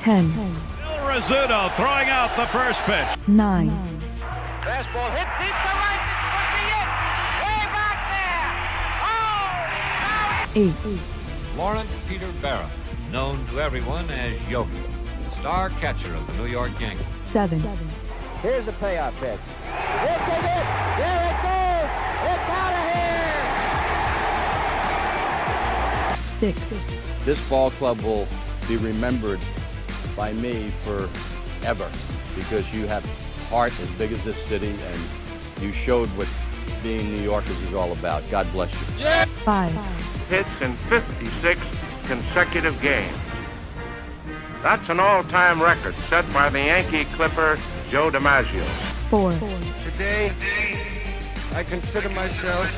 10. Bill Rizzuto throwing out the first pitch. 9. Fastball hit deep to right. This could be it. Way back there. Oh! 8. Lawrence Peter Barra, known to everyone as Yogi, star catcher of the New York Yankees. 7. Here's the payoff pitch. This is it. There it goes. It's out of here. 6. This ball club will be remembered by me forever because you have heart as big as this city and you showed what being New Yorkers is all about. God bless you. Yeah. 5. Hits in 56 consecutive games. That's an all-time record set by the Yankee Clipper Joe DiMaggio. 4. Today, I consider myself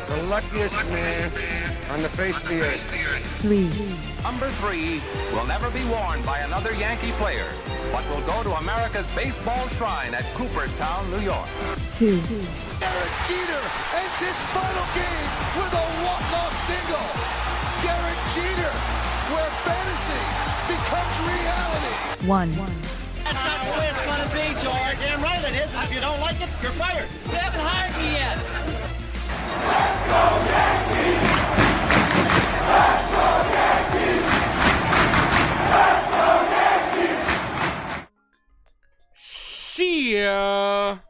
the luckiest man on the face of the earth. 3. Number 3 will never be worn by another Yankee player, but will go to America's baseball shrine at Cooperstown, New York. 2. Derek Jeter ends his final game with a walk-off single. Derek Jeter, where fantasy becomes reality. 1. That's not the way it's going to be, George. Damn right it is. If you don't like it, you're fired. You haven't hired me yet. Let's go Yankees! Let's go Yankees! Let's go Yankees! Chyeaaa!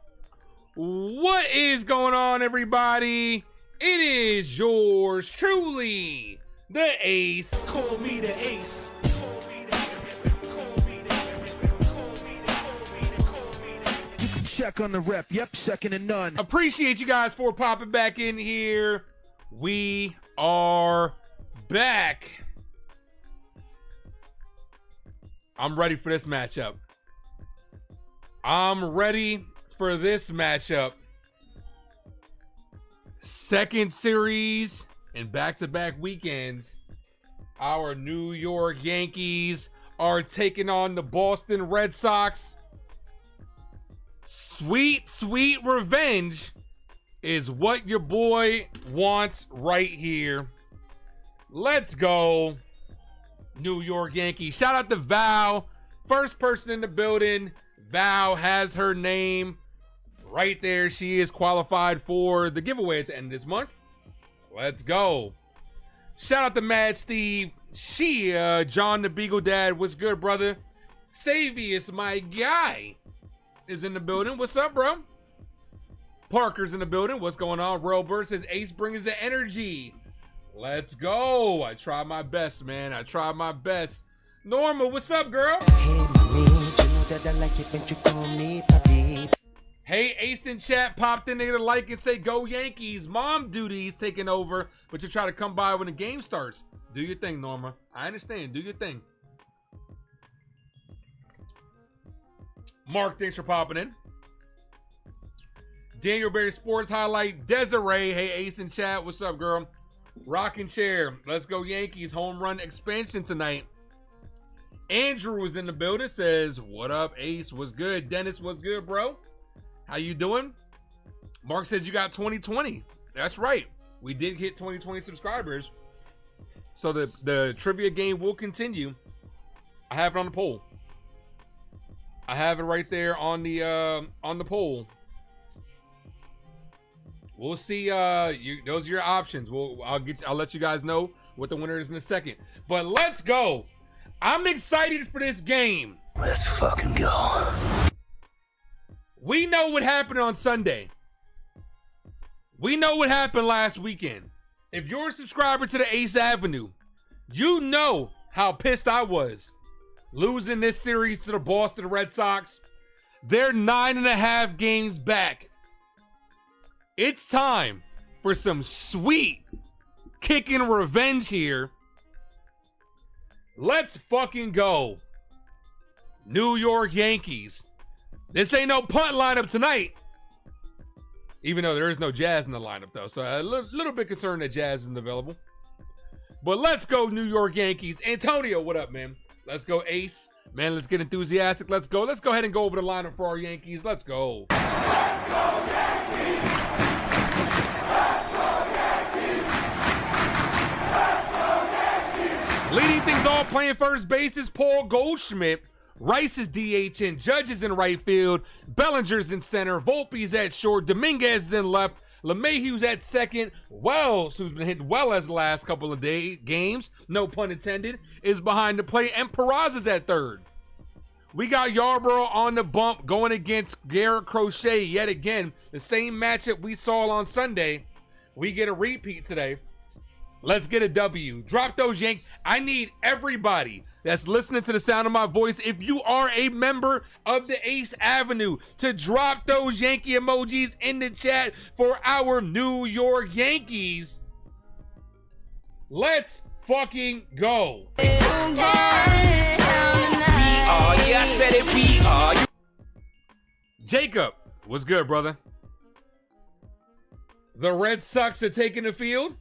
What is going on, everybody? It is yours truly, the Ace. Call me the Ace. You can check on the rep. Yep, second to none. Appreciate you guys for popping back in here. We are back. I'm ready for this matchup. I'm ready for this matchup. Second series and back-to-back weekends. Our New York Yankees are taking on the Boston Red Sox. Sweet, sweet revenge is what your boy wants right here. Let's go, New York Yankees. Shout out to Val, first person in the building. Val has her name right there. She is qualified for the giveaway at the end of this month. Let's go. Shout out to Mad Steve, Chyeaaa, John the Beagle Dad. What's good, brother? Savius, my guy, is in the building. What's up, bro? Parker's in the building. What's going on? Robert says Ace brings the energy. Let's go. I tried my best, man. I tried my best. Norma, what's up, girl? Hey, Ace in chat popped in there to like and say, go Yankees. Mom duty's taking over, but you try to come by when the game starts. Do your thing, Norma. I understand. Do your thing. Mark, thanks for popping in. Daniel Berry Sports Highlight. Desiree, hey, Ace in chat. What's up, girl? Rockin' chair. Let's go Yankees. Home run expansion tonight. Andrew is in the building. Says, what up, Ace? What's good? Dennis, what's good, bro? How you doing? Mark says you got 2020. That's right. We did hit 2020 subscribers. So the trivia game will continue. I have it on the poll. I have it right there on the poll. We'll see. Those are your options. I'll let you guys know what the winner is in a second. But let's go. I'm excited for this game. Let's fucking go. We know what happened on Sunday. We know what happened last weekend. If you're a subscriber to the Ace Avenue, you know how pissed I was losing this series to the Boston Red Sox. They're 9.5 games back. It's time for some sweet kicking revenge here. Let's fucking go, New York Yankees. This ain't no punt lineup tonight. Even though there is no Jazz in the lineup, though. So a little bit concerned that Jazz isn't available. But let's go, New York Yankees. Antonio, what up, man? Let's go, Ace. Man, let's get enthusiastic. Let's go. Let's go ahead and go over the lineup for our Yankees. Let's go. Let's go Yankees! Let's go Yankees! Let's go Yankees! Leading things off, playing first base is Paul Goldschmidt. Rice is DHing, Judge is in right field, Bellinger's in center, Volpe's at short, Dominguez is in left, LeMahieu's at second, Wells, who's been hitting well as the last couple of games, no pun intended, is behind the plate, and Peraza's at third. We got Yarbrough on the bump going against Garrett Crochet yet again. The same matchup we saw on Sunday. We get a repeat today. Let's get a W. Drop those Yankees. I need everybody that's listening to the sound of my voice, if you are a member of the Ace Avenue, to drop those Yankee emojis in the chat for our New York Yankees. Let's fucking go. I said it, we are. Jacob, what's good, brother? The Red Sox are taking the field.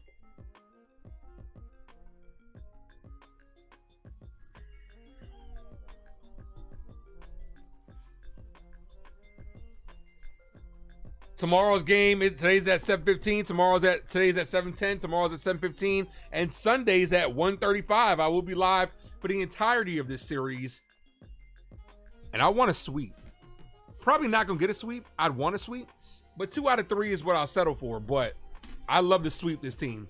Tomorrow's game is today's at 7:15. Today's at 7:10. Tomorrow's at 7:15, and Sunday's at 1:35. I will be live for the entirety of this series, and I want a sweep. Probably not gonna get a sweep. I'd want a sweep, but 2 out of 3 is what I'll settle for. But I love to sweep this team,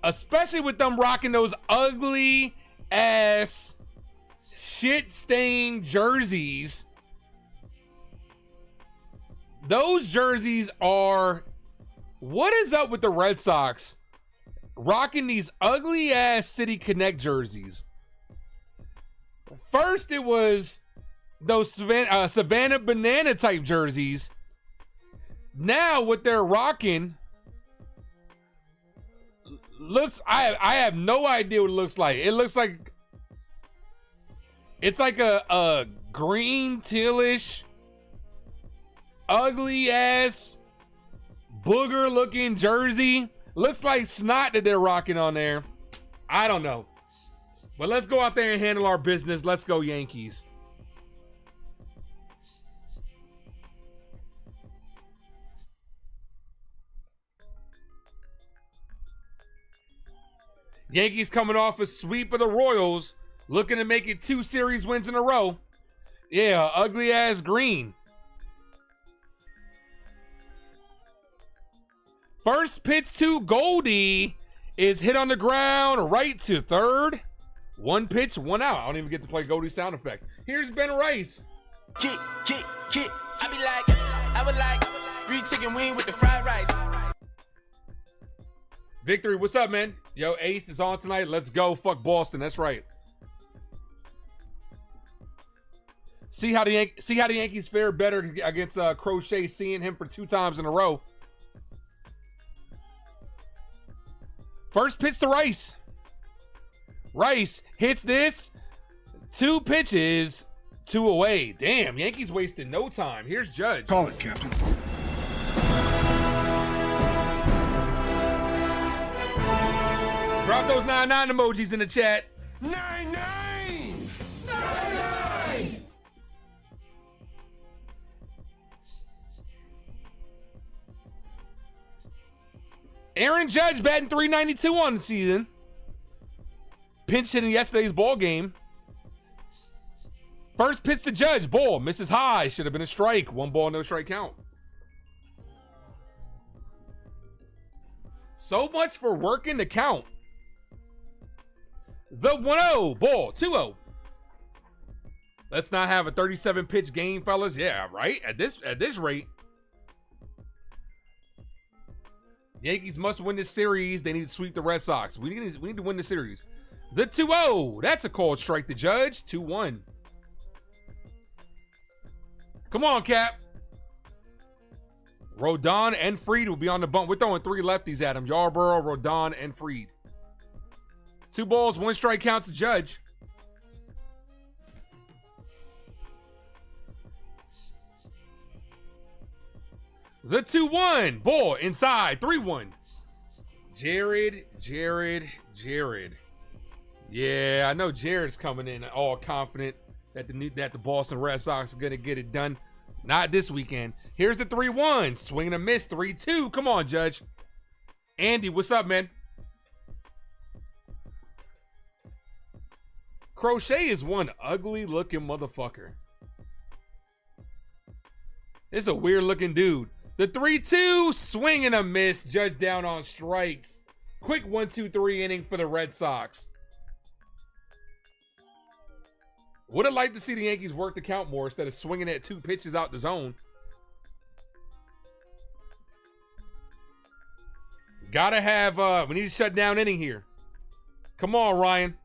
especially with them rocking those ugly ass shit-stained jerseys. Those jerseys are, what is up with the Red Sox rocking these ugly ass City Connect jerseys? First it was those Savannah Banana type jerseys. Now what they're rocking looks, I have no idea what it looks like. It looks like, it's like a green tealish ugly ass booger looking jersey. Looks like snot that they're rocking on there. I don't know, but let's go out there and handle our business. Let's go Yankees. Yankees coming off a sweep of the Royals, looking to make it 2 series wins in a row. Yeah, ugly ass green. First pitch to Goldie is hit on the ground, right to third. 1 pitch, 1 out. I don't even get to play Goldie's sound effect. Here's Ben Rice. Kick. I would like free chicken wing with the fried rice. Victory, what's up, man? Yo, Ace is on tonight. Let's go. Fuck Boston. That's right. See how the Yankees fare better against Crochet, seeing him for 2 times in a row. First pitch to Rice. Rice hits this. 2 pitches, 2 away. Damn, Yankees wasted no time. Here's Judge. Call it, Captain. Drop those 99 emojis in the chat. 99! Aaron Judge batting .392 on the season. Pinch hit in yesterday's ball game. First pitch to Judge. Ball misses high. Should have been a strike. 1 ball, no strike count. So much for working the count. The 1-0. Ball. 2-0. Let's not have a 37 pitch game, fellas. Yeah, right? At this rate. Yankees must win this series. They need to sweep the Red Sox. We need to win the series. The 2-0. That's a called strike to Judge. 2-1. Come on, Cap. Rodon and Fried will be on the bump. We're throwing 3 lefties at him. Yarbrough, Rodon, and Fried. 2 balls, 1 strike count to Judge. The 2-1. Ball inside. 3-1. Jared. Yeah, I know Jared's coming in all confident that the Boston Red Sox are going to get it done. Not this weekend. Here's the 3-1. Swing and a miss. 3-2. Come on, Judge. Andy, what's up, man? Crochet is one ugly looking motherfucker. It's a weird looking dude. The 3-2 swing and a miss. Judge down on strikes. Quick 1-2-3 inning for the Red Sox. Would have liked to see the Yankees work the count more instead of swinging at 2 pitches out the zone. Gotta have, we need to shut down inning here. Come on, Ryan.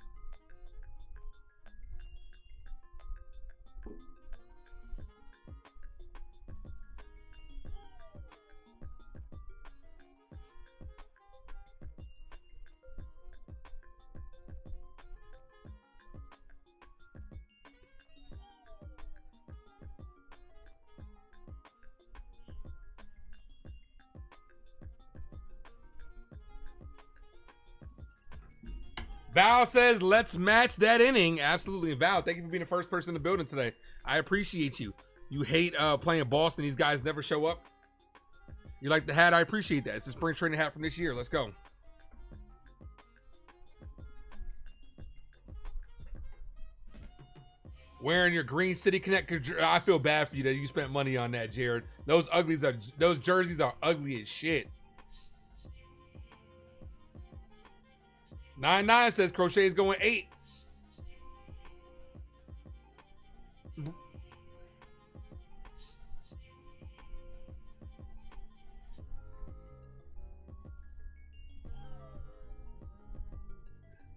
Val says, let's match that inning. Absolutely. Val, thank you for being the first person in the building today. I appreciate you. You hate playing Boston. These guys never show up. You like the hat? I appreciate that. It's a spring training hat from this year. Let's go. Wearing your Green City Connect. I feel bad for you that you spent money on that, Jared. Those jerseys are ugly as shit. 99 says Crochet is going 8.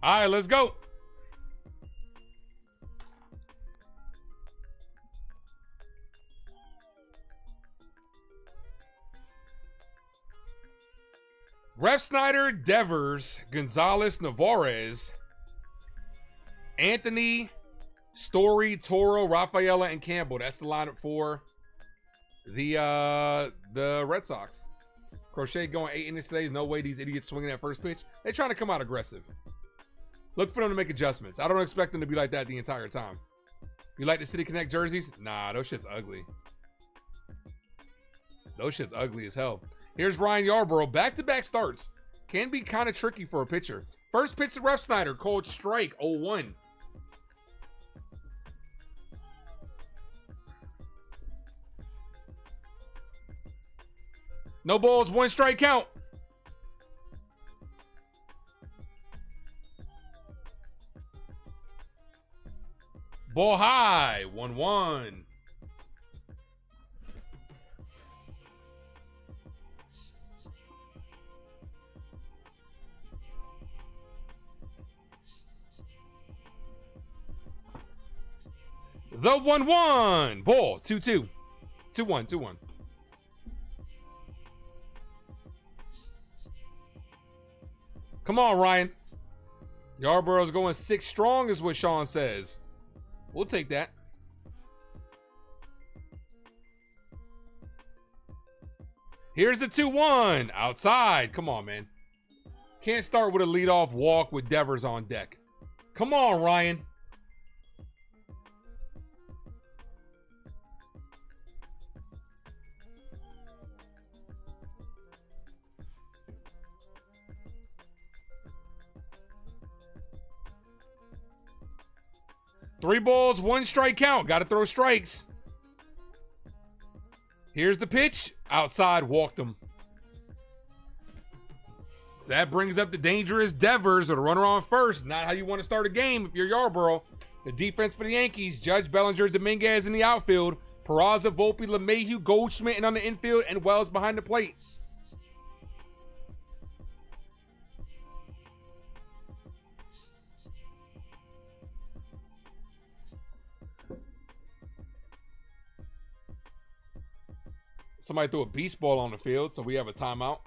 All right, let's go. Ref Snyder, Devers, Gonzalez, Navarez, Anthony, Story, Toro, Rafaela, and Campbell. That's the lineup for the Red Sox. Crochet going 8 innings today. There's no way these idiots swinging that first pitch. They're trying to come out aggressive. Look for them to make adjustments. I don't expect them to be like that the entire time. You like the City Connect jerseys? Nah, those shit's ugly. Those shit's ugly as hell. Here's Ryan Yarbrough. Back-to-back starts. Can be kind of tricky for a pitcher. First pitch to Ref Snyder. Called strike. 0-1. No balls. 1 strike count. Ball high. 1-1. The 1-1. Ball. 2-2. 2-1. 2-1. Come on, Ryan. Yarborough's going 6 strong is what Sean says. We'll take that. Here's the 2-1. Outside. Come on, man. Can't start with a leadoff walk with Devers on deck. Come on, Ryan. Three balls, 1 strike count. Got to throw strikes. Here's the pitch. Outside, walked him. So that brings up the dangerous Devers or the runner on first. Not how you want to start a game if you're Yarborough. The defense for the Yankees, Judge, Bellinger, Dominguez in the outfield. Peraza, Volpe, LeMahieu, Goldschmidt and on the infield, and Wells behind the plate. Somebody threw a beach ball on the field, so we have a timeout.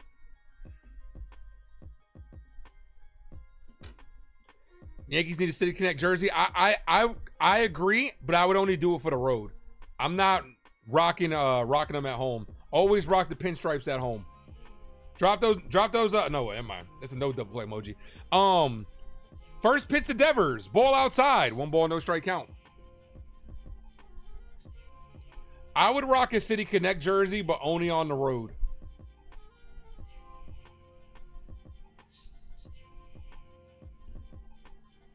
Yankees need a City Connect jersey. I agree, but I would only do it for the road. I'm not rocking them at home. Always rock the pinstripes at home. Drop those up. No, never mind. That's a no double play emoji. First pitch to Devers. Ball outside. 1 ball, no strike count. I would rock a City Connect jersey, but only on the road.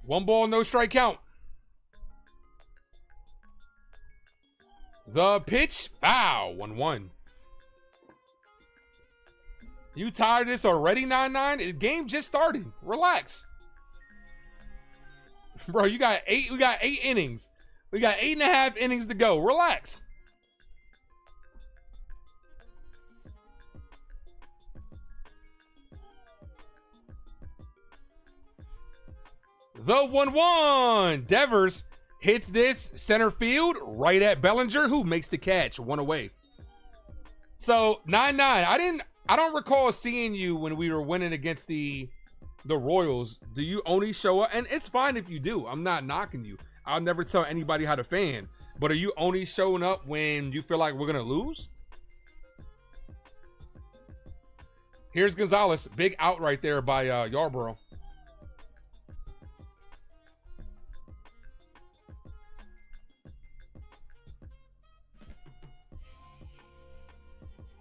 One ball, no strike count. The pitch, foul, 1-1. You tired of this already, 9-9? The game just started. Relax. Bro, we got 8 innings. We got 8.5 innings to go. Relax. The 1-1. Devers hits this center field right at Bellinger, who makes the catch. 1 away. So 9-9. I don't recall seeing you when we were winning against the Royals. Do you only show up? And it's fine if you do. I'm not knocking you. I'll never tell anybody how to fan. But are you only showing up when you feel like we're gonna lose? Here's Gonzalez. Big out right there by Yarborough.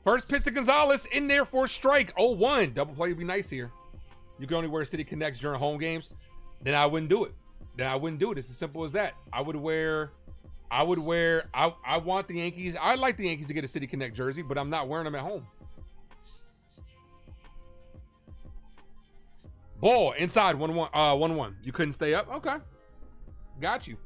First pitch to Gonzalez in there for a strike. 0-1. Double play would be nice here. You can only wear City Connects during home games. Then I wouldn't do it. It's as simple as that. I want the Yankees. I'd like the Yankees to get a City Connect jersey, but I'm not wearing them at home. Ball inside 1-1. You couldn't stay up? Okay. Got you.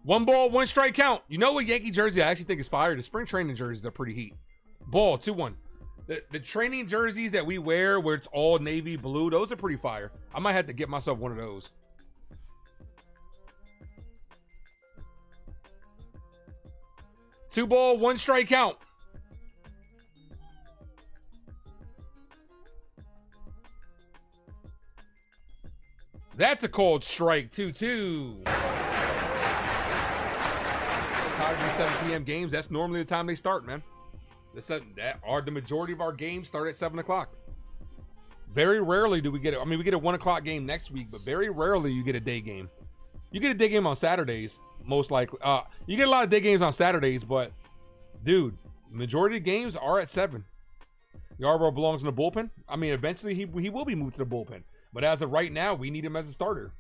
One ball, one strike count. You know what Yankee jersey I actually think is fire? The spring training jerseys are pretty heat. Ball, 2-1. The training jerseys that we wear where it's all navy blue, those are pretty fire. I might have to get myself one of those. Two ball, one strike count. That's a called strike, 2-2. Tired of these 7 p.m. games. That's normally the time they start, man. The majority of our games start at 7 o'clock. Very rarely do we get it. I mean, we get a 1 o'clock game next week, but very rarely you get a day game. You get a day game on Saturdays, most likely. You get a lot of day games on Saturdays, but dude, majority of games are at 7. Yarborough belongs in the bullpen. I mean, eventually he will be moved to the bullpen, but as of right now, we need him as a starter.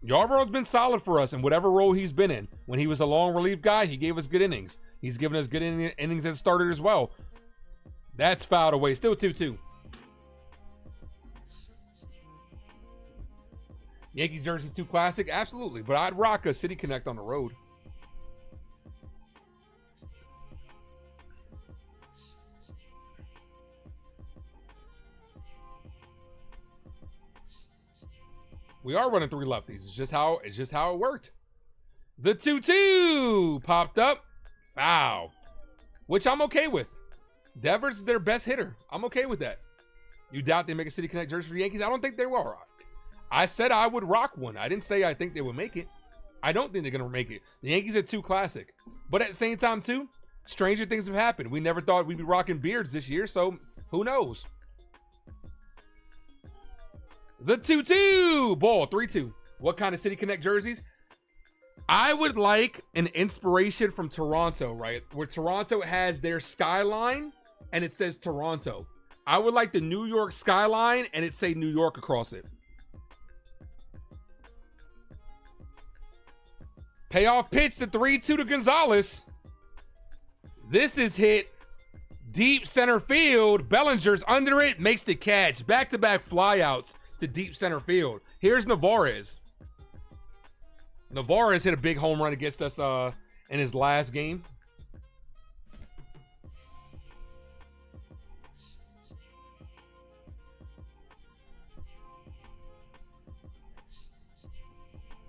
Yarborough's been solid for us in whatever role he's been in. When he was a long relief guy, he gave us good innings. He's given us good innings as a starter as well. That's fouled away. Still 2-2. Yankees jersey's too classic? Absolutely. But I'd rock a City Connect on the road. We are running 3 lefties. It's just how it worked. The 2-2 popped up. Foul. Which I'm okay with. Devers is their best hitter. I'm okay with that. You doubt they make a City Connect jersey for the Yankees? I don't think they will. I said I would rock one. I didn't say I think they would make it. I don't think they're going to make it. The Yankees are too classic. But at the same time, too, stranger things have happened. We never thought we'd be rocking beards this year, so who knows? The 2-2. Ball, 3-2. What kind of City Connect jerseys? I would like an inspiration from Toronto, right? Where Toronto has their skyline and it says Toronto. I would like the New York skyline and it say New York across it. Payoff pitch, the 3-2 to Gonzalez. This is hit deep center field. Bellinger's under it, makes the catch. Back-to-back flyouts to deep center field. Here's Navarez. Navarez hit a big home run against us in his last game.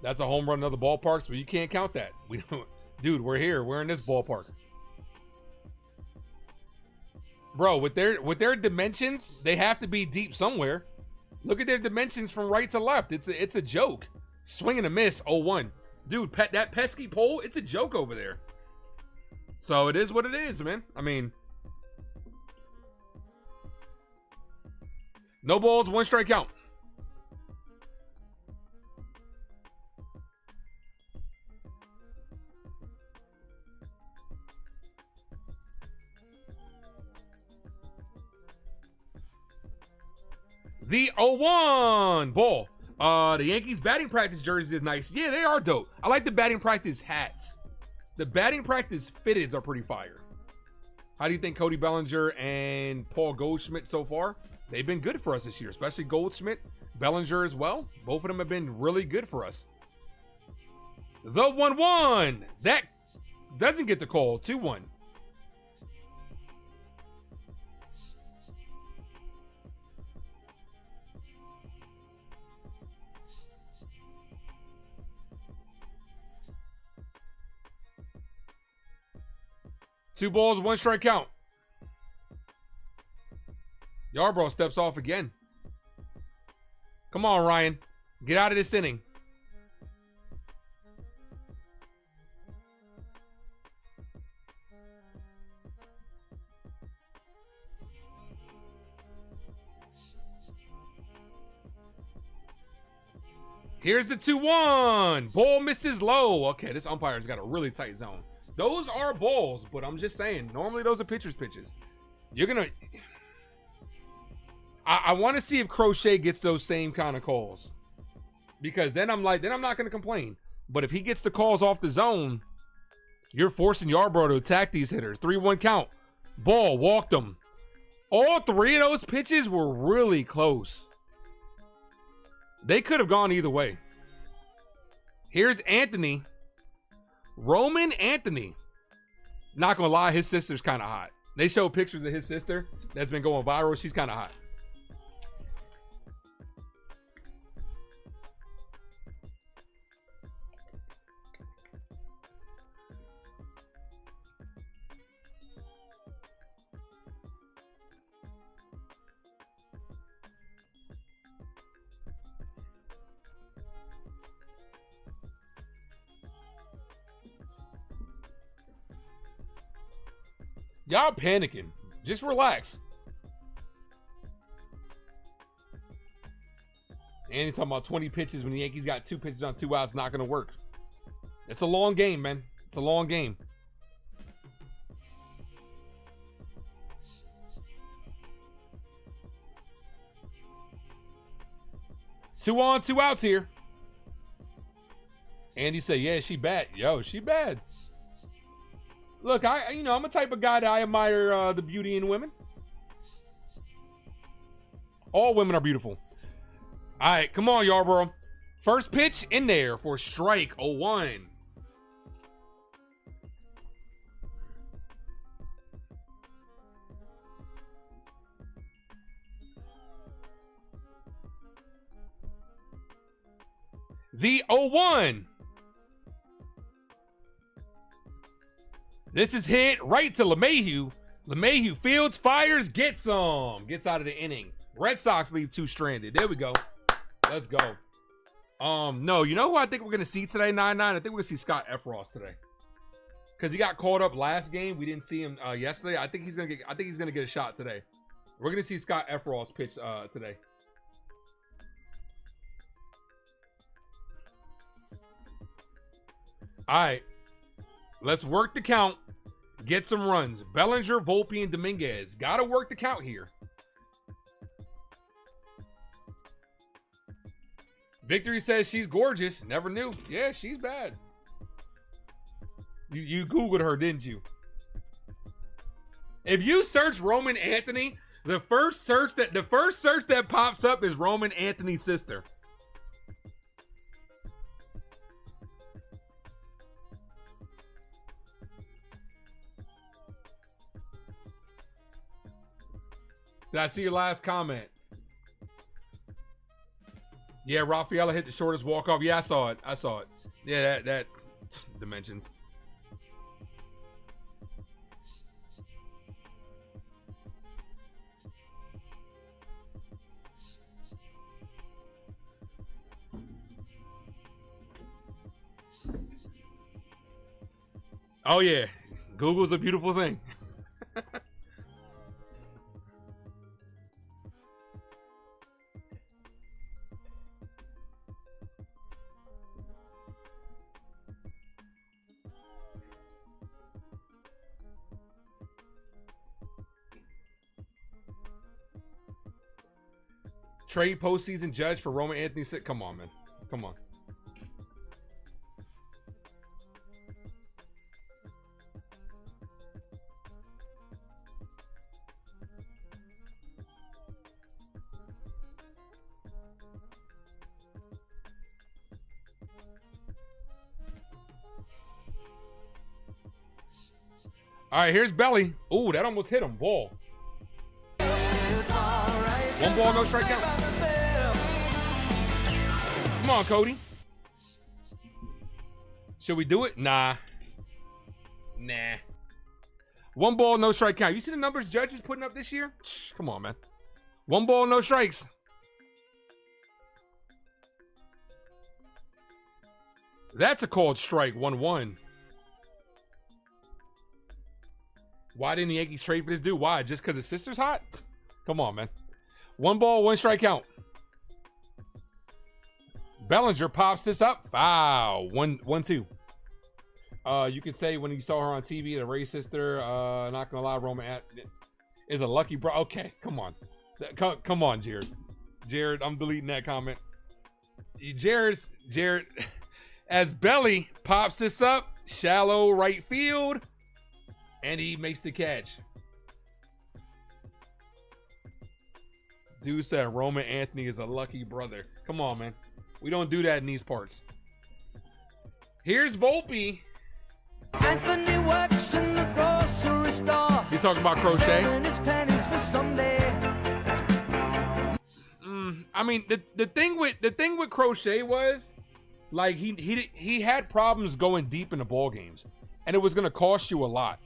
That's a home run in other ballparks, so you can't count that. We don't, dude, we're here. We're in this ballpark. Bro, with their dimensions, they have to be deep somewhere. Look at their dimensions from right to left. It's a joke. Swing and a miss, 0-1. Dude, that pesky pole, it's a joke over there. So it is what it is, man. I mean, no balls, 1 strikeout. The 0-1 ball. The Yankees batting practice jersey is nice. Yeah, they are dope. I like the batting practice hats. The batting practice fitteds are pretty fire. How do you think Cody Bellinger and Paul Goldschmidt so far? They've been good for us this year, especially Goldschmidt, Bellinger as well. Both of them have been really good for us. The 1-1. That doesn't get the call. 2-1. Two balls, one strike count. Yarbrough steps off again. Come on, Ryan. Get out of this inning. Here's the 2-1. Ball misses low. Okay, this umpire's got a really tight zone. Those are balls, but I'm just saying, normally those are pitcher's pitches. You're gonna... I want to see if Crochet gets those same kind of calls. Because then I'm not gonna complain. But if he gets the calls off the zone, you're forcing Yarbrough to attack these hitters. 3-1 count. Ball, walked them. All three of those pitches were really close. They could have gone either way. Here's Anthony. Roman Anthony. Not gonna lie, his sister's kind of hot. They show pictures of his sister that's been going viral. She's kind of hot. Y'all panicking. Just relax. And he's talking about 20 pitches when the Yankees got 2 pitches on 2 outs. Not going to work. It's a long game, man. It's a long game. Two on, 2 outs here. Andy said, yeah, she bad. Yo, she bad. Look, I'm a type of guy that I admire the beauty in women. All women are beautiful. All right, come on, Yarbrough. First pitch in there for strike 0-1. The 0-1. This is hit right to LeMahieu. LeMahieu fields, fires, gets some. Gets out of the inning. Red Sox leave 2 stranded. There we go. Let's go. No, you know who I think we're going to see today, 9-9? I think we're going to see Scott Efros today. Because he got called up last game. We didn't see him yesterday. I think he's going to get a shot today. We're going to see Scott Efros pitch today. All right. Let's work the count. Get some runs. Bellinger, Volpe, and Dominguez. Got to work the count here. Victory says she's gorgeous. Never knew. Yeah, she's bad. You Googled her, didn't you? If you search Roman Anthony, the first search that pops up is Roman Anthony's sister. Did I see your last comment? Yeah, Rafaela hit the shortest walk-off. Yeah, I saw it. Yeah, that dimensions. Oh, yeah. Google's a beautiful thing. Trade postseason judge for Roman Anthony. Come on, man. Come on. All right, here's Belly. Ooh, that almost hit him. Ball. One ball, no strikeout. Come on, Cody. Should we do it? Nah. One ball, no strikeout. You see the numbers Judge is putting up this year? Come on, man. One ball, no strikes. That's a called strike. 1-1. Why didn't the Yankees trade for this dude? Why? Just because his sister's hot? Come on, man. One ball, one strike count. Bellinger pops this up. Foul. 1-2. You could say when you saw her on TV, the Ray sister, not gonna lie, Roman is a lucky bro. Okay, come on. Come on, Jared. Jared, I'm deleting that comment. Jared, as Belly pops this up, shallow right field. And he makes the catch. Dude said Roman Anthony is a lucky brother. Come on, man. We don't do that in these parts. Here's Volpe. Anthony works in the grocery store. You talking about Crochet? I mean, the thing with Crochet was, like, he had problems going deep into ball games, and it was gonna cost you a lot.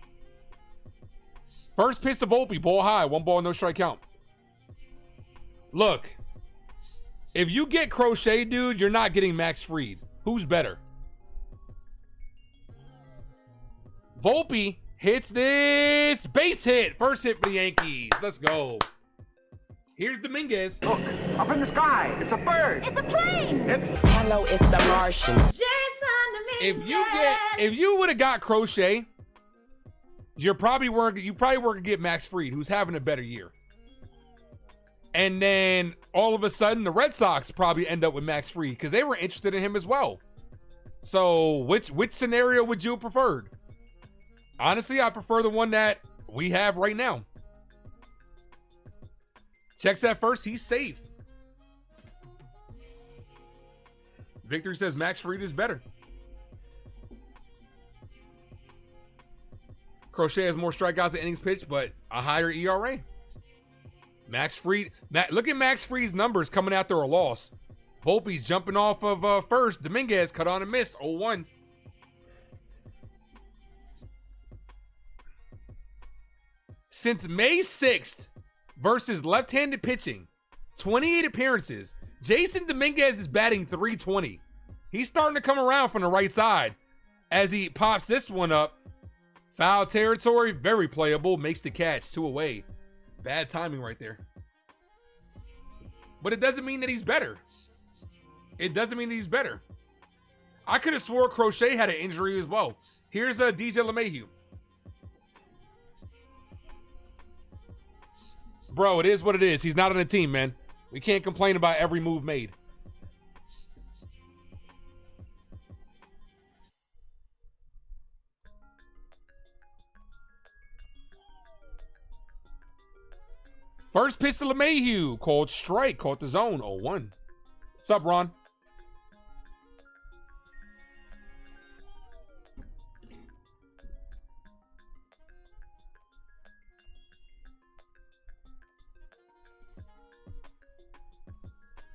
First pitch to Volpe, ball high, one ball, no strike count. Look, if you get Crochet, dude, you're not getting Max Fried. Who's better? Volpe hits this base hit. First hit for the Yankees. Let's go. Here's Dominguez. Look, up in the sky. It's a bird. It's a plane. Hello, it's the Martian. If you would have got Crochet, you probably weren't gonna get Max Fried, who's having a better year. And then all of a sudden, the Red Sox probably end up with Max Fried because they were interested in him as well. So which scenario would you have preferred? Honestly, I prefer the one that we have right now. Checks at first, he's safe. Victor says Max Fried is better. Crochet has more strikeouts and innings pitched, but a higher ERA. Max Fried, look at Max Fried's numbers coming after a loss. Volpe's jumping off of first. Dominguez cut on and missed. 0-1. Since May 6th versus left-handed pitching, 28 appearances, Jason Dominguez is batting .320. He's starting to come around from the right side as he pops this one up. Foul territory, very playable, makes the catch, 2 away. Bad timing right there. But it doesn't mean that he's better. It doesn't mean that he's better. I could have swore Crochet had an injury as well. Here's DJ LeMahieu. Bro, it is what it is. He's not on the team, man. We can't complain about every move made. First pitch to LeMahieu, called strike, caught the zone, 0-1. What's up, Ron?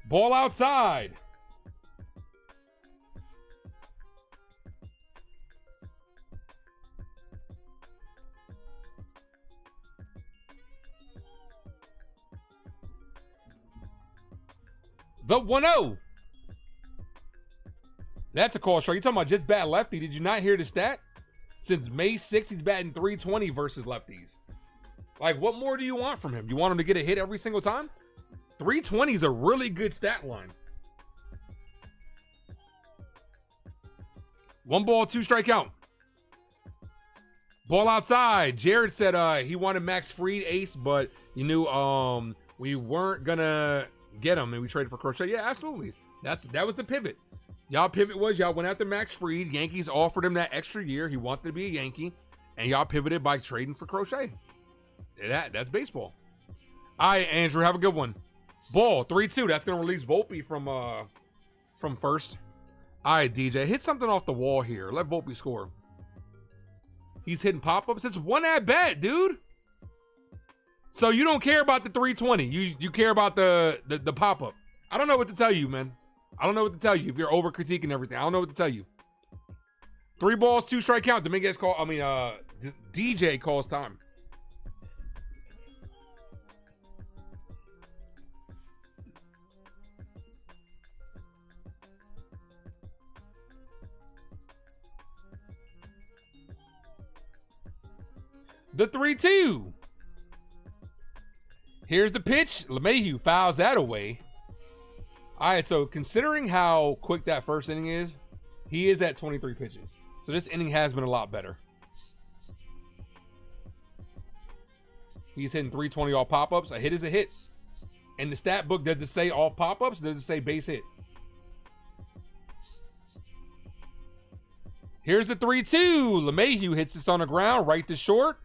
Ball outside. The 1-0. That's a call strike. You talking about just bat lefty? Did you not hear the stat? Since May 6th, he's batting .320 versus lefties. Like, what more do you want from him? You want him to get a hit every single time? .320 is a really good stat line. 1 ball, 2 strike count. Ball outside. Jared said he wanted Max Fried ace, but you knew we weren't gonna get him and we traded for Crochet. Yeah, absolutely. That was the pivot. Y'all pivot was y'all went after Max Fried. Yankees offered him that extra year. He wanted to be a Yankee. And y'all pivoted by trading for Crochet. That's baseball. All right, Andrew, have a good one. Ball, 3-2. That's going to release Volpe from first. All right, DJ, hit something off the wall here. Let Volpe score. He's hitting pop-ups. It's one at bat, dude. So you don't care about the 320. You care about the pop-up. I don't know what to tell you, man. I don't know what to tell you if you're over critiquing everything. I don't know what to tell you. 3 balls, 2 strike count. Dominguez DJ calls time. The 3-2. Here's the pitch. LeMahieu fouls that away. All right, so considering how quick that first inning is, he is at 23 pitches. So this inning has been a lot better. He's hitting 320 all pop-ups. A hit is a hit. In the stat book, does it say all pop-ups? Does it say base hit? Here's the 3-2. LeMahieu hits this on the ground, right to short.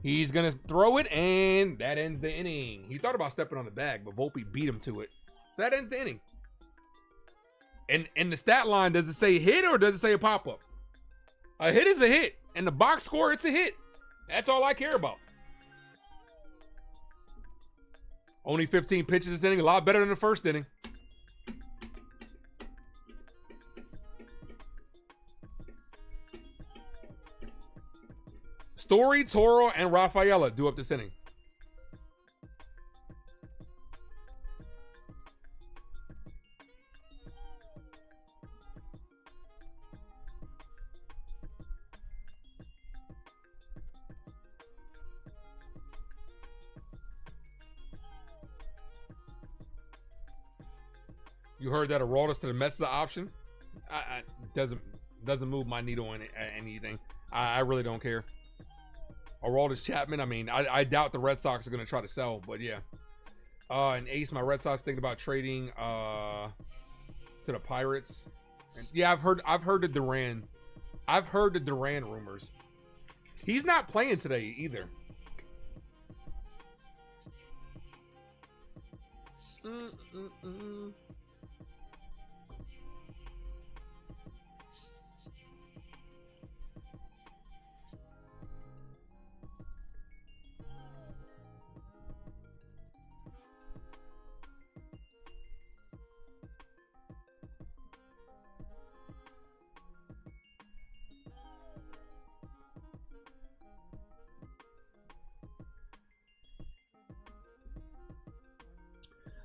He's going to throw it, and that ends the inning. He thought about stepping on the bag, but Volpe beat him to it. So that ends the inning. And in the stat line, does it say hit or does it say a pop-up? A hit is a hit. And the box score, it's a hit. That's all I care about. Only 15 pitches this inning. A lot better than the first inning. Story, Toro, and Rafaela do up this inning. You heard that Aroldis to the Mets is an option. Doesn't move my needle in anything. I really don't care. Aroldis Chapman. I mean, I doubt the Red Sox are going to try to sell, but yeah. And Ace, my Red Sox thinking about trading to the Pirates. And yeah, I've heard the Duran. I've heard the Duran rumors. He's not playing today either.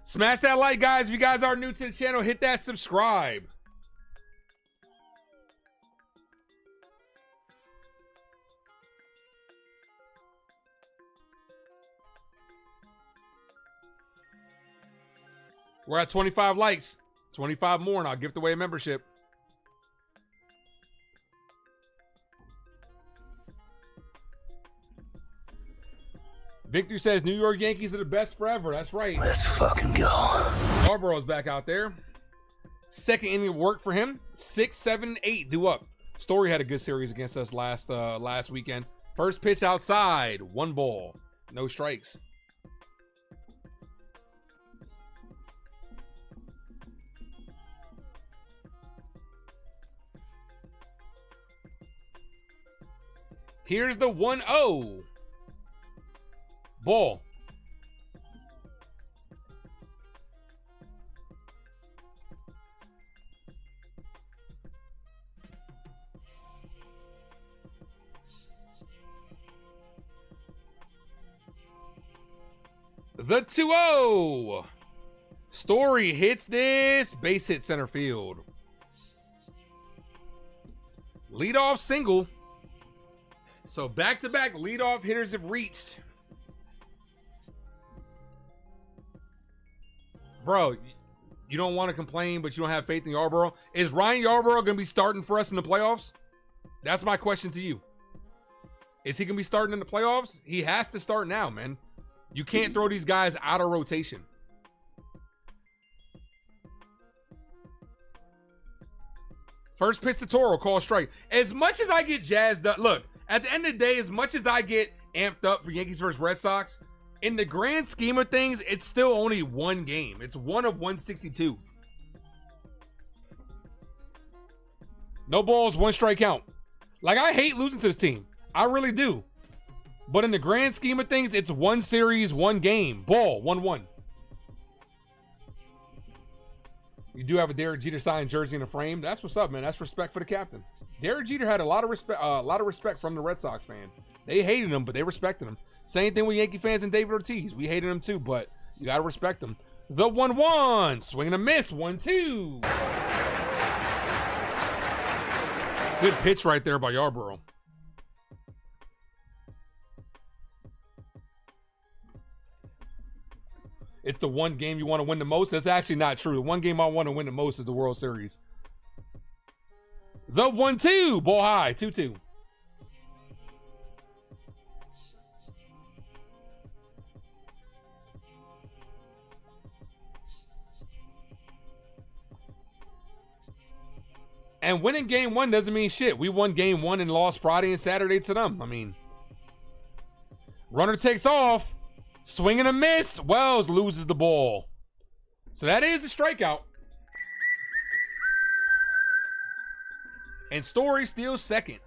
Smash that like, guys. If you guys are new to the channel, hit that subscribe. We're at 25 likes. 25 more and I'll gift away a membership. Victor says New York Yankees are the best forever. That's right. Let's fucking go. Yarborough's back out there. Second inning work for him. 6, 7, 8 due up. Story had a good series against us last weekend. First pitch outside. 1 ball. No strikes. Here's the 1-0. Ball. The 2-0. Story hits this. Base hit center field. Leadoff single. So back-to-back leadoff hitters have reached. Bro, you don't want to complain, but you don't have faith in Yarborough. Is Ryan Yarborough going to be starting for us in the playoffs? That's my question to you. Is he going to be starting in the playoffs? He has to start now, man. You can't throw these guys out of rotation. First pitch to Toro, call strike. As much as I get jazzed up, look, at the end of the day, as much as I get amped up for Yankees versus Red Sox, in the grand scheme of things, it's still only one game. It's 1 of 162. No balls, 1 strike count. Like, I hate losing to this team. I really do. But in the grand scheme of things, it's 1 series, 1 game. Ball, 1-1. You do have a Derek Jeter signed jersey in the frame. That's what's up, man. That's respect for the captain. Derek Jeter had a lot of respect from the Red Sox fans. They hated him, but they respected him. Same thing with Yankee fans and David Ortiz. We hated him too, but you got to respect him. The 1-1. Swing and a miss. 1-2. Good pitch right there by Yarborough. It's the one game you want to win the most. That's actually not true. The one game I want to win the most is the World Series. The 1-2. Ball high. 2-2. And winning game 1 doesn't mean shit. We won game 1 and lost Friday and Saturday to them. I mean, runner takes off. Swing and a miss. Wells loses the ball. So that is a strikeout. And Story steals second.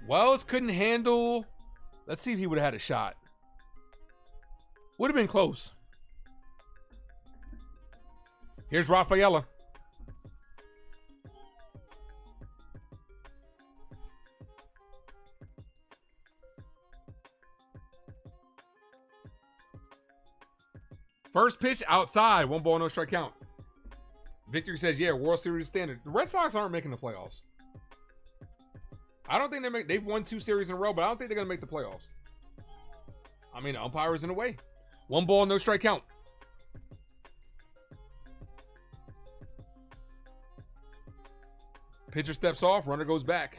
Wells couldn't handle. Let's see if he would have had a shot. Would have been close. Here's Rafaela. First pitch outside. 1 ball, no strike count. Victory says, yeah, World Series standard. The Red Sox aren't making the playoffs. I don't think they've won 2 series in a row, but I don't think they're going to make the playoffs. I mean, the umpire is in the way. 1 ball, no strike count. Pitcher steps off, runner goes back.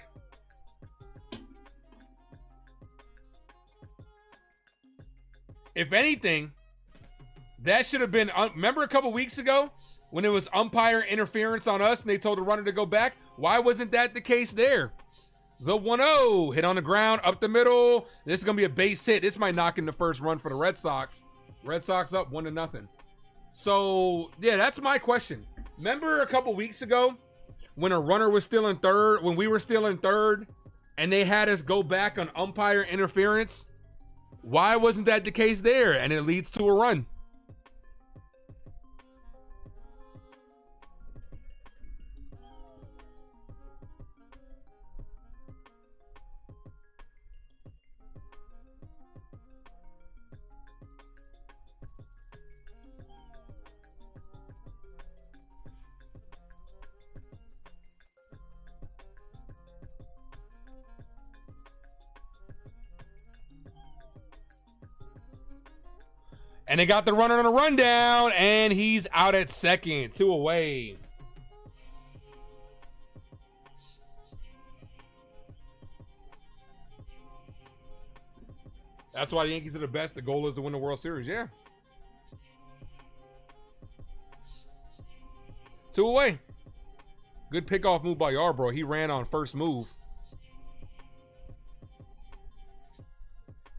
If anything, that should have been, remember a couple weeks ago when it was umpire interference on us and they told the runner to go back? Why wasn't that the case there? The 1-0, hit on the ground, up the middle. This is going to be a base hit. This might knock in the first run for the Red Sox. Red Sox up 1-0. So, yeah, that's my question. Remember a couple weeks ago when a runner was still in third, when we were still in third, and they had us go back on umpire interference? Why wasn't that the case there? And it leads to a run. And they got the runner on a rundown, and he's out at second. 2 away. That's why the Yankees are the best. The goal is to win the World Series. Yeah. 2 away. Good pickoff move by Yarborough. He ran on first move.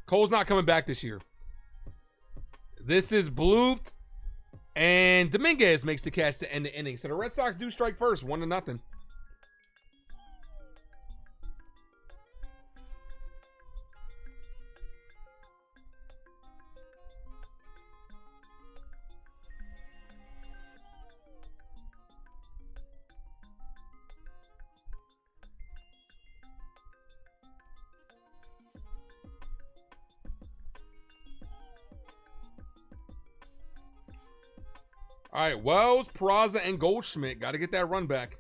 Cole's not coming back this year. This is blooped, and Dominguez makes the catch to end the inning. So the Red Sox do strike first, 1-0. All right, Wells, Peraza, and Goldschmidt. Got to get that run back.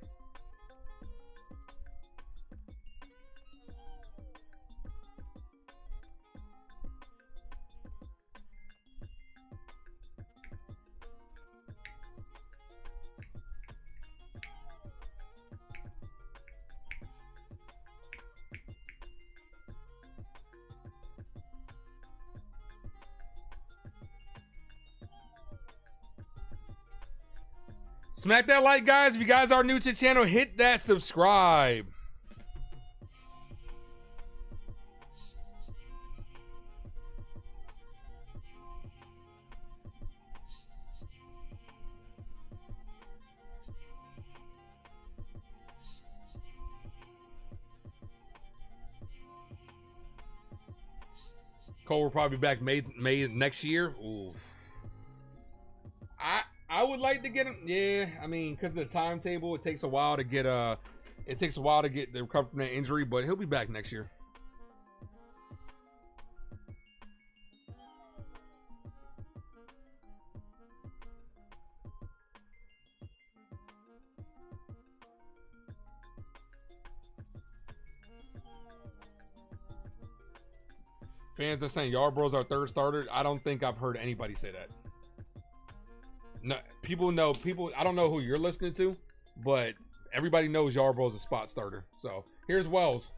Smack that like, guys. If you guys are new to the channel, hit that subscribe. Cole will probably be back May next year. Ooh. I would like to get him. Yeah, I mean, because of the timetable, it takes a while to get the recovery from that injury, but he'll be back next year. Fans are saying Yarborough's our third starter. I don't think I've heard anybody say that. No, people know. I don't know who you're listening to, but everybody knows Yarborough's a spot starter. So here's Wells.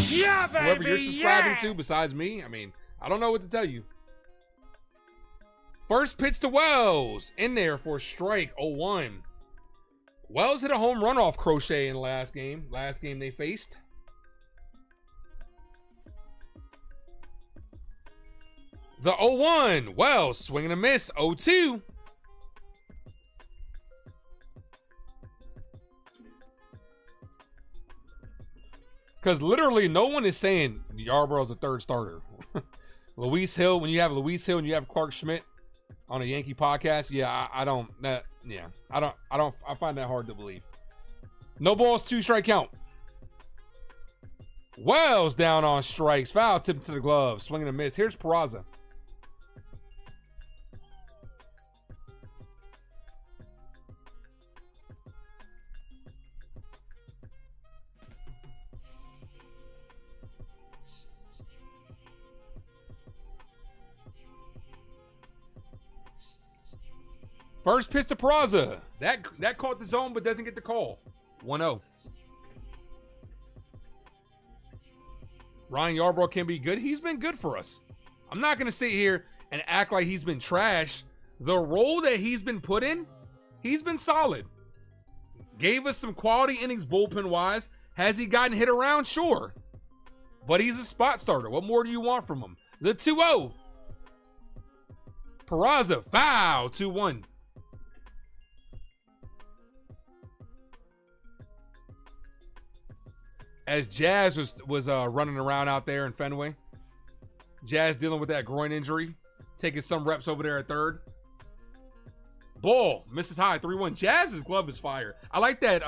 Yeah, baby. Whoever you're subscribing to, besides me, I mean, I don't know what to tell you. First pitch to Wells in there for strike 0-1. Wells hit a home run off Chyeaaa in the last game. Last game they faced. The 0-1. Wells swinging a miss. 0-2. Because literally no one is saying Yarborough's a third starter. Luis Hill, when you have Luis Hill and you have Clark Schmidt on a Yankee podcast, yeah, I find that hard to believe. No balls, 2 strike count. Wells down on strikes. Foul tip to the glove. Swinging a miss. Here's Peraza. First pitch to Peraza. That caught the zone but doesn't get the call. 1-0. Ryan Yarbrough can be good. He's been good for us. I'm not going to sit here and act like he's been trash. The role that he's been put in, he's been solid. Gave us some quality innings bullpen-wise. Has he gotten hit around? Sure. But he's a spot starter. What more do you want from him? The 2-0. Peraza, foul, 2-1. As Jazz was running around out there in Fenway. Jazz dealing with that groin injury. Taking some reps over there at third. Ball misses high, 3-1. Jazz's glove is fire. I like that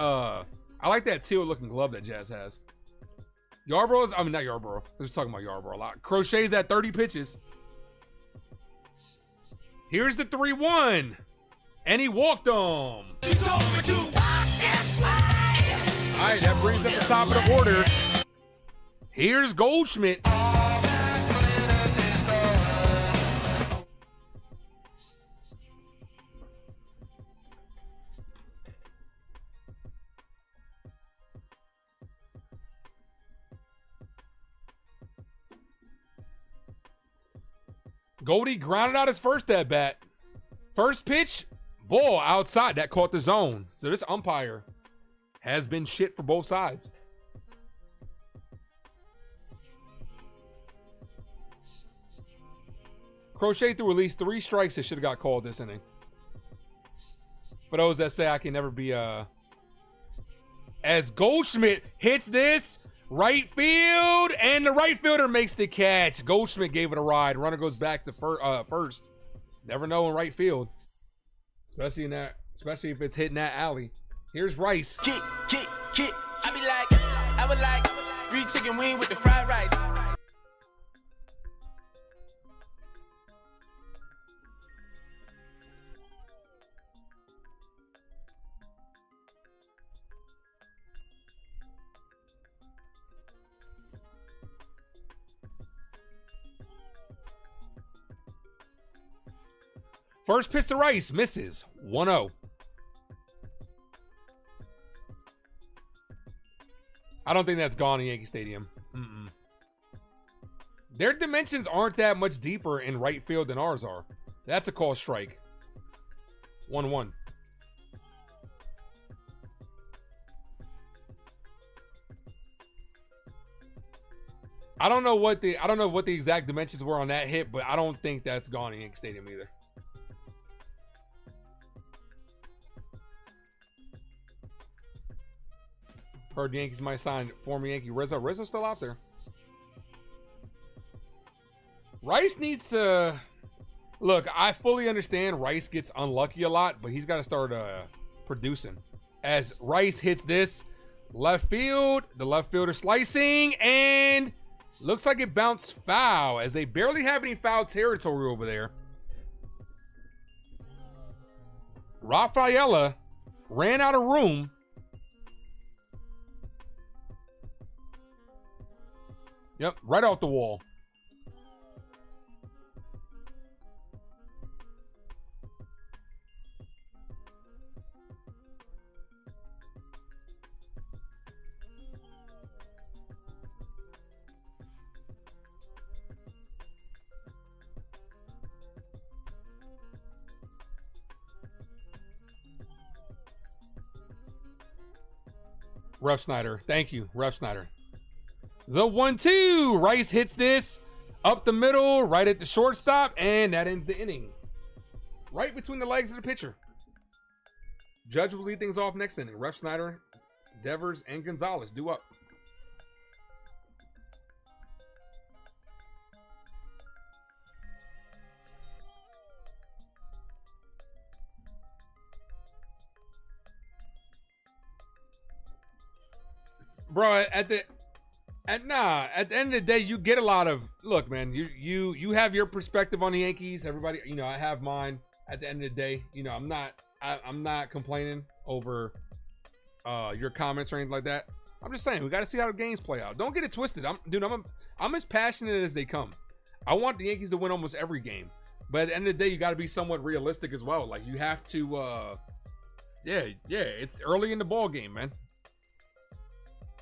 teal looking glove that Jazz has. Not Yarbrough. I was talking about Yarbrough a lot. Chyeaaa's at 30 pitches. Here's the 3-1. And he walked him. All right, that brings up the top of the order. Here's Goldschmidt. Goldie grounded out his first at bat. First pitch, ball outside. That caught the zone. So this umpire has been shit for both sides. Chyeaaa threw at least 3 strikes that should have got called this inning. For those that say I can never be as Goldschmidt hits this right field, and the right fielder makes the catch. Goldschmidt gave it a ride. Runner goes back to first. Never know in right field, especially if it's hitting that alley. Here's Rice. Kick. I would like 3 chicken wings with the fried rice. First pitch to Rice, misses. 1-0. I don't think that's gone in Yankee Stadium. Their dimensions aren't that much deeper in right field than ours are. That's a call strike. 1-1. I don't know what the exact dimensions were on that hit, but I don't think that's gone in Yankee Stadium either. Heard the Yankees might sign former Yankee Rizzo. Rizzo's still out there. Rice needs to look. I fully understand Rice gets unlucky a lot, but he's got to start producing. As Rice hits this left field, the left fielder slicing, and looks like it bounced foul as they barely have any foul territory over there. Rafaela ran out of room. Yep, right off the wall. Ref Snyder. Thank you, Ref Snyder. The 1-2. Rice hits this up the middle, right at the shortstop, and that ends the inning. Right between the legs of the pitcher. Judge will lead things off next inning. Ref Snyder, Devers, and Gonzalez due up. Bro, at the end of the day, you get a lot of look, man. You have your perspective on the Yankees. Everybody, I have mine. At the end of the day, I'm not complaining over your comments or anything like that. I'm just saying we got to see how the games play out. Don't get it twisted. I'm as passionate as they come. I want the Yankees to win almost every game, but at the end of the day, you got to be somewhat realistic as well. Like you have to, it's early in the ball game, man.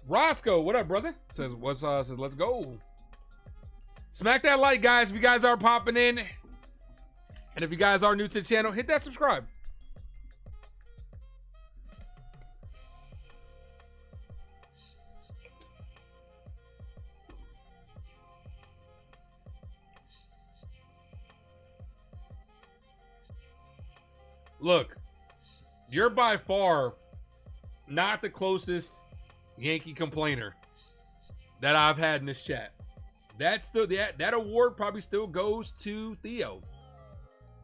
Roscoe, what up, brother? Says let's go. Smack that like, guys, if you guys are popping in. And if you guys are new to the channel, hit that subscribe. Look, you're by far not the closest Yankee complainer that I've had in this chat. That award probably still goes to Theo.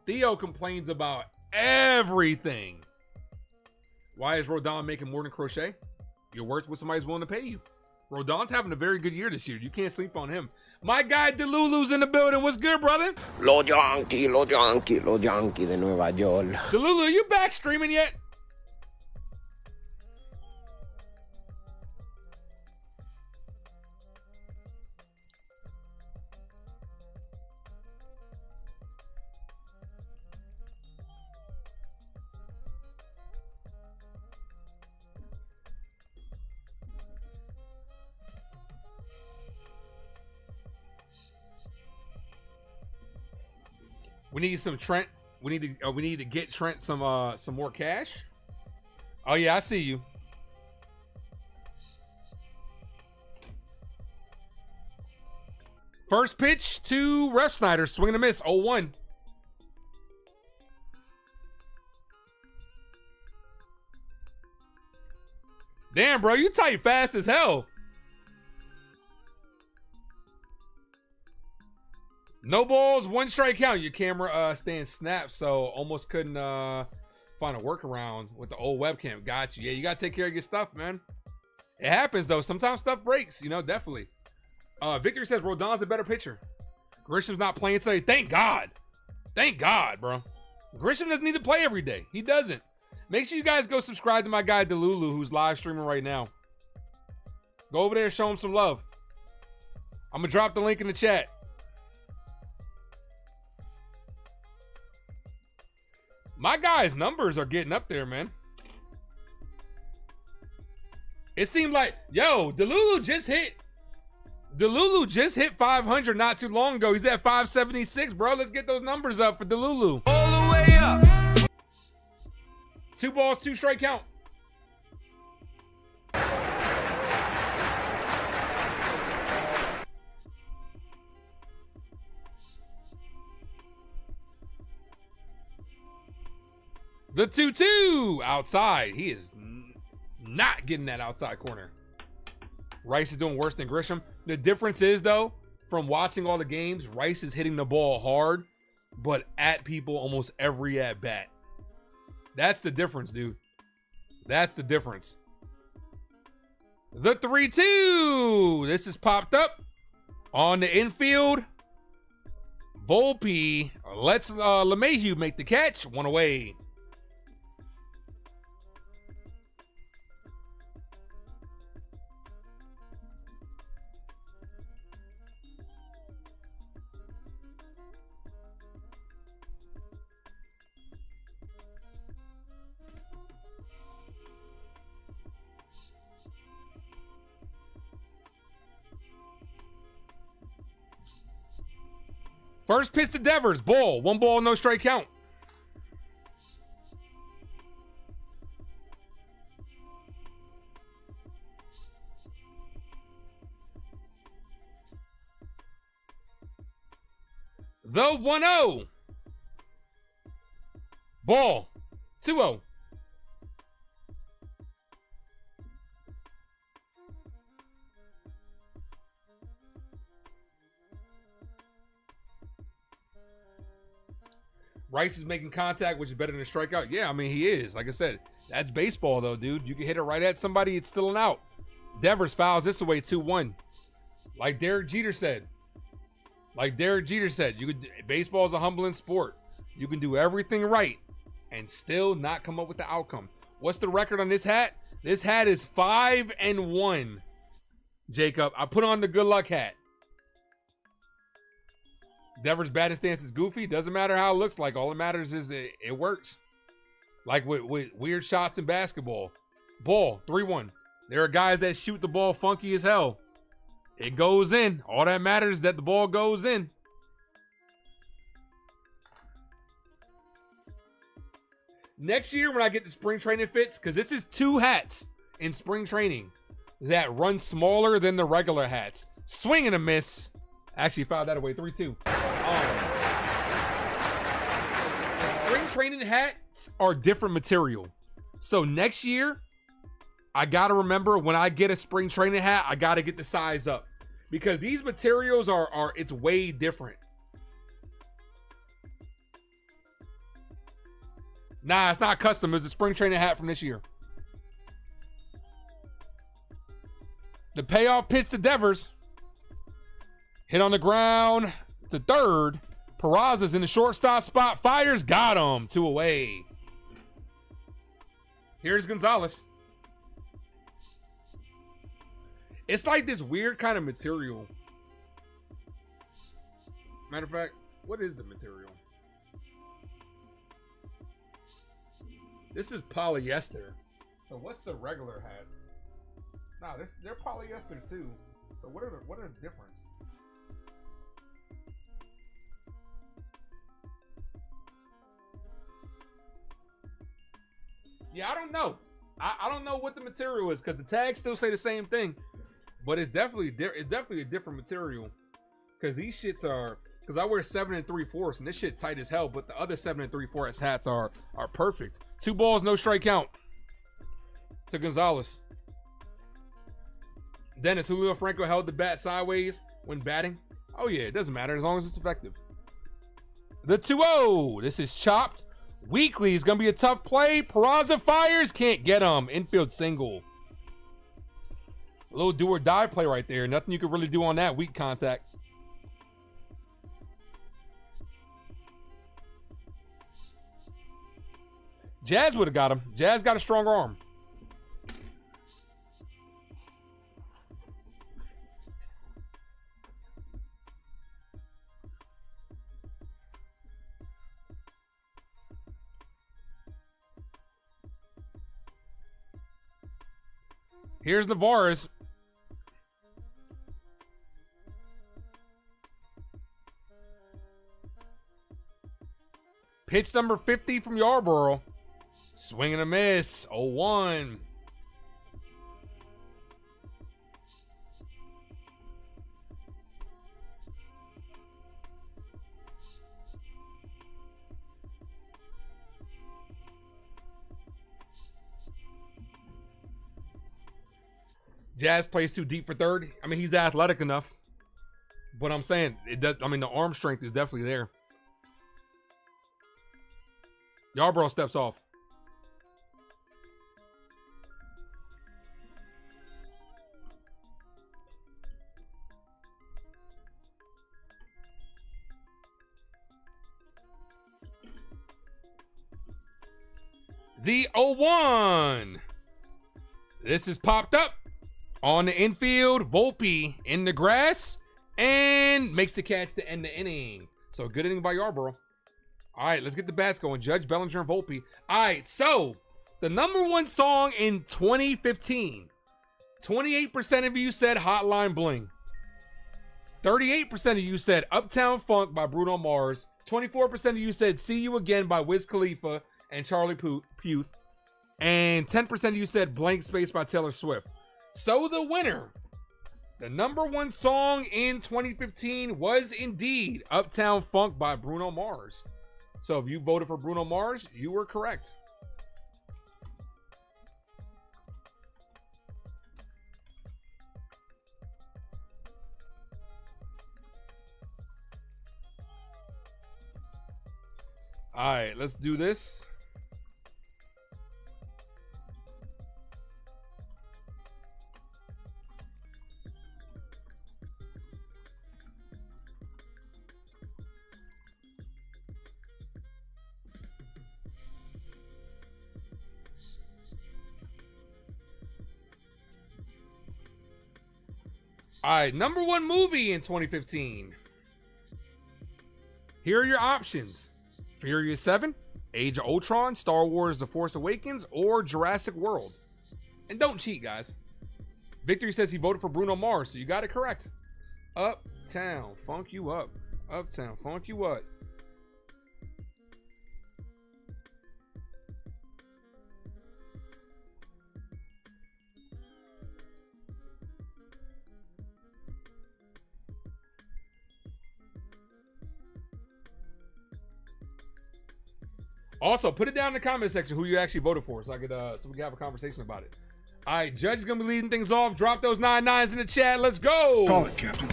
Theo complains about everything. Why is Rodon making more than Crochet? You're worth what somebody's willing to pay you. Rodon's having a very good year this year. You can't sleep on him. My guy Delulu's in the building. What's good, brother? Los Yankees de Nueva York. Delulu, are you back streaming yet? We need some Trent. We need to get Trent some more cash. Oh yeah, I see you. First pitch to Ref Snyder, swing and a miss, 0-1. Damn, bro, you type fast as hell. No balls, 1 strike count. Your camera staying snapped, so almost couldn't find a workaround with the old webcam. Got you. Yeah, you gotta take care of your stuff, man. It happens though. Sometimes stuff breaks, definitely. Victor says Rodon's a better pitcher. Grisham's not playing today. Thank God. Thank God, bro. Grisham doesn't need to play every day. He doesn't. Make sure you guys go subscribe to my guy Delulu, who's live streaming right now. Go over there, show him some love. I'm gonna drop the link in the chat. My guy's numbers are getting up there, man. It seemed like, Delulu just hit 500 not too long ago. He's at 576, bro. Let's get those numbers up for Delulu. All the way up. 2 balls, 2 strike count. The 2-2 outside. He is not getting that outside corner. Rice is doing worse than Grisham. The difference is, though, from watching all the games, Rice is hitting the ball hard, but at people almost every at bat. That's the difference, dude. That's the difference. The 3-2. This is popped up on the infield. Volpe lets LeMahieu make the catch. One away. First pitch to Devers, ball. 1 ball, no strike count. The 1-0. Ball. 2-0. Rice is making contact, which is better than a strikeout. Yeah, I mean, he is. Like I said, that's baseball, though, dude. You can hit it right at somebody. It's still an out. Devers fouls this away 2-1. Like Derek Jeter said. Baseball is a humbling sport. You can do everything right and still not come up with the outcome. What's the record on this hat? This hat is 5-1, Jacob. I put on the good luck hat. Devers' batting stance is goofy. Doesn't matter how it looks like. All that matters is it works. Like with weird shots in basketball. Ball, 3-1. There are guys that shoot the ball funky as hell. It goes in. All that matters is that the ball goes in. Next year when I get the spring training fits, because this is 2 hats in spring training that run smaller than the regular hats. Swing and a miss. Actually fouled that away, 3-2. The spring training hats are different material. So next year, I got to remember when I get a spring training hat, I got to get the size up. Because these materials it's way different. Nah, it's not custom. It's a spring training hat from this year. The payoff pitch to Devers. Hit on the ground to third. Peraza's in the shortstop spot. Fires. Got him. 2 away. Here's Gonzalez. It's like this weird kind of material. Matter of fact, what is the material? This is polyester. So what's the regular hats? Nah, they're polyester too. So what are the difference? Yeah, I don't know. I don't know what the material is because the tags still say the same thing, but it's definitely a different material. Because these shits are, because I wear 7 3/4 and this shit tight as hell, but the other 7 3/4 hats are perfect. 2 balls, no strike count to Gonzalez. Dennis, Julio Franco held the bat sideways when batting. Oh yeah, it doesn't matter as long as it's effective. The 2-0. This is chopped. Weekly is going to be a tough play. Peraza fires. Can't get him. Infield single. A little do or die play right there. Nothing you can really do on that. Weak contact. Jazz would have got him. Jazz got a stronger arm. Here's Navarez. Pitch number 50 from Yarborough. Swing and a miss. 0-1. Jazz plays too deep for third. I mean, he's athletic enough. But I'm saying, it does. I mean, the arm strength is definitely there. Yarbrough steps off. The 0-1. This is popped up on the infield. Volpe in the grass and makes the catch to end the inning. So good inning by Yarbrough. All right, let's get the bats going. Judge, Bellinger, and Volpe. All right, so the #1 song in 2015. 28% of you said Hotline Bling. 38% of you said Uptown Funk by Bruno Mars. 24% of you said See You Again by Wiz Khalifa and Charlie Puth. And 10% of you said Blank Space by Taylor Swift. So the winner, the #1 song in 2015 was indeed Uptown Funk by Bruno Mars. So if you voted for Bruno Mars, you were correct. All right, let's do this. All right, #1 movie in 2015. Here are your options. Furious 7, Age of Ultron, Star Wars The Force Awakens, or Jurassic World. And don't cheat, guys. Victory says he voted for Bruno Mars, so you got it correct. Uptown, funk you up. Uptown, funk you up. Also, put it down in the comment section who you actually voted for, so I could so we can have a conversation about it. All right, Judge is gonna be leading things off. Drop those 9-9s in the chat. Let's go. Call it, Captain.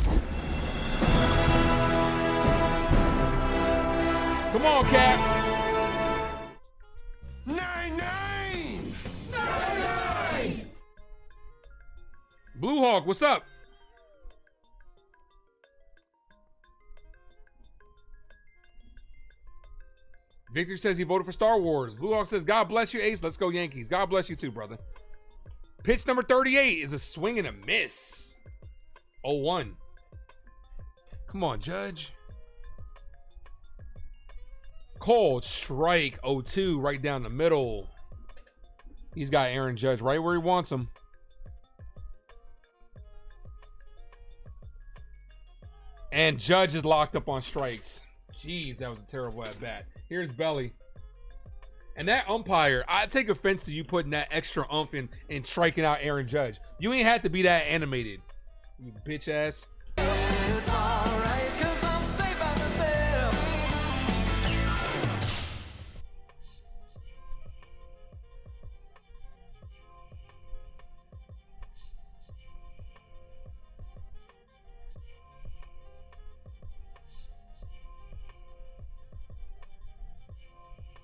Come on, Cap. 9-9. Blue Hawk, what's up? Victor says he voted for Star Wars. Blue Hawk says, God bless you, Ace. Let's go Yankees. God bless you too, brother. Pitch number 38 is a swing and a miss. 0-1. Come on, Judge. Cold strike. 0-2 right down the middle. He's got Aaron Judge right where he wants him. And Judge is locked up on strikes. Jeez, that was a terrible at bat. Here's Belly. And that umpire, I take offense to you putting that extra umph in and striking out Aaron Judge. You ain't had to be that animated, you bitch ass. It's alright, 'cause I'm safe out of there.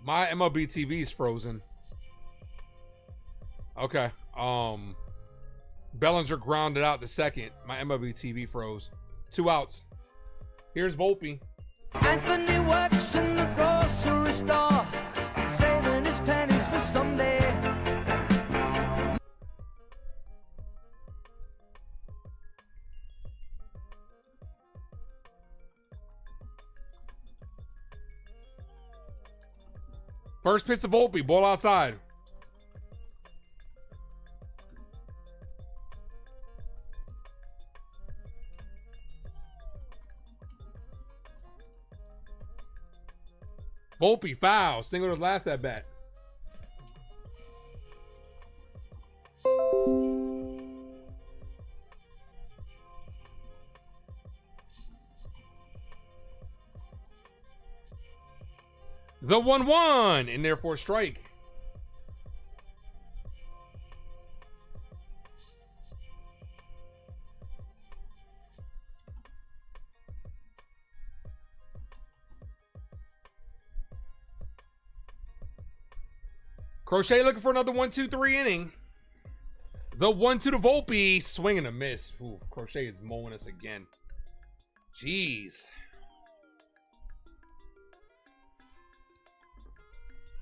My MLB TV is frozen. Okay. Bellinger grounded out the second. My MLB TV froze. 2 outs. Here's Volpe. Anthony works in the grocery store, saving his pennies for someday. First pitch to Volpe, ball outside. Volpe foul, single his last at bat. The 1-1 and therefore strike. Crochet looking for another 1-2-3 inning. The 1-2 to Volpe. Swing and a miss. Ooh, Crochet is mowing us again. Jeez.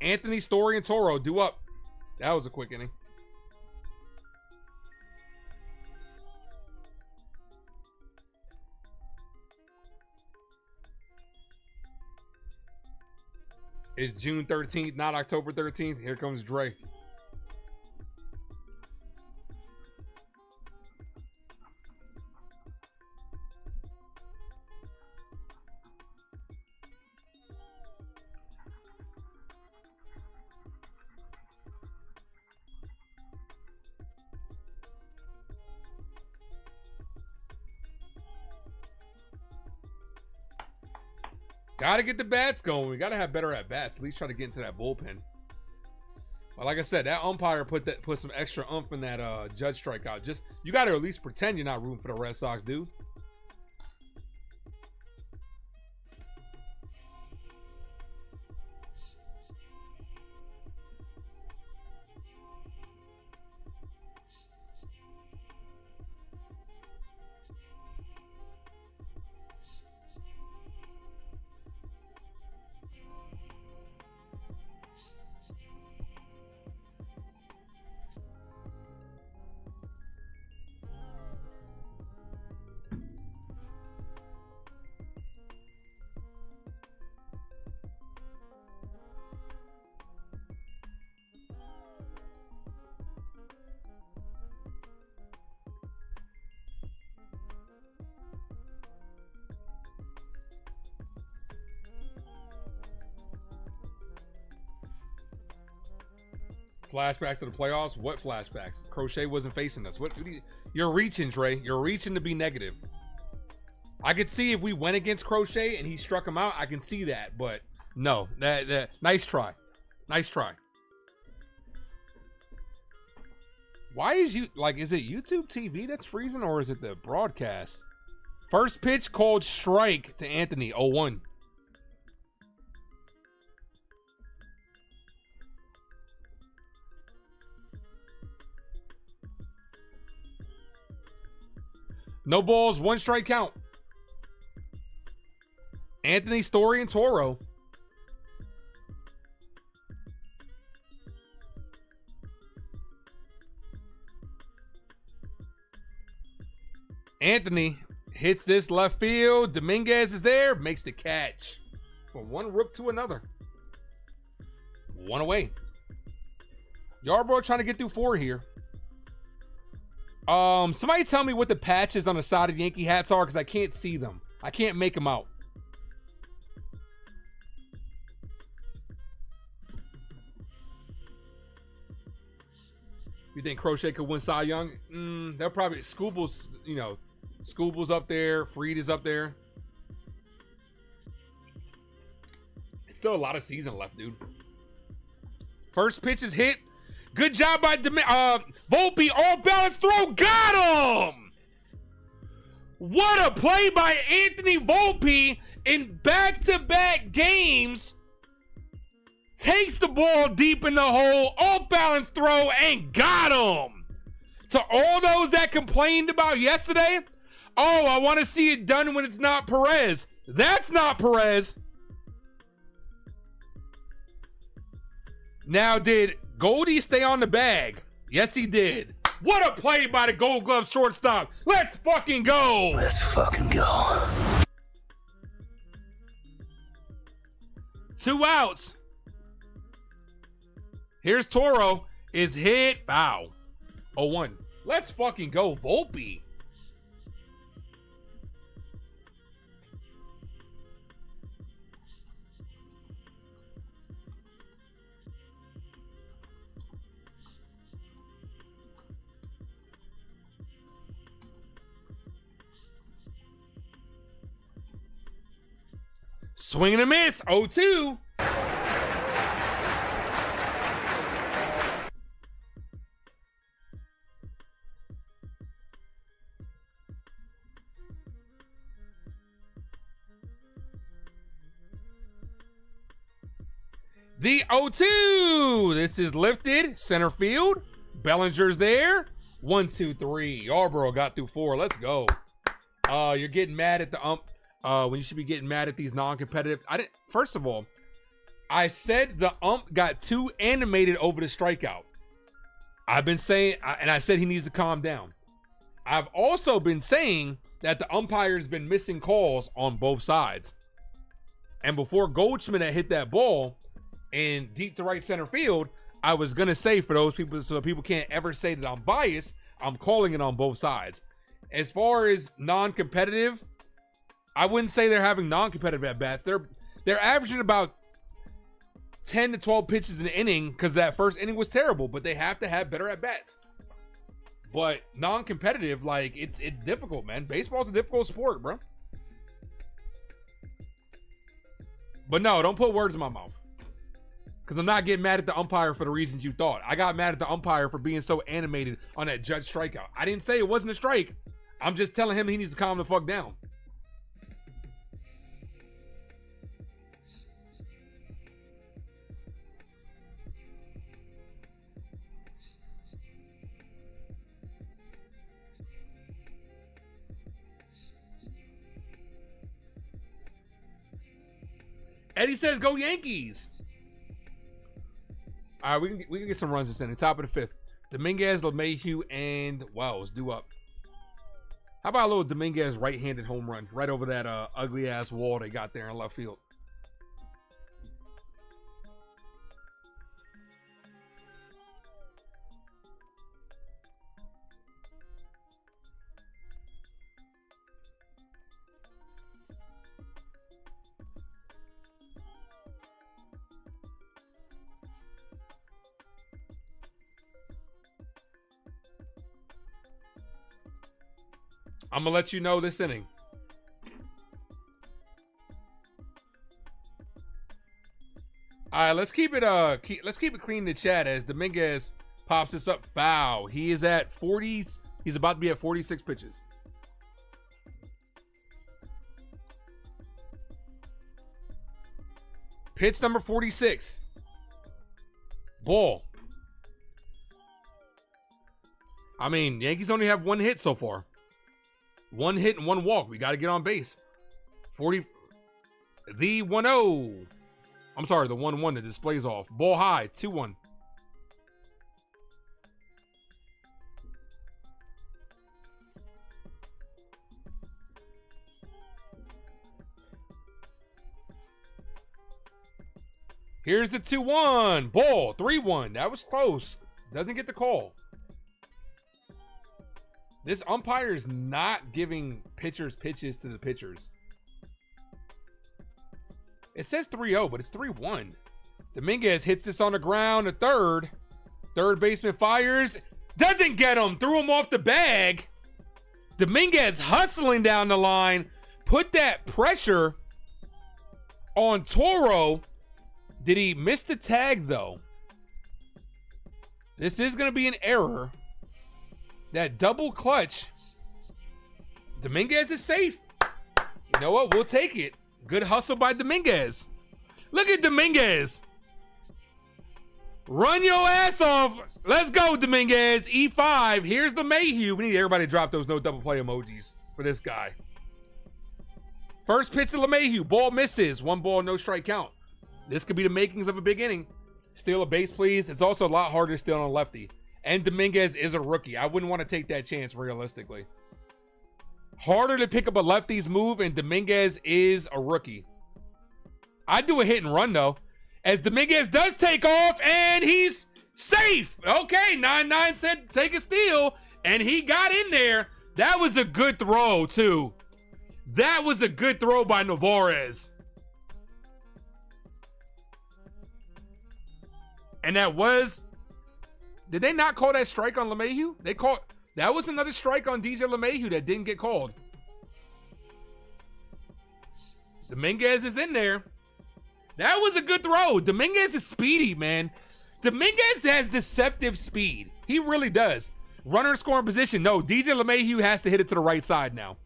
Anthony, Story, and Toro due up. That was a quick inning. It's June 13th, not October 13th. Here comes Dre. Gotta get the bats going. We gotta have better at bats. At least try to get into that bullpen. But like I said, that umpire put some extra oomph in that Judge strikeout. Just you gotta at least pretend you're not rooting for the Red Sox, dude. Flashbacks to the playoffs? What flashbacks? Crochet wasn't facing us. What? You're reaching, Dre. You're reaching to be negative. I could see if we went against Crochet and he struck him out, I can see that. But no, that nice try. Nice try. Why is is it YouTube TV that's freezing or is it the broadcast? First pitch called strike to Anthony, 0-1. No balls, 1 strike count. Anthony, Story, and Toro. Anthony hits this left field. Dominguez is there, makes the catch. From one rook to another. 1 away. Yarbrough trying to get through 4 here. Somebody tell me what the patches on the side of Yankee hats are because I can't see them. I can't make them out. You think Crochet could win Cy Young? They'll probably Scooble's, Scooble's up there, Freed is up there. It's still a lot of season left, dude. First pitch is hit. Good job by Volpe. All balance throw. Got him! What a play by Anthony Volpe in back-to-back games. Takes the ball deep in the hole. Off balance throw and got him. To all those that complained about yesterday, oh, I want to see it done when it's not Perez. That's not Perez. Now, did Goldie stay on the bag? Yes, he did. What a play by the Gold Glove shortstop. Let's fucking go. Let's fucking go. 2 outs. Here's Toro. Is hit. Bow. 0-1. Let's fucking go, Volpe. Swing and a miss. 0-2. The 0-2. This is lifted. Center field. Bellinger's there. 1, 2, 3. Yarborough got through 4. Let's go. You're getting mad at the ump when you should be getting mad at these non-competitive. First of all, I said the ump got too animated over the strikeout. I've been saying, and I said he needs to calm down. I've also been saying that the umpire's been missing calls on both sides. And before Goldschmidt had hit that ball in deep to right center field, I was going to say, for those people, so people can't ever say that I'm biased, I'm calling it on both sides. As far as non-competitive, I wouldn't say they're having non-competitive at-bats. They're averaging about 10 to 12 pitches an inning because that first inning was terrible, but they have to have better at-bats. But non-competitive, like, it's difficult, man. Baseball's a difficult sport, bro. But no, don't put words in my mouth. Because I'm not getting mad at the umpire for the reasons you thought. I got mad at the umpire for being so animated on that Judge strikeout. I didn't say it wasn't a strike. I'm just telling him he needs to calm the fuck down. Eddie says, go Yankees. All right, we can get some runs this inning. Top of the 5th. Dominguez, LeMahieu, and Wells due up. How about a little Dominguez right-handed home run right over that ugly-ass wall they got there in left field? I'm gonna let you know this inning. All right, let's keep it clean in the chat as Dominguez pops this up foul. He is at 40. He's about to be at 46 pitches. Pitch number 46. Ball. I mean, Yankees only have 1 hit so far. 1 hit and 1 walk. We got to get on base. 40. The 1-0. I'm sorry, the 1-1. The display's off. Ball high. 2-1. Here's the 2-1. Ball. 3-1. That was close. Doesn't get the call. This umpire is not giving pitchers pitches to the pitchers. It says 3-0, but it's 3-1. Dominguez hits this on the ground to third. Third baseman fires. Doesn't get him. Threw him off the bag. Dominguez hustling down the line. Put that pressure on Toro. Did he miss the tag, though? This is going to be an error. That double clutch. Dominguez is safe. You know what? We'll take it. Good hustle by Dominguez. Look at Dominguez. Run your ass off. Let's go, Dominguez. E5. Here's the Mayhew. We need everybody to drop those no double play emojis for this guy. First pitch to LeMahieu. Ball misses. 1 ball, no strike count. This could be the makings of a big inning. Steal a base, please. It's also a lot harder to steal on a lefty. And Dominguez is a rookie. I wouldn't want to take that chance realistically. Harder to pick up a lefty's move, and Dominguez is a rookie. I'd do a hit and run, though. As Dominguez does take off, and he's safe. Okay, 9-9 said take a steal, and he got in there. That was a good throw, too. That was a good throw by Navarez. And that was... Did they not call that strike on LeMahieu? They called... That was another strike on DJ LeMahieu that didn't get called. Dominguez is in there. That was a good throw. Dominguez is speedy, man. Dominguez has deceptive speed. He really does. Runner scoring position. No, DJ LeMahieu has to hit it to the right side now.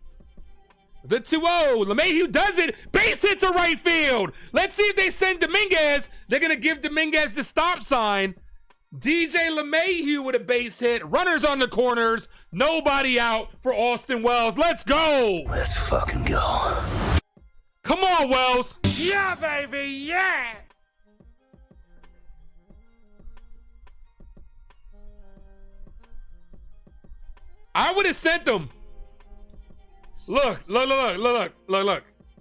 The 2-0. LeMahieu does it. Base hit to right field. Let's see if they send Dominguez. They're going to give Dominguez the stop sign. DJ LeMahieu with a base hit. Runners on the corners. Nobody out for Austin Wells. Let's go. Let's fucking go. Come on, Wells. Yeah, baby, yeah. I would have sent them. Look.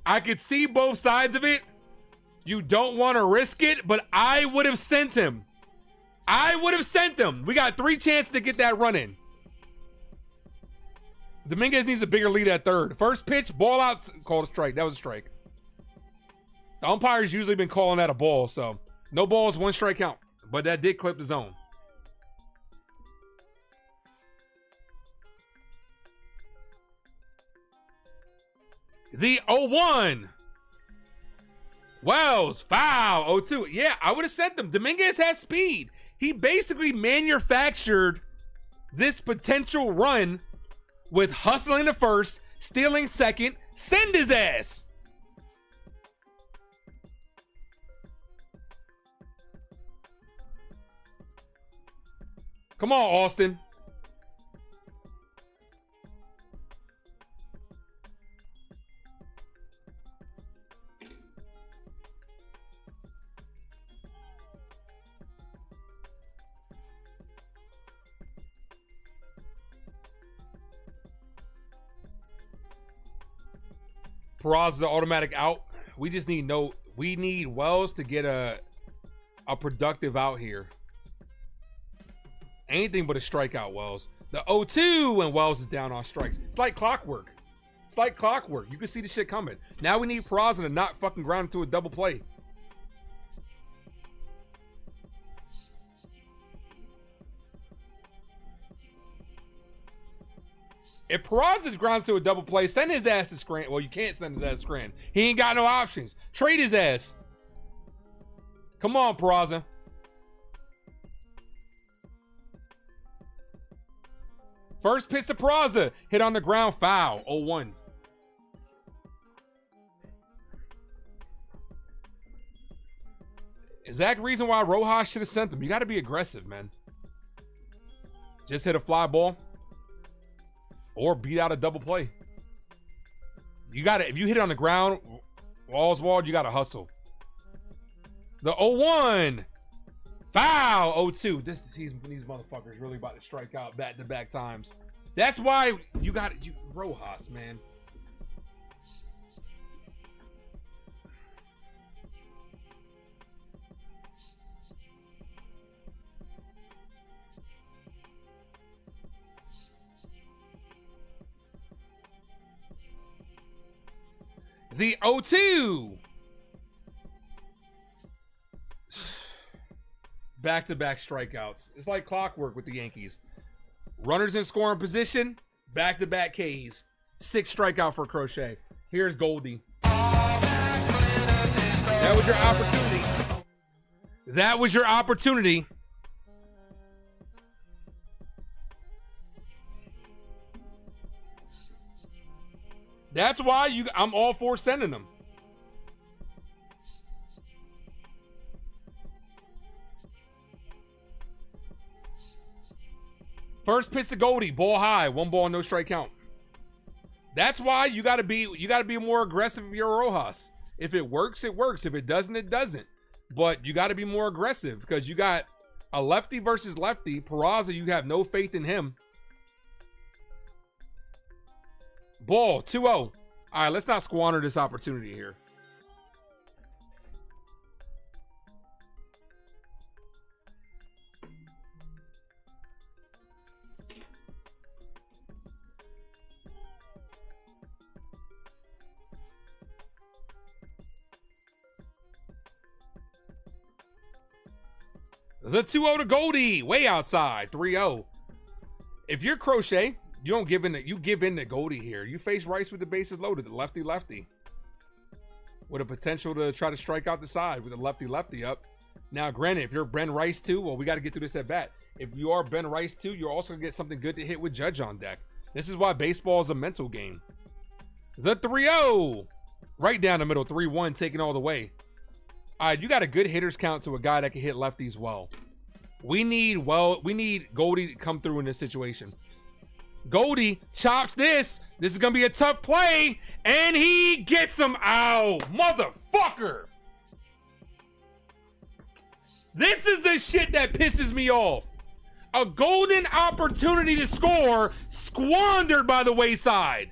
I could see both sides of it. You don't want to risk it, but I would have sent him. We got 3 chances to get that run in. Dominguez needs a bigger lead at third. First pitch, ball out, called a strike. That was a strike. The umpire's usually been calling that a ball, so no balls, 1 strike count. But that did clip the zone. The 0-1. Wells, foul. 0-2. Yeah, I would have sent them. Dominguez has speed. He basically manufactured this potential run with hustling the first, stealing second, send his ass. Come on, Austin. Peraza automatic out. We just need we need Wells to get a productive out here. Anything but a strikeout, Wells. The 0-2 and Wells is down on strikes. It's like clockwork. You can see the shit coming. Now we need Peraza to not fucking ground into a double play. If Peraza grounds to a double play, send his ass to Scranton. Well, you can't send his ass to Scranton. He ain't got no options. Trade his ass. Come on, Peraza. First pitch to Peraza. Hit on the ground, foul. 0-1. Is that the reason why Rojas should have sent him? You got to be aggressive, man. Just hit a fly ball. Or beat out a double play. You got to, if you hit it on the ground, Oswald, you got to hustle. The 0-1. Foul. 0-2. These motherfuckers really about to strike out back-to-back times. That's why you got Rojas, man. The 0-2. Back-to-back strikeouts. It's like clockwork with the Yankees. Runners in scoring position, back-to-back Ks. 6 strikeout for Crochet. Here's Goldie. That was your opportunity. That was your opportunity. That's why I'm all for sending them. First pitch to Goldie, ball high, 1 ball, no strike count. That's why you gotta be more aggressive if you're Rojas. If it works, it works. If it doesn't, it doesn't. But you gotta be more aggressive because you got a lefty versus lefty. Peraza, you have no faith in him. Ball, 2-0. All right, let's not squander this opportunity here. The 2-0 to Goldie, way outside, 3-0. If you're Crochet, you don't give in. You give in to Goldie here. You face Rice with the bases loaded, the lefty, with a potential to try to strike out the side with a lefty up. Now, granted, if you're Ben Rice too, well, we got to get through this at bat. If you are Ben Rice too, you're also gonna get something good to hit with Judge on deck. This is why baseball is a mental game. The 3-0. Right down the middle. 3-1, taking all the way. All right, you got a good hitters count to a guy that can hit lefties well. We need Goldie to come through in this situation. Goldie chops this. This is going to be a tough play. And he gets him out. Motherfucker. This is the shit that pisses me off. A golden opportunity to score squandered by the wayside.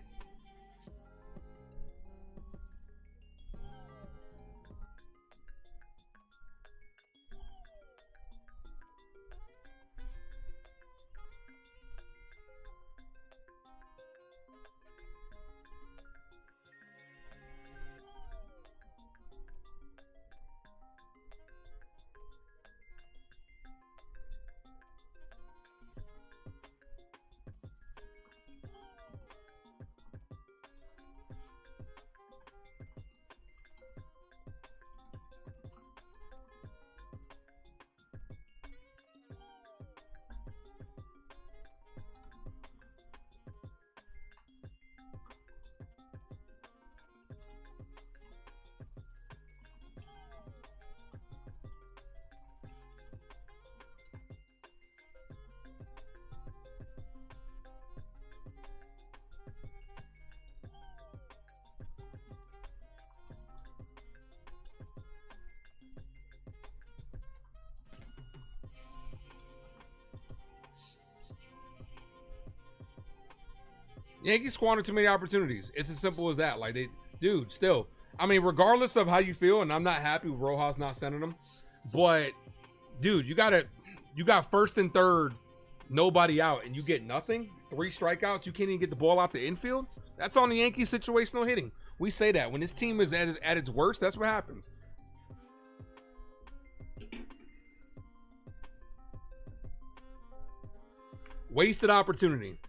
Yankees squandered too many opportunities. It's as simple as that. Like, dude, still. I mean, regardless of how you feel, and I'm not happy with Rojas not sending them, but, dude, you got first and third, nobody out, and you get nothing. 3 strikeouts, you can't even get the ball out the infield. That's on the Yankees situational hitting. We say that. When this team is at its worst, that's what happens. Wasted opportunity.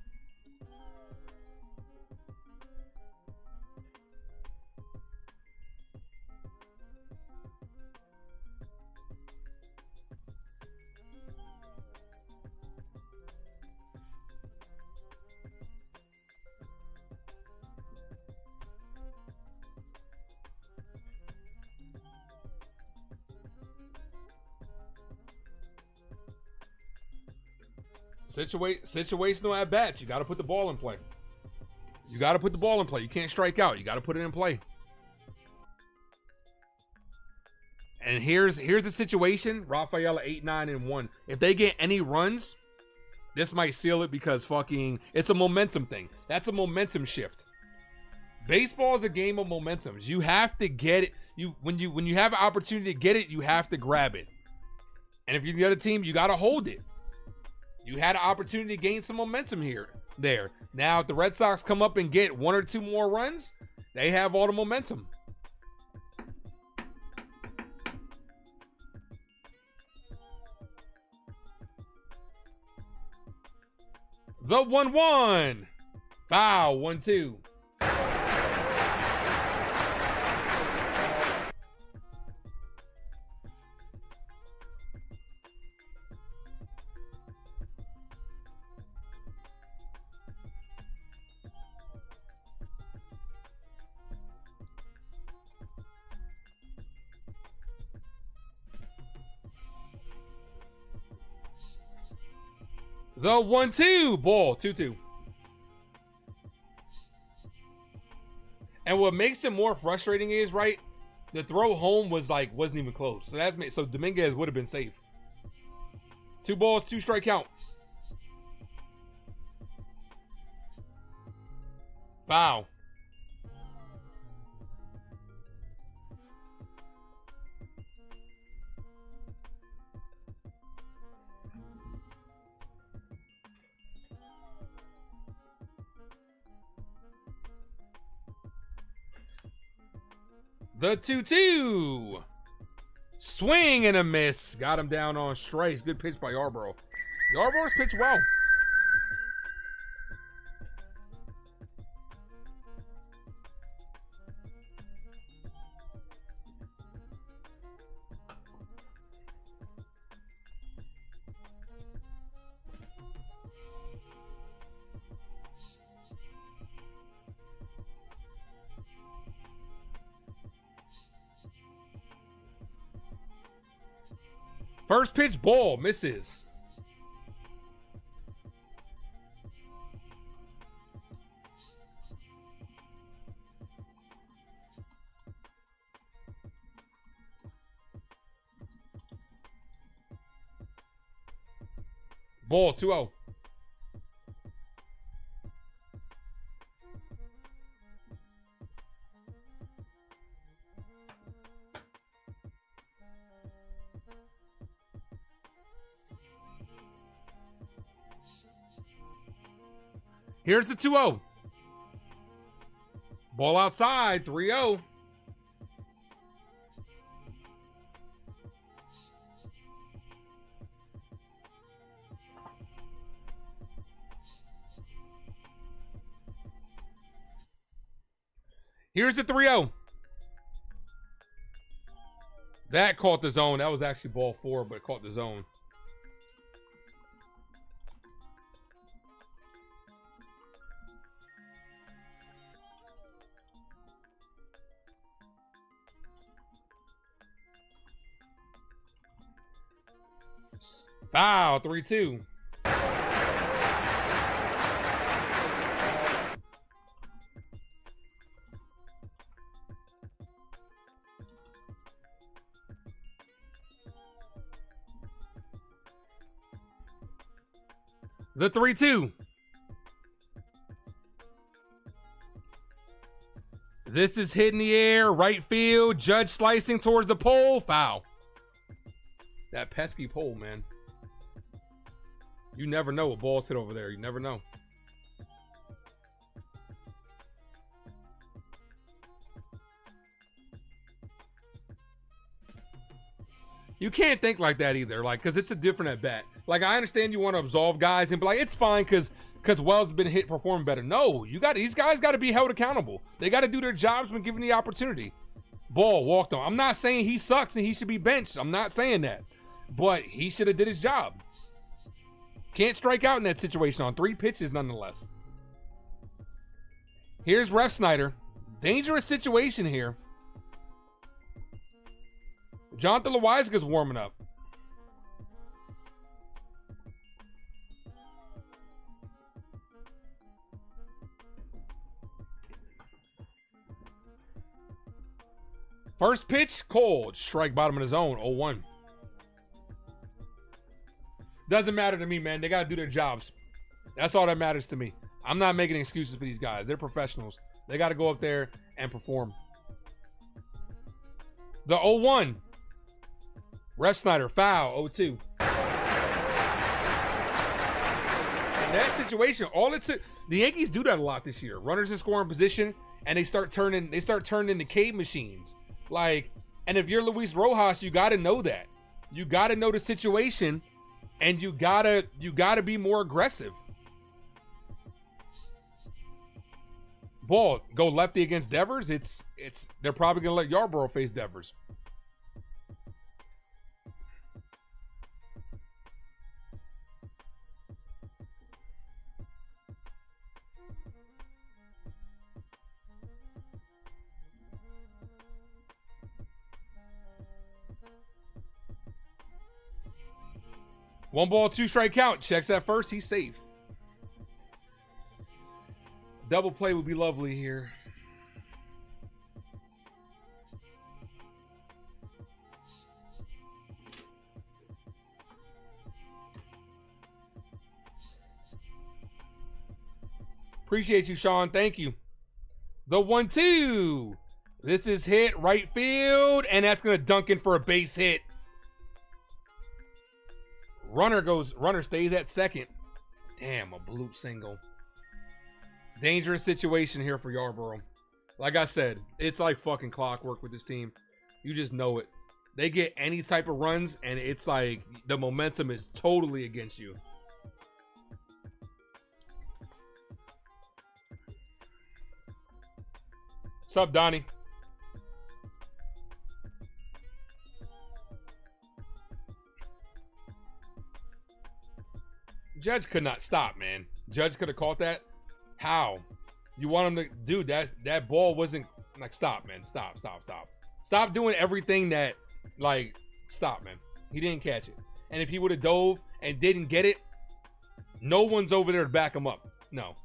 Situational at bats. You got to put the ball in play. You got to put the ball in play. You can't strike out. You got to put it in play. And here's the situation. Rafaela 8-9-1. If they get any runs, this might seal it because fucking it's a momentum thing. That's a momentum shift. Baseball is a game of momentums. You have to get it. When you have an opportunity to get it, you have to grab it. And if you're the other team, you got to hold it. You had an opportunity to gain some momentum there. Now, if the Red Sox come up and get 1 or 2 more runs, they have all the momentum. The 1-1. Foul, 1-2. The 1-2 ball, 2-2. And what makes it more frustrating is, right, the throw home wasn't even close. So Dominguez would have been safe. 2 balls, 2 strike count. Foul. The 2-2. Swing and a miss. Got him down on strikes. Good pitch by Yarbrough. Yarbrough's pitched well. First pitch, ball, misses. Ball, 2-0. Here's the 2-0. Ball outside, 3-0. Here's the 3-0. That caught the zone. That was actually ball 4, but it caught the zone. Foul, 3-2. The 3-2. This is hit in the air, right field. Judge slicing towards the pole. Foul. That pesky pole, man. You never know what balls hit over there. You never know. You can't think like that either, like, because it's a different at bat. Like, I understand you want to absolve guys and be like, it's fine because Wells has been hit performing better. No, these guys got to be held accountable. They got to do their jobs when given the opportunity. Ball walked on. I'm not saying he sucks and he should be benched. I'm not saying that, but he should have did his job. Can't strike out in that situation on 3 pitches nonetheless. Here's Ref Snyder. Dangerous situation here. Jonathan Loizaga's warming up. First pitch, cold. Strike bottom of the zone, 0-1. Doesn't matter to me, man. They got to do their jobs. That's all that matters to me. I'm not making excuses for these guys. They're professionals. They got to go up there and perform. The 0-1. Ref Snyder, foul, 0-2. In that situation, all it took, the Yankees do that a lot this year. Runners in scoring position, and they start turning into cave machines. Like, and if you're Luis Rojas, you got to know that. You got to know the situation, and you gotta be more aggressive. Ball, go lefty against Devers. They're probably gonna let Yarbrough face Devers. One ball, 2 strike count. Checks at first. He's safe. Double play would be lovely here. Appreciate you, Sean. Thank you. The 1-2. This is hit right field, and that's going to dunk in for a base hit. Runner stays at second. Damn, a bloop single. Dangerous situation here for Yarbrough. Like I said, it's like fucking clockwork with this team. You just know it. They get any type of runs, and it's like the momentum is totally against you. What's up, Donnie? Judge could not stop, man. Judge could have caught that. How? You want him to, dude, that ball wasn't, like, stop, man. Stop. Stop doing everything that, like, stop, man. He didn't catch it. And if he would have dove and didn't get it, no one's over there to back him up. No.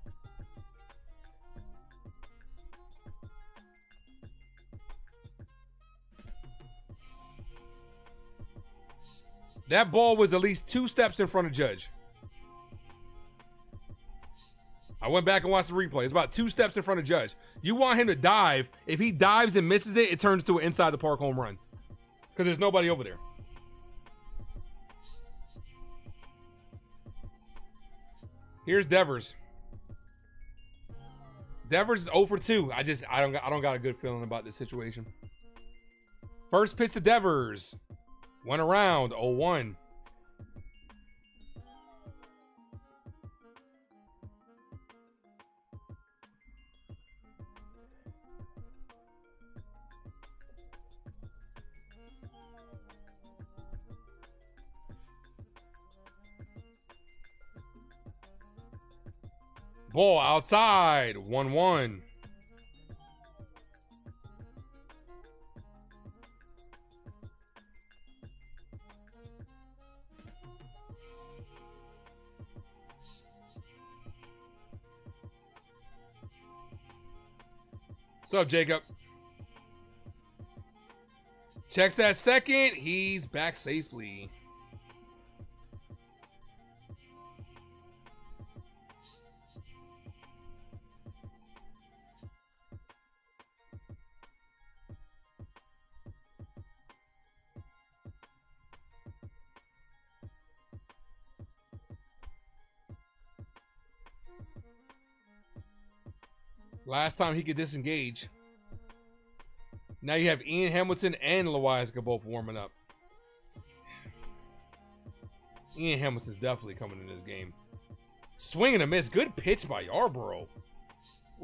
That ball was at least 2 steps in front of Judge. I went back and watched the replay. It's about 2 steps in front of Judge. You want him to dive. If he dives and misses it, it turns to an inside the park home run. Because there's nobody over there. Here's Devers. Devers is 0 for 2. I don't got a good feeling about this situation. First pitch to Devers. Went around 0-1. Ball outside, 1-1. What's up, Jacob? Checks at second. He's back safely. Last time he could disengage. Now you have Ian Hamilton and Loizaga both warming up. Ian Hamilton's definitely coming in this game. Swing and a miss. Good pitch by Yarbrough.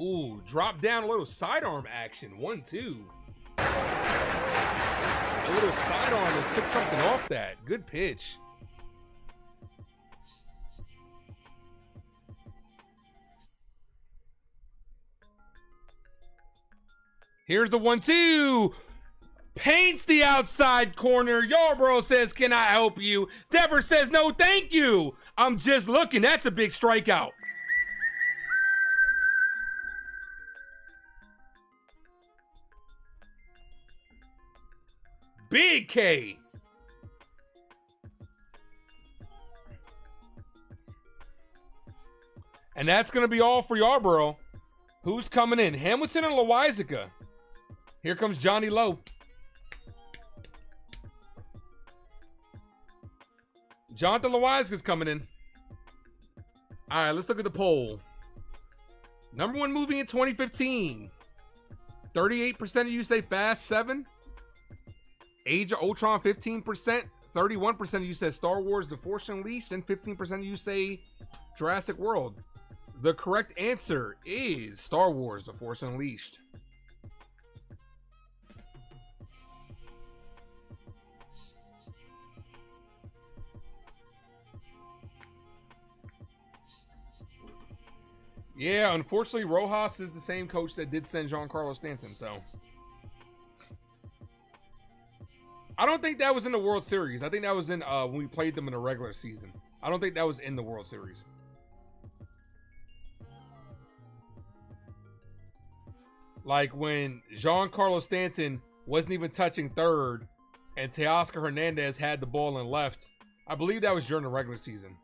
Ooh, drop down a little sidearm action. 1-2. A little sidearm that took something off that. Good pitch. Here's the 1-2. Paints the outside corner. Yarbrough says, "Can I help you?" Devers says, "No, thank you. I'm just looking." That's a big strikeout. Big K. And that's going to be all for Yarbrough. Who's coming in? Hamilton and Loizaga. Here comes Johnny Lowe. Jonathan Loizaga's coming in. All right, let's look at the poll. Number 1 movie in 2015. 38% of you say Fast 7. Age of Ultron, 15%. 31% of you said Star Wars The Force Unleashed. And 15% of you say Jurassic World. The correct answer is Star Wars The Force Unleashed. Yeah, unfortunately, Rojas is the same coach that did send Giancarlo Stanton, so. I don't think that was in the World Series. I think that was in when we played them in the regular season. I don't think that was in the World Series. Like when Giancarlo Stanton wasn't even touching third and Teoscar Hernandez had the ball and left. I believe that was during the regular season.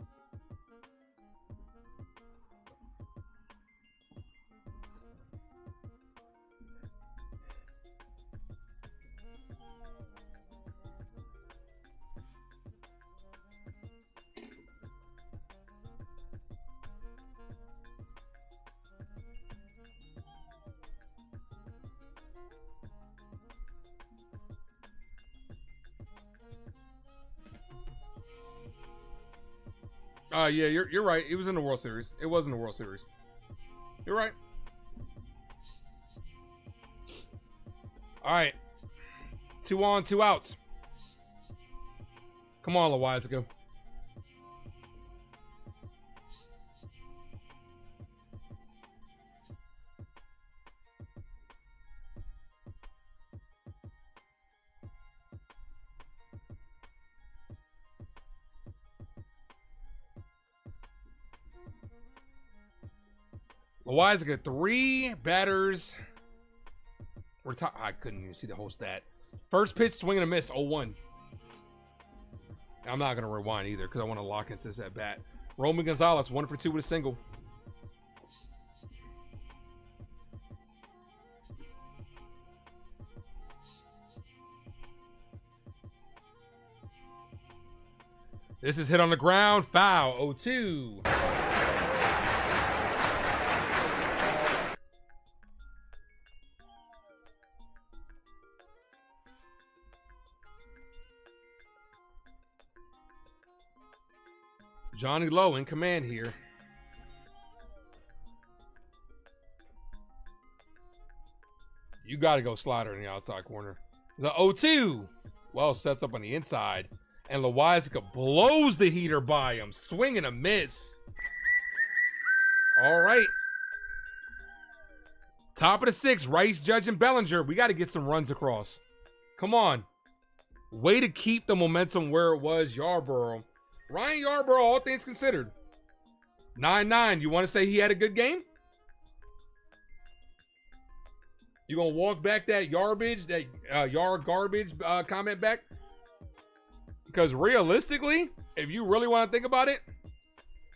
Yeah, you're right. It was in the World Series. It was in the World Series. You're right. All right. 2 on, 2 outs. Come on, Loizaga. Loizaga, 3 batters. I couldn't even see the whole stat. First pitch, swing and a miss, 0-1. I'm not going to rewind either because I want to lock into this at bat. Roman Gonzalez, 1 for 2 with a single. This is hit on the ground, foul, 0-2. Johnny Lowe in command here. You got to go slider in the outside corner. The 0-2. Wells sets up on the inside. And Loizaga blows the heater by him. Swing and a miss. All right. Top of the 6th. Rice, Judge, and Bellinger. We got to get some runs across. Come on. Way to keep the momentum where it was. Yarborough. Ryan Yarborough, all things considered. 9-9. You want to say he had a good game? You going to walk back that yard garbage comment back? Because realistically, if you really want to think about it,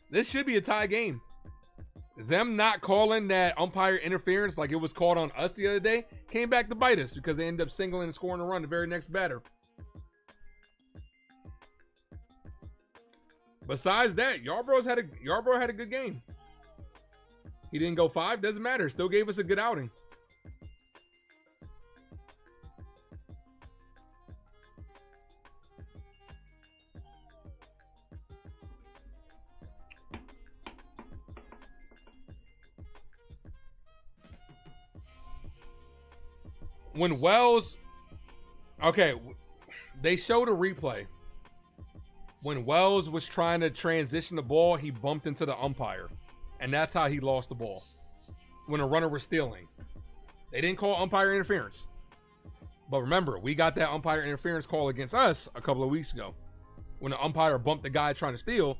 this should be a tie game. Them not calling that umpire interference like it was called on us the other day came back to bite us because they ended up singling and scoring a run the very next batter. Besides that, Yarborough had a good game. He didn't go 5, doesn't matter. Still gave us a good outing. When Wells, okay, they showed a replay. When Wells was trying to transition the ball, he bumped into the umpire. And that's how he lost the ball. When a runner was stealing. They didn't call umpire interference. But remember, we got that umpire interference call against us a couple of weeks ago. When the umpire bumped the guy trying to steal,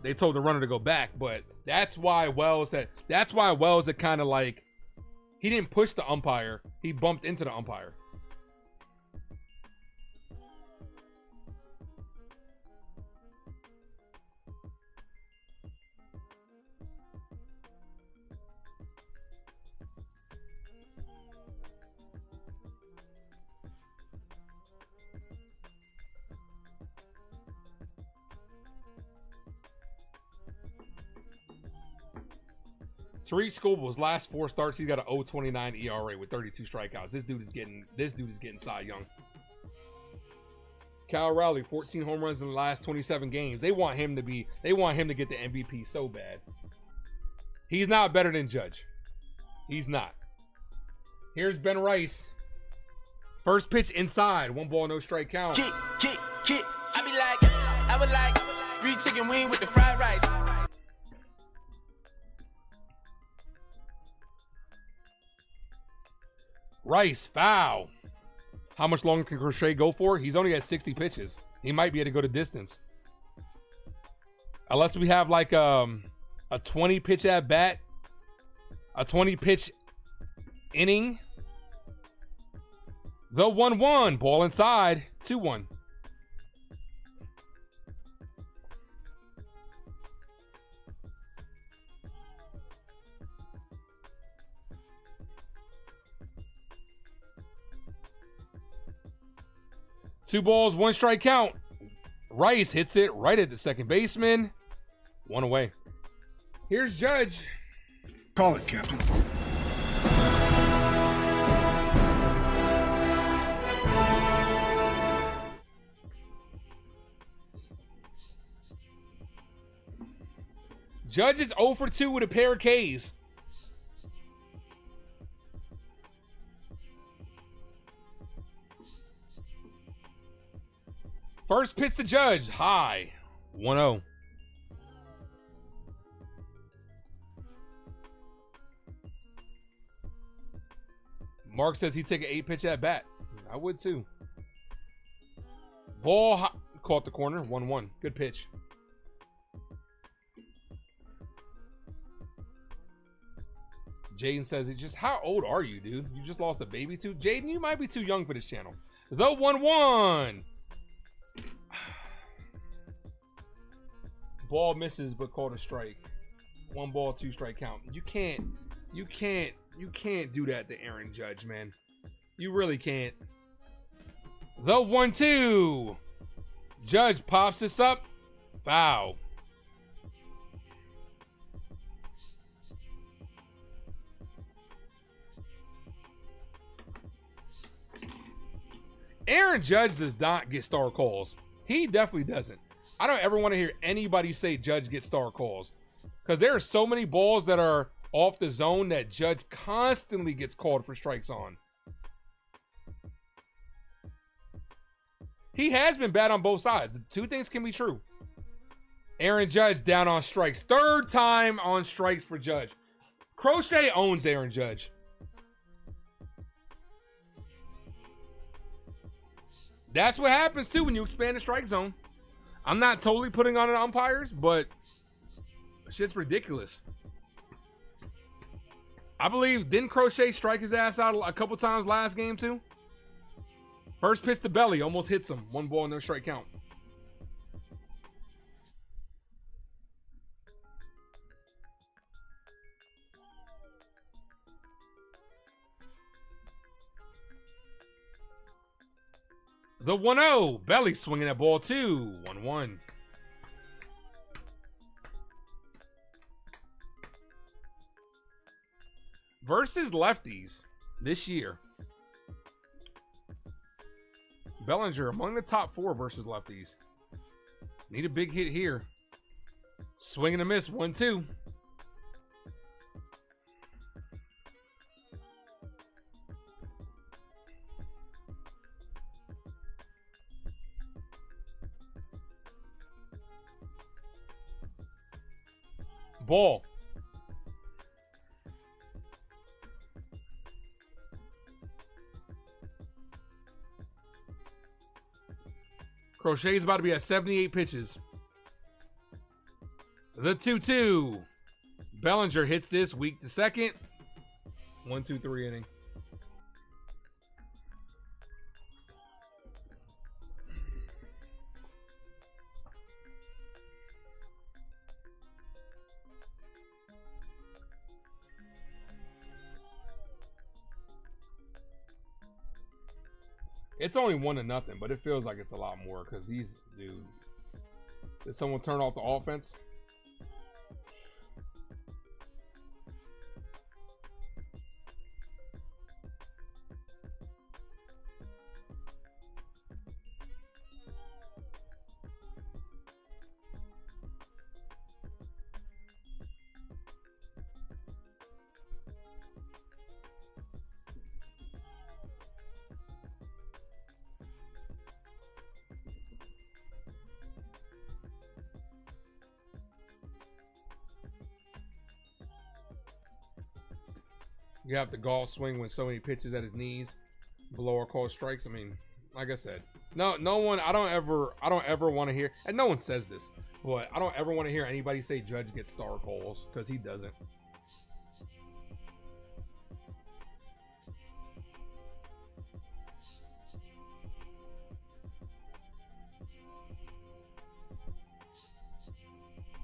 they told the runner to go back. But that's why Wells had kind of like, he didn't push the umpire. He bumped into the umpire. Tariq Scooble's last 4 starts, he's got an 0.29 ERA with 32 strikeouts. This dude is getting Cy Young. Cal Raleigh, 14 home runs in the last 27 games. They want him to get the MVP so bad. He's not better than Judge. He's not. Here's Ben Rice. First pitch inside, 1 ball, no strike count. Kick. I would like 3 chicken wing with the fried rice. Rice, foul. How much longer can Crochet go for? He's only at 60 pitches. He might be able to go to distance. Unless we have like a 20 pitch at bat, a 20 pitch inning. The 1-1, ball inside, 2-1. Two balls, 1 strike count. Rice hits it right at the second baseman. 1 away. Here's Judge. Call it, Captain. Judge is 0 for 2 with a pair of Ks. First pitch to Judge, high, 1-0. Mark says he'd take an 8 pitch at bat. I would too. Ball caught the corner, 1-1. Good pitch. Jaden says, "It just how old are you, dude? You just lost a baby too." Jaden, you might be too young for this channel. The 1-1. Ball misses but called a strike. 1 ball, 2 strike count. You can't do that to Aaron Judge, man. You really can't. The 1-2. Judge pops this up. Foul. Aaron Judge does not get star calls. He definitely doesn't. I don't ever want to hear anybody say Judge gets star calls, because there are so many balls that are off the zone that Judge constantly gets called for strikes on. He has been bad on both sides. Two things can be true. Aaron Judge down on strikes. 3rd time on strikes for Judge. Crochet owns Aaron Judge. That's what happens too when you expand the strike zone. I'm not totally putting on the umpires, but shit's ridiculous. I believe, didn't Crochet strike his ass out a couple times last game too? First pitch to Belly, almost hits him. 1 ball, no strike count. The 1-0. Belly swinging at ball 2. 1-1. Versus lefties this year. Bellinger among the top 4 versus lefties. Need a big hit here. Swing and a miss. 1-2. Ball. Crochet's about to be at 78 pitches. The 2-2. Bellinger hits this weak to second. 1-2-3 inning. It's only 1-0, but it feels like it's a lot more because these dude. Did someone turn off the offense? You have the golf swing with so many pitches at his knees, below or called strikes. I mean, like I said, no one. I don't ever want to hear, and no one says this, but I don't ever want to hear anybody say Judge gets star calls, because he doesn't.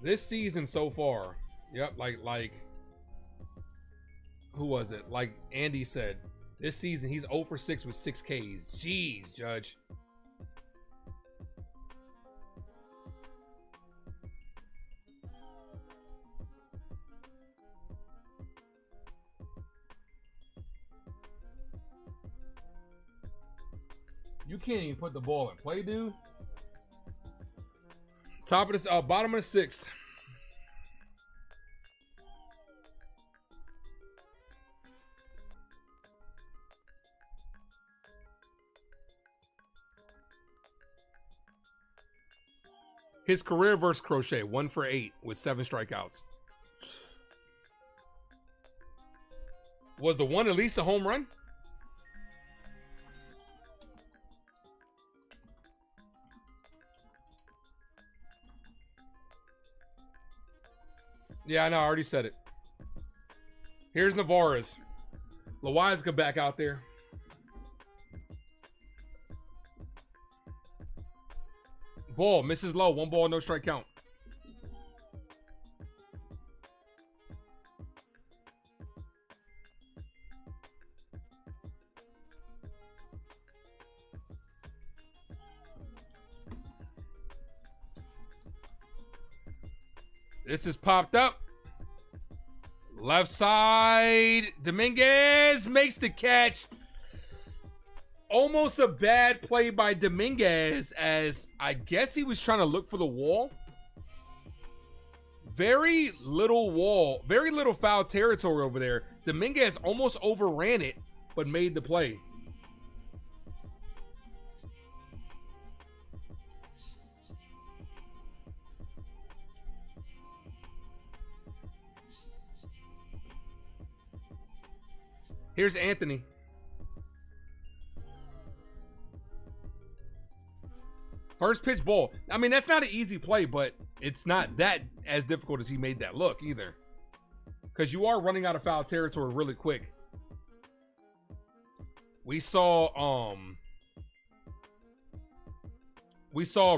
This season so far, yep, like. Who was it? Like Andy said, this season he's 0 for 6 with 6 Ks. Jeez, Judge. You can't even put the ball in play, dude. Top of this, bottom of the 6th. His career versus Crochet, 1 for 8 with 7 strikeouts. Was the one at least a home run? Yeah, I know. I already said it. Here's Navarez. Loizaga back out there. Ball misses low. 1 ball, no strike count. This is popped up. Left side. Dominguez makes the catch. Almost a bad play by Dominguez, as I guess he was trying to look for the wall. Very little wall. Very little foul territory over there. Dominguez almost overran it, but made the play. Here's Anthony. First pitch ball. I mean, that's not an easy play, but it's not that as difficult as he made that look either. Because you are running out of foul territory really quick. We saw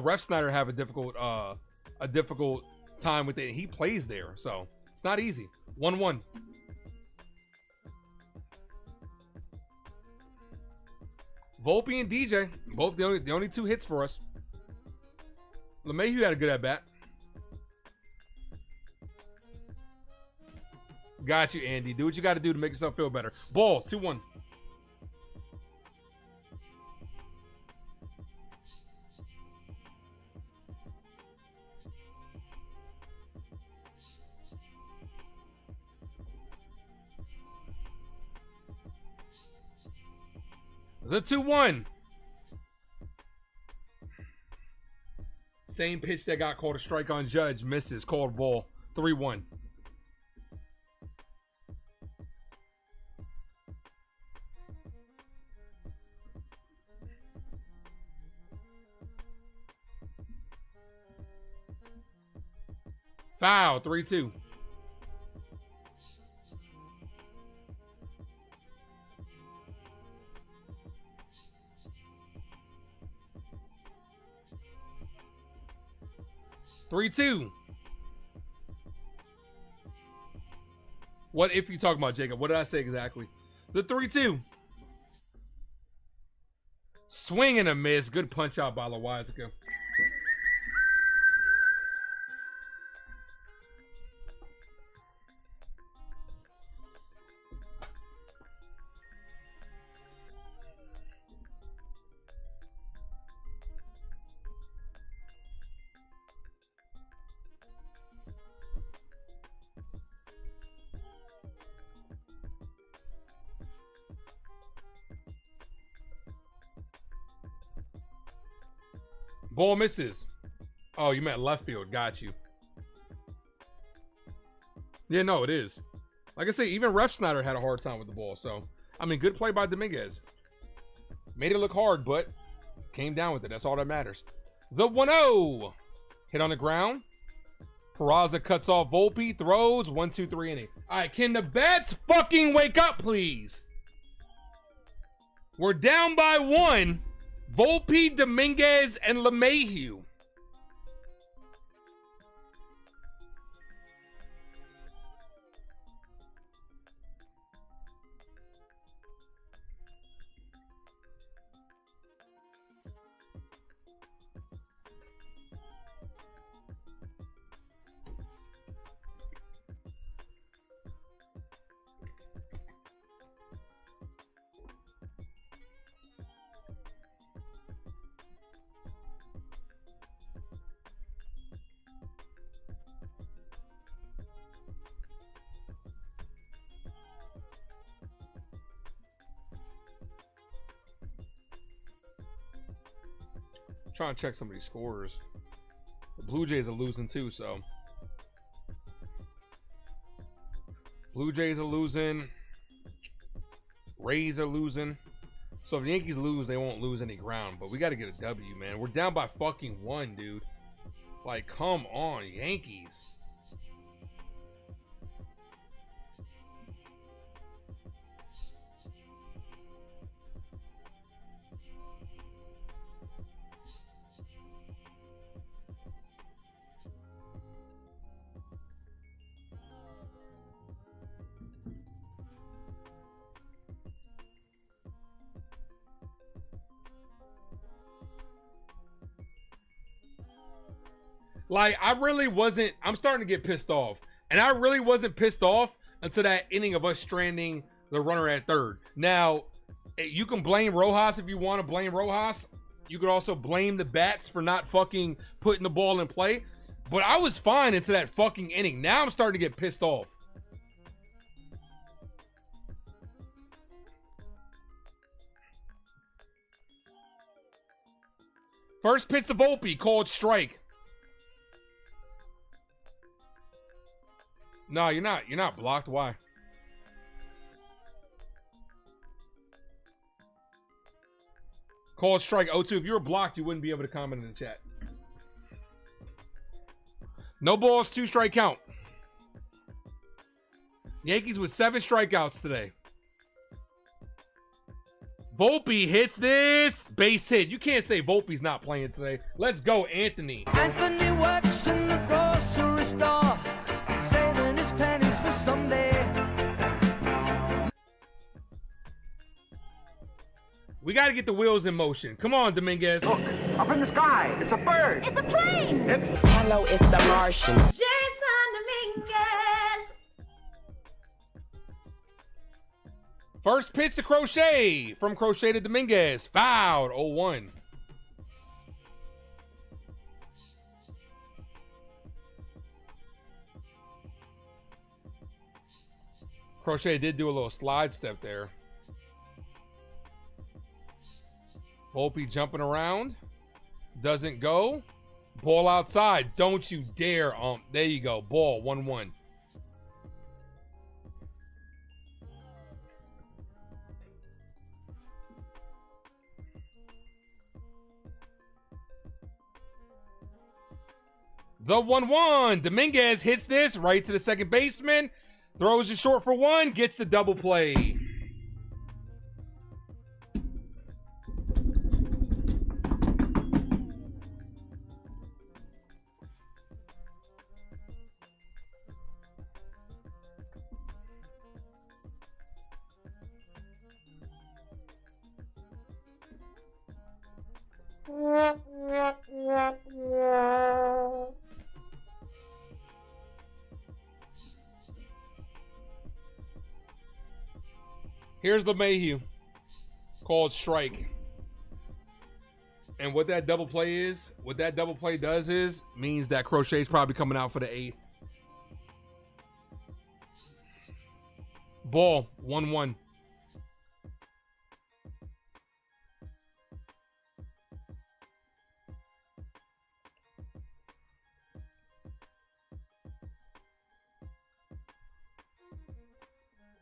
Ref Snyder have a difficult time with it. He plays there, so it's not easy. 1-1. Volpe and DJ, both the only 2 hits for us. LeMahieu had a good at bat. Got you, Andy. Do what you got to do to make yourself feel better. Ball, 2-1. The 2-1. Same pitch that got called a strike on Judge. Misses. Called ball. 3-1. Foul. 3-2. What if you talk about, Jacob? What did I say exactly? The 3-2. Swing and a miss. Good punch out by Loizaga. Ball misses. Oh, you meant left field. Got you. Yeah, no, it is. Like I say, even Ref Snyder had a hard time with the ball. So, I mean, good play by Dominguez. Made it look hard, but came down with it. That's all that matters. The 1-0. Hit on the ground. Peraza cuts off Volpe. Throws. 1-2-3 inning. All right, can the bats fucking wake up, please? We're down by 1. Volpe, Dominguez, and LeMahieu. Trying to check some of these scores. The Blue Jays are losing too, so. Blue Jays are losing. Rays are losing. So if the Yankees lose, they won't lose any ground. But we got to get a W, man. We're down by fucking 1, dude. Like, come on, Yankees. Like, I really wasn't, I'm starting to get pissed off. And I really wasn't pissed off until that inning of us stranding the runner at third. Now, you can blame Rojas if you want to blame Rojas. You could also blame the bats for not fucking putting the ball in play. But I was fine into that fucking inning. Now I'm starting to get pissed off. First pitch to Volpe, called strike. No, you're not. You're not blocked. Why? Called strike 0-2. If you were blocked, you wouldn't be able to comment in the chat. No balls, 2 strike count. Yankees with 7 strikeouts today. Volpe hits this. Base hit. You can't say Volpe's not playing today. Let's go, Anthony. Anthony works in the grocery store, saving his pennies for someday. We got to get the wheels in motion. Come on, Dominguez. Look, up in the sky. It's a bird. It's a plane. It's... Hello, it's the Martian. Jason Dominguez. First pitch to Crochet. From Crochet to Dominguez. Fouled. 0-1. Crochet did do a little slide step there. Volpe jumping around. Doesn't go. Ball outside. Don't you dare. There you go. Ball. 1-1. The 1-1. Dominguez hits this right to the second baseman. Throws it short for 1. Gets the double play. Here's LeMahieu, called strike. And what that double play is, what that double play does is, means that Crochet's probably coming out for the 8th. Ball, 1-1.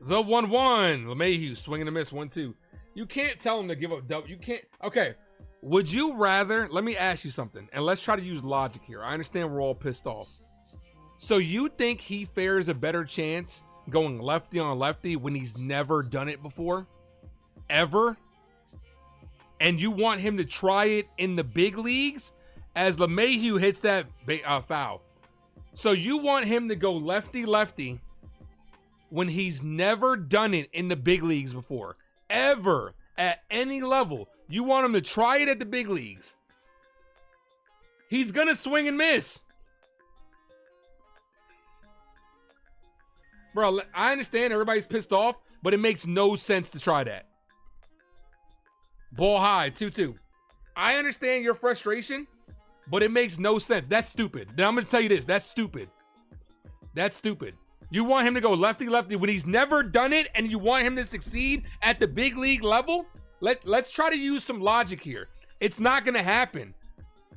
The 1-1. LeMahieu swinging a miss. 1-2. You can't tell him to give up double. You can't. Okay. Would you rather? Let me ask you something, and let's try to use logic here. I understand we're all pissed off. So you think he fares a better chance going lefty on lefty when he's never done it before? Ever? And you want him to try it in the big leagues as LeMahieu hits that foul. So you want him to go lefty-lefty when he's never done it in the big leagues before, ever, at any level. You want him to try it at the big leagues. He's gonna swing and miss. Bro, I understand everybody's pissed off, but it makes no sense to try that. Ball high, 2-2. I understand your frustration, but it makes no sense. That's stupid. Then I'm gonna tell you this, that's stupid. That's stupid. You want him to go lefty-lefty when he's never done it, and you want him to succeed at the big league level? Let's try to use some logic here. It's not going to happen,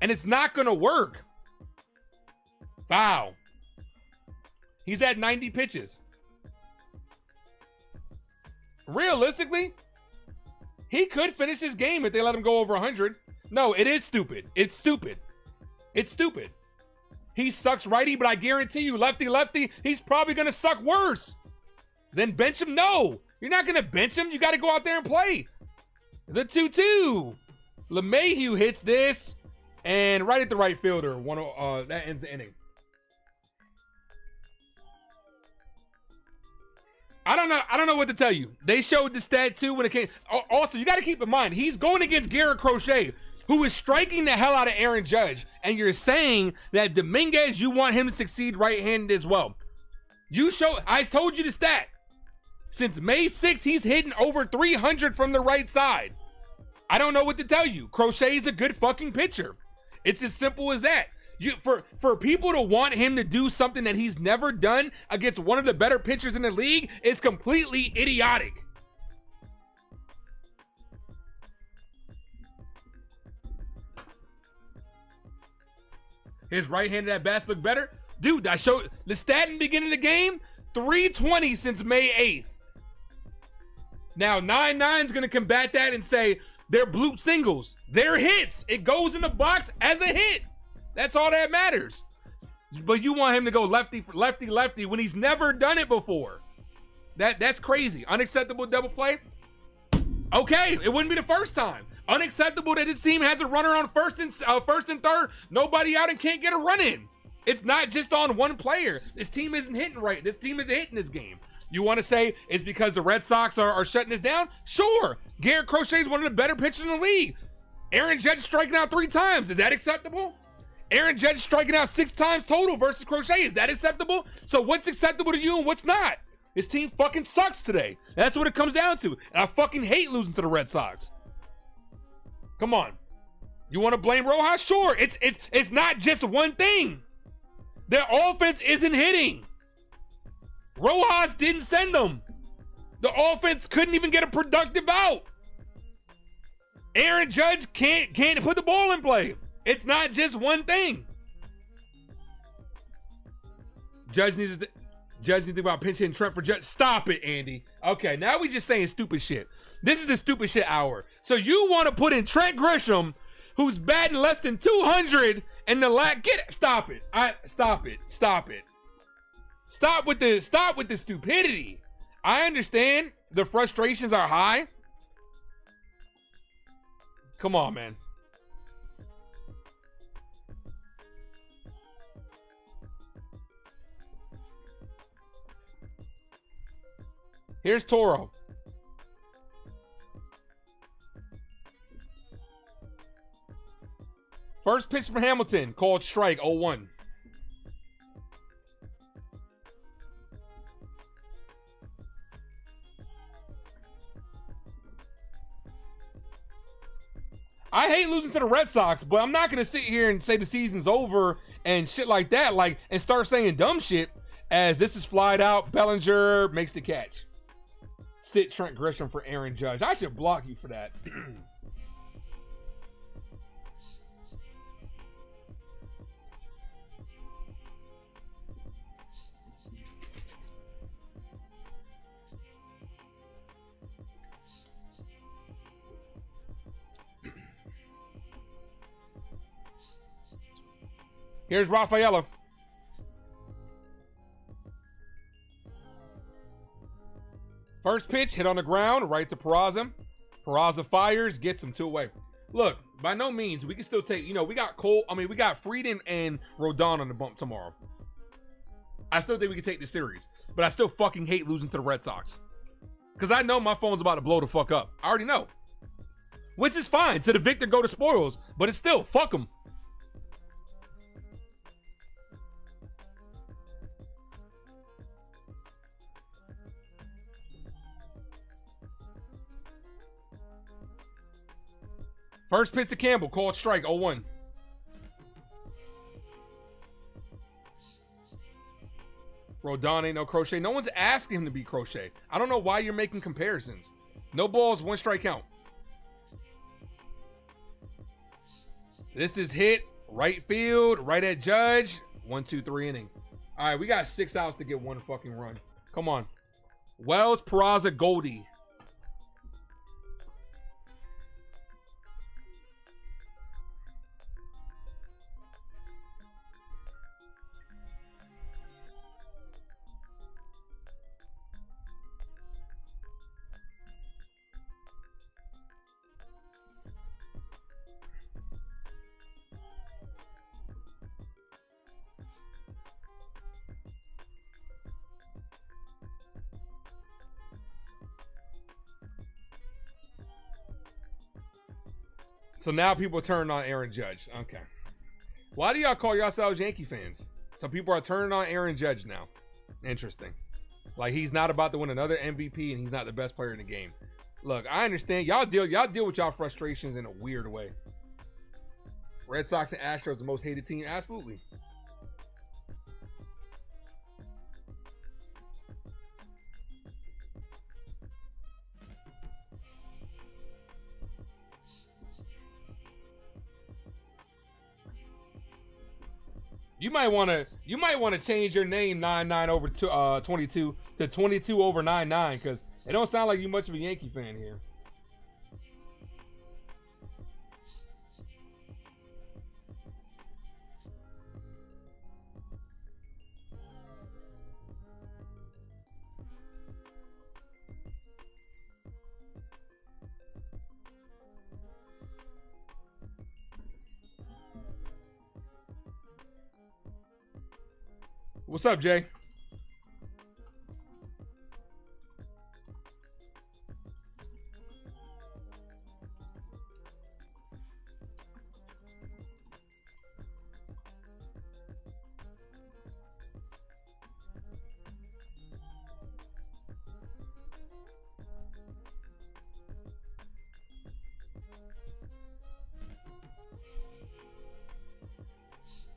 and it's not going to work. Foul. He's at 90 pitches. Realistically, he could finish his game if they let him go over 100. No, it is stupid. It's stupid. It's stupid. He sucks righty, but I guarantee you, lefty-lefty, he's probably going to suck worse. Then bench him? No. You're not going to bench him. You got to go out there and play. The 2-2. LeMahieu hits this, and right at the right fielder. That ends the inning. I don't know what to tell you. They showed the stat, too, when it came. Also, you got to keep in mind, he's going against Garrett Crochet, who is striking the hell out of Aaron Judge, and you're saying that Dominguez, you want him to succeed right-handed as well. I told you the stat. Since May 6th, he's hitting over 300 from the right side. I don't know what to tell you. Crochet is a good fucking pitcher. It's as simple as that. For people to want him to do something that he's never done against one of the better pitchers in the league is completely idiotic. His right-handed at bats look better. Dude, I showed the stat in the beginning of the game, 320 since May 8th. Now, 9-9's going to combat that and say they're bloop singles. They're hits. It goes in the box as a hit. That's all that matters. But you want him to go lefty, lefty, lefty when he's never done it before. That's crazy. Unacceptable double play? Okay, it wouldn't be the first time. Unacceptable that this team has a runner on first and third, nobody out and can't get a run in. It's not just on one player. This team isn't hitting right. This team isn't hitting this game. You want to say it's because the Red Sox are shutting this down? Sure. Garrett Crochet is one of the better pitchers in the league. Aaron Judge striking out 3 times. Is that acceptable? Aaron Judge striking out 6 times total versus Crochet. Is that acceptable? So what's acceptable to you and what's not? This team fucking sucks today. That's what it comes down to. And I fucking hate losing to the Red Sox. Come on. You want to blame Rojas? Sure. It's not just one thing. Their offense isn't hitting. Rojas didn't send them. The offense couldn't even get a productive out. Aaron Judge can't put the ball in play. It's not just one thing. Judge needs to think about pinch hitting Trent for Judge. Stop it, Andy. Okay, now we just saying stupid shit. This is the stupid shit hour. So you want to put in Trent Grisham, who's batting less than 200 in the stop it. Stop it. Stop it. Stop with the stupidity. I understand the frustrations are high. Come on, man. Here's Toro. First pitch from Hamilton, called strike, 0-1. I hate losing to the Red Sox, but I'm not going to sit here and say the season's over and shit like that, and start saying dumb shit as this is flied out, Bellinger makes the catch. Sit Trent Grisham for Aaron Judge. I should block you for that. Here's Rafaela. First pitch, hit on the ground, right to Peraza. Peraza fires, gets him 2 away. Look, by no means, we can still take, we got we got Frieden and Rodon on the bump tomorrow. I still think we can take this series, but I still fucking hate losing to the Red Sox. Because I know my phone's about to blow the fuck up. I already know. Which is fine. To the victor go the spoils, but it's still, fuck them. First pitch to Campbell, called strike, 0-1. Rodon ain't no Crochet. No one's asking him to be Crochet. I don't know why you're making comparisons. No balls, 1 strike count. This is hit, right field, right at Judge. 1-2-3 inning. All right, we got 6 outs to get 1 fucking run. Come on. Wells, Peraza, Goldie. So now people turn on Aaron Judge. Okay. Why do y'all call yourselves Yankee fans? So people are turning on Aaron Judge now. Interesting. Like he's not about to win another MVP and he's not the best player in the game. Look, I understand. Y'all deal with y'all frustrations in a weird way. Red Sox and Astros, the most hated team? Absolutely. You might want to change your name 99 over 22 to 22 over 99 because it don't sound like you much of a Yankee fan here. What's up, Jay?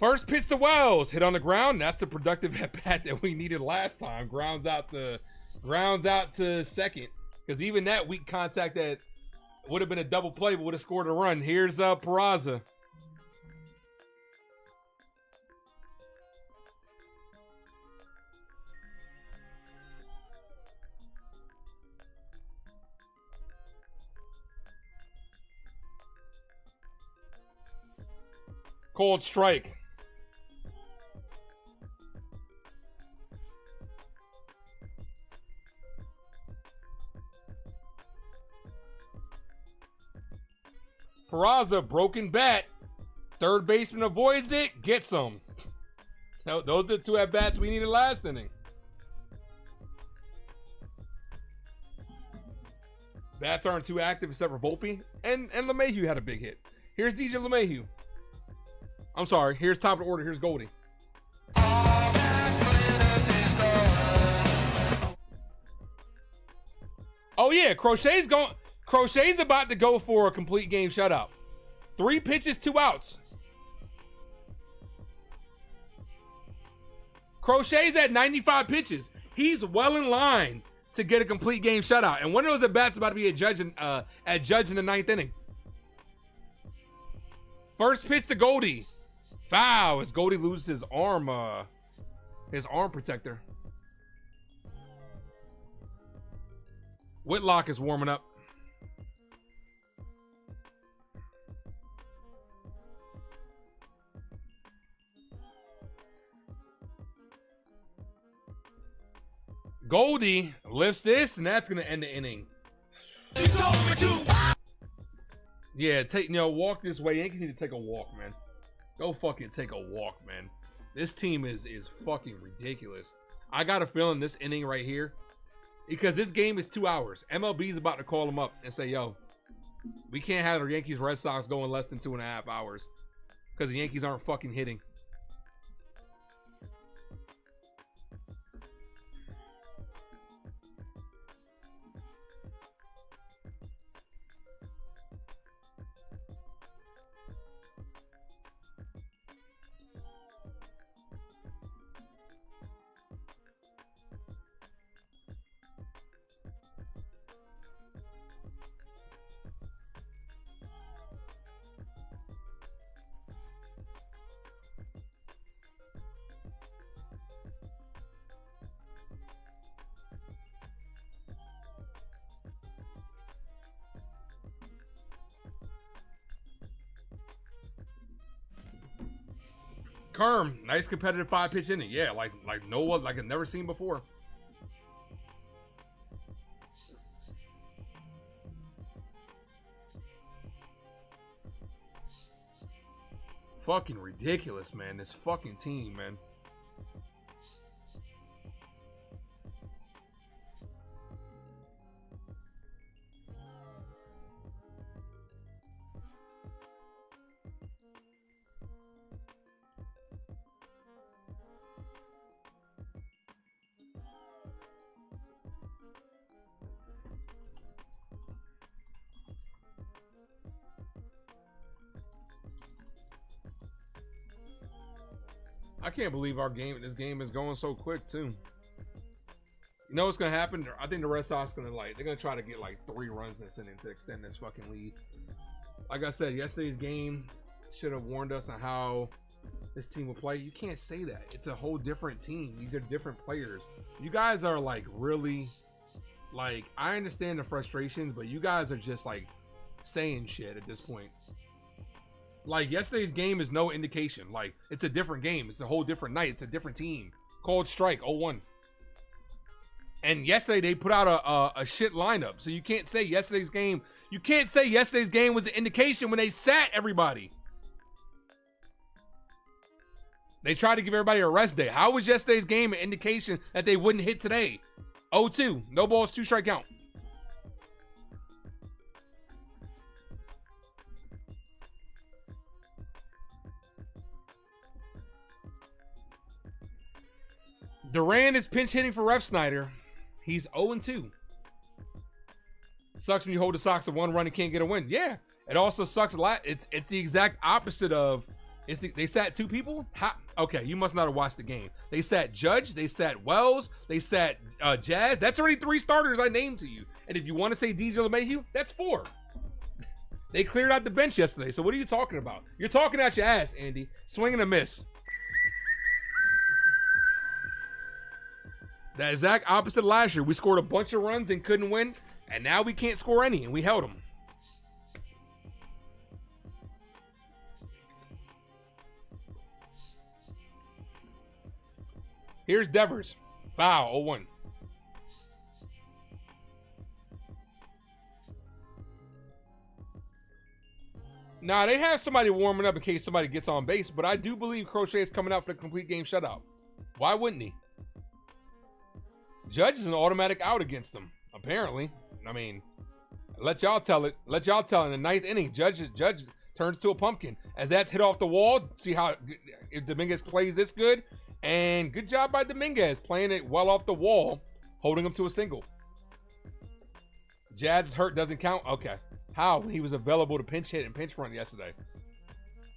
First pitch to Wells, hit on the ground. That's the productive at bat that we needed last time. Grounds out to second. Because even that weak contact that would have been a double play, but would have scored a run. Here's Peraza. Cold strike. Peraza, broken bat. Third baseman avoids it, gets him. Those are the two at-bats we needed last inning. Bats aren't too active except for Volpe. And LeMahieu had a big hit. Here's DJ LeMahieu. I'm sorry, here's top of the order, here's Goldie. Oh yeah, Crochet's about to go for a complete game shutout. 3 pitches, 2 outs. Crochet's at 95 pitches. He's well in line to get a complete game shutout. And one of those at-bats about to be a judge in the 9th inning. First pitch to Goldie. Foul as Goldie loses his arm protector. Whitlock is warming up. Goldie lifts this, and that's gonna end the inning. Yeah, walk this way. Yankees need to take a walk, man. Go fucking take a walk, man. This team is fucking ridiculous. I got a feeling this inning right here, because this game is 2 hours. MLB's about to call them up and say, yo, we can't have the Yankees Red Sox going less than 2.5 hours because the Yankees aren't fucking hitting. Kerm, nice competitive 5-pitch inning. Yeah, like I've never seen before. Fucking ridiculous, man. This fucking team, man. I can't believe this game is going so quick too. You know what's gonna happen? I think the Red Sox they're gonna try to get like 3 runs in this inning to extend this fucking lead. Like I said, yesterday's game should have warned us on how this team will play. You can't say that. It's a whole different team. These are different players. You guys are like really, like, I understand the frustrations, but you guys are just like saying shit at this point. Like, yesterday's game is no indication. Like, it's a different game. It's a whole different night. It's a different team. Called strike 0-1. And yesterday they put out a shit lineup. So you can't say yesterday's game. You can't say yesterday's game was an indication when they sat everybody. They tried to give everybody a rest day. How was yesterday's game an indication that they wouldn't hit today? 0-2. No balls, 2 strike count. Duran is pinch hitting for Ref Snyder. He's 0-2. Sucks when you hold the Sox to 1 run and can't get a win. Yeah. It also sucks a lot. It's the exact opposite of they sat 2 people? Okay, you must not have watched the game. They sat Judge, they sat Wells, they sat Jazz. That's already 3 starters I named to you. And if you want to say DJ LeMahieu, that's 4. They cleared out the bench yesterday. So what are you talking about? You're talking out your ass, Andy. Swing and a miss. That exact opposite of last year. We scored a bunch of runs and couldn't win, and now we can't score any, and we held them. Here's Devers. Foul, 0-1. Nah, they have somebody warming up in case somebody gets on base, but I do believe Crochet is coming out for the complete game shutout. Why wouldn't he? Judge is an automatic out against him, apparently. I mean, let y'all tell it. Let y'all tell it. In the 9th inning, Judge turns to a pumpkin. As that's hit off the wall, see how if Dominguez plays this good. And good job by Dominguez playing it well off the wall, holding him to a single. Jazz is hurt, doesn't count? Okay. How? He was available to pinch hit and pinch run yesterday.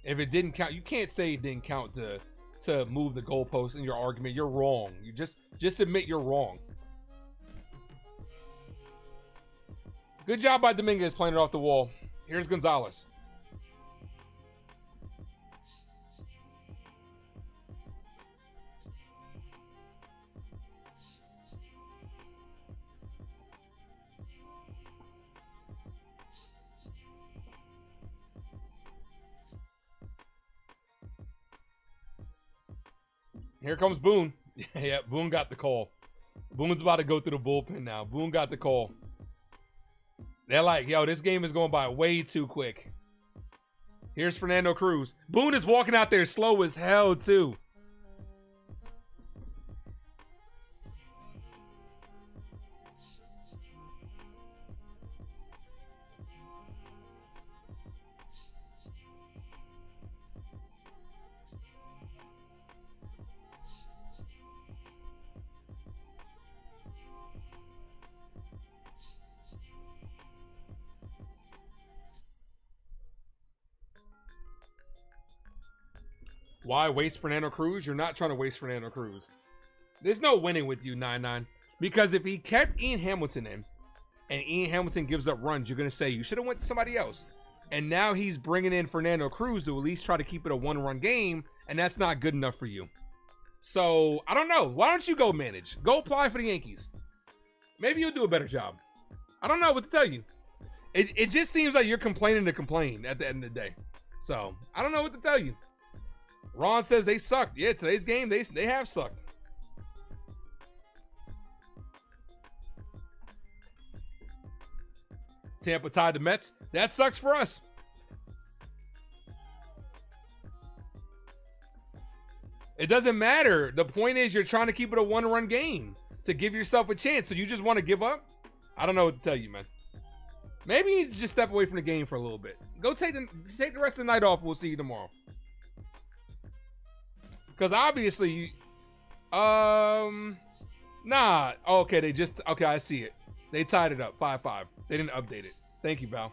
If it didn't count, you can't say it didn't count to move the goalpost in your argument. You're wrong. You just admit you're wrong. Good job by Dominguez playing it off the wall. Here's Gonzalez. Here comes Boone. Yeah, Boone got the call. Boone's about to go through the bullpen now. Boone got the call. They're like, yo, this game is going by way too quick. Here's Fernando Cruz. Boone is walking out there slow as hell, too. Why waste Fernando Cruz? You're not trying to waste Fernando Cruz. There's no winning with you, 9-9. Because if he kept Ian Hamilton in, and Ian Hamilton gives up runs, you're going to say, you should have went to somebody else. And now he's bringing in Fernando Cruz to at least try to keep it a 1-run game, and that's not good enough for you. So, I don't know. Why don't you go manage? Go apply for the Yankees. Maybe you'll do a better job. I don't know what to tell you. It just seems like you're complaining to complain at the end of the day. So, I don't know what to tell you. Ron says they sucked. Yeah, today's game, they have sucked. Tampa tied the Mets. That sucks for us. It doesn't matter. The point is you're trying to keep it a 1-run game to give yourself a chance. So you just want to give up? I don't know what to tell you, man. Maybe you need to just step away from the game for a little bit. Go take the rest of the night off. We'll see you tomorrow. Because obviously, nah. Okay, okay, I see it. They tied it up, 5-5. They didn't update it. Thank you, Val.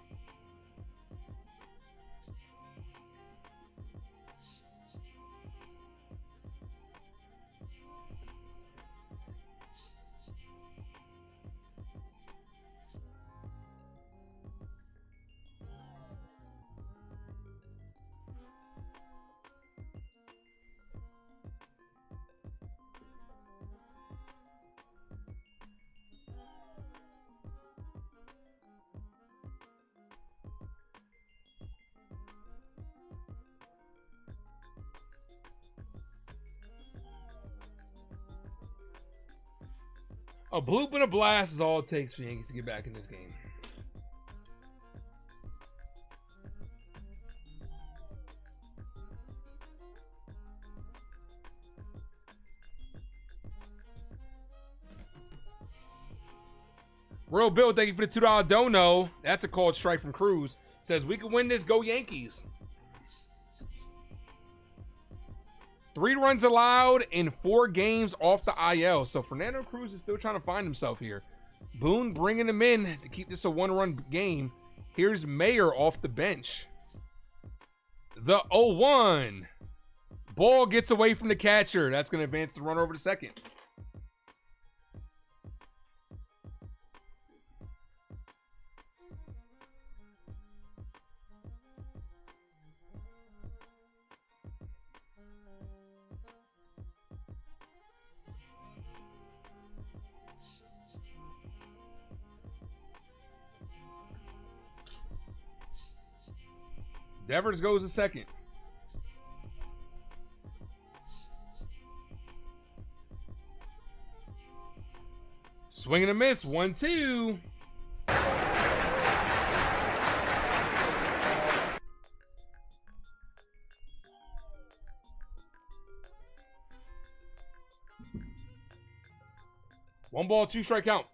A bloop and a blast is all it takes for the Yankees to get back in this game. Real Bill, thank you for the $2 dono. That's a called strike from Cruz. Says we can win this. Go Yankees. 3 runs allowed in 4 games off the IL. So Fernando Cruz is still trying to find himself here. Boone bringing him in to keep this a 1-run game. Here's Mayer off the bench. The 0-1. Ball gets away from the catcher. That's going to advance the runner over to second. Devers goes to second. Swing and a miss. 1-2. One ball, 2 strike count.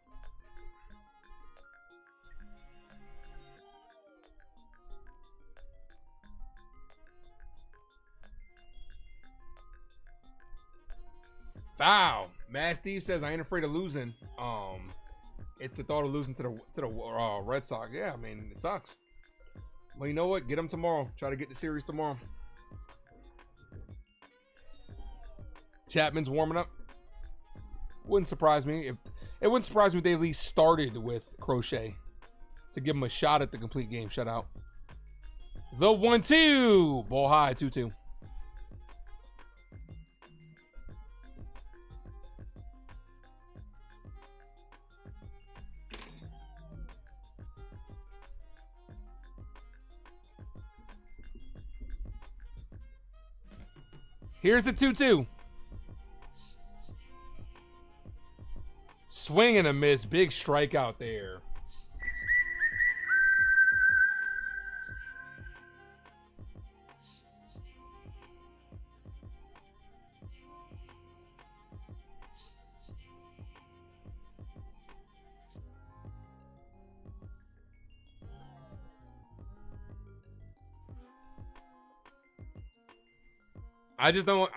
Foul. Mad Steve says I ain't afraid of losing. It's the thought of losing to the Red Sox. Yeah, I mean it sucks. Well, you know what? Get them tomorrow. Try to get the series tomorrow. Chapman's warming up. Wouldn't surprise me if they at least started with Crochet to give him a shot at the complete game shutout. The 1-2. Ball high. 2-2. Here's the 2-2. Swing and a miss. Big strikeout there. I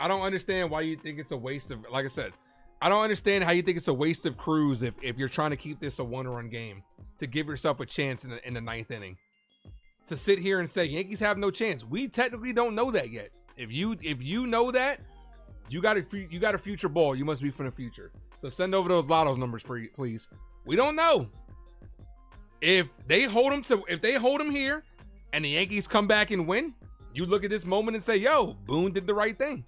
don't understand why you think it's a waste of, like I said, I don't understand how you think it's a waste of Cruz if you're trying to keep this a 1-run game to give yourself a chance in the 9th inning. To sit here and say Yankees have no chance. We technically don't know that yet. If you know that, you got a future ball. You must be from the future. So send over those lotto numbers, please. We don't know. If they hold him here and the Yankees come back and win, you look at this moment and say, yo, Boone did the right thing.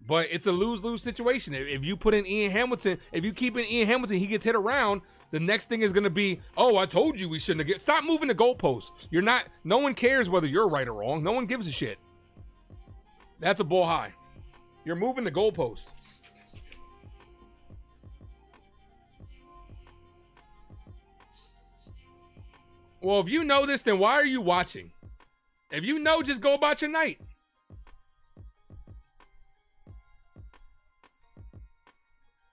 But it's a lose-lose situation. If you put in Ian Hamilton, if you keep in Ian Hamilton, he gets hit around, the next thing is going to be, oh, I told you we shouldn't have. Stop moving the goalposts. No one cares whether you're right or wrong. No one gives a shit. That's a ball high. You're moving the goalposts. Well, if you know this, then why are you watching? If you know, just go about your night.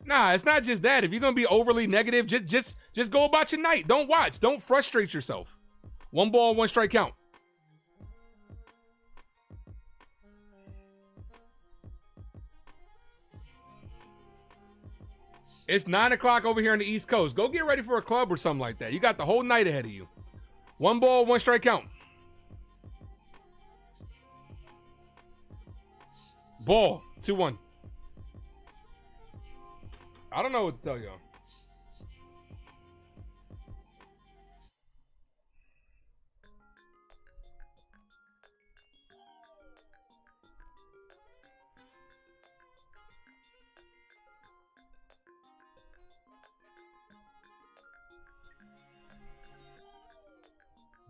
Nah, it's not just that. If you're gonna be overly negative, just go about your night. Don't watch. Don't frustrate yourself. 1 ball, 1 strike count. It's 9 o'clock over here on the East Coast. Go get ready for a club or something like that. You got the whole night ahead of you. 1 ball, 1 strike count. Ball, 2-1. I don't know what to tell y'all.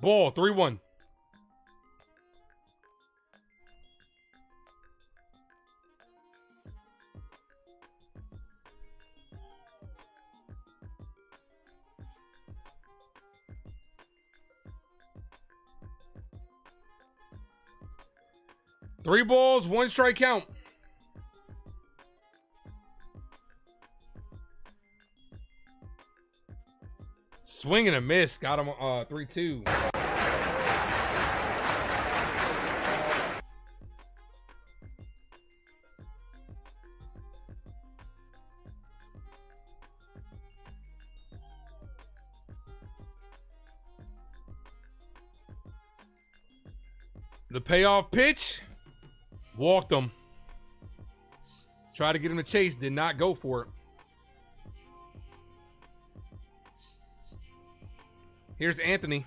Ball, 3-1. 3 balls, 1 strike count. Swing and a miss. Got him 3-2. The payoff pitch. Walked him. Tried to get him to chase. Did not go for it. Here's Anthony.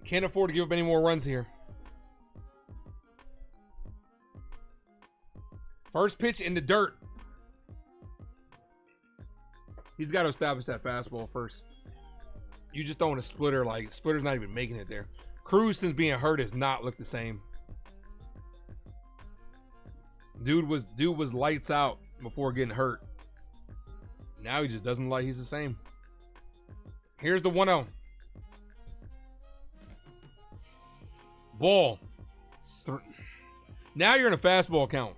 Can't afford to give up any more runs here. First pitch in the dirt. He's got to establish that fastball first. You just don't want a splitter. Like, splitter's not even making it there. Cruz, since being hurt, has not looked the same. Dude was lights out before getting hurt. Now he just doesn't look like he's the same. Here's the 1-0. Ball. Now you're in a fastball count.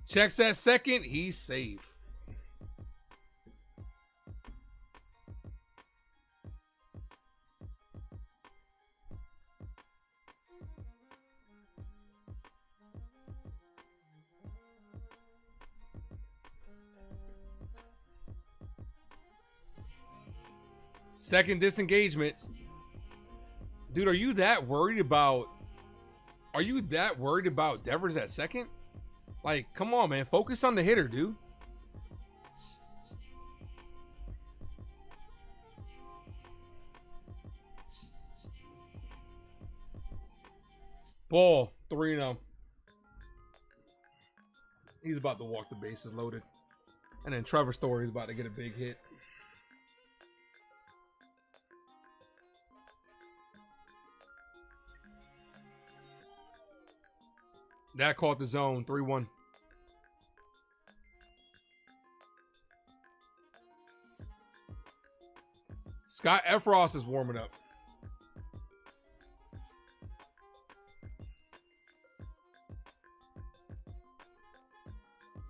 Checks that second. He's safe. Second disengagement. Dude, are you that worried about Devers at second? Like, come on, man. Focus on the hitter, dude. Ball, 3-0. He's about to walk the bases loaded. And then Trevor Story's about to get a big hit. That caught the zone, 3-1. Scott Efros is warming up.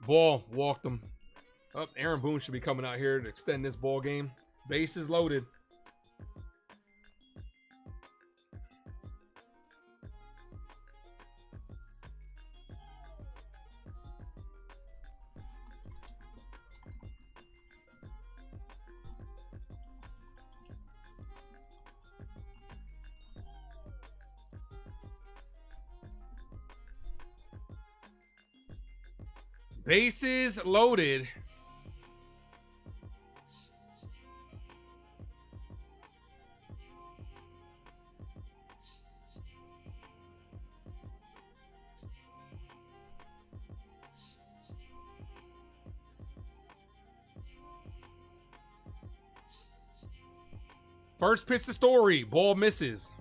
Ball, walked him. Oh, Aaron Boone should be coming out here to extend this ball game. Bases loaded. Bases loaded. First pitch to Story. Ball misses.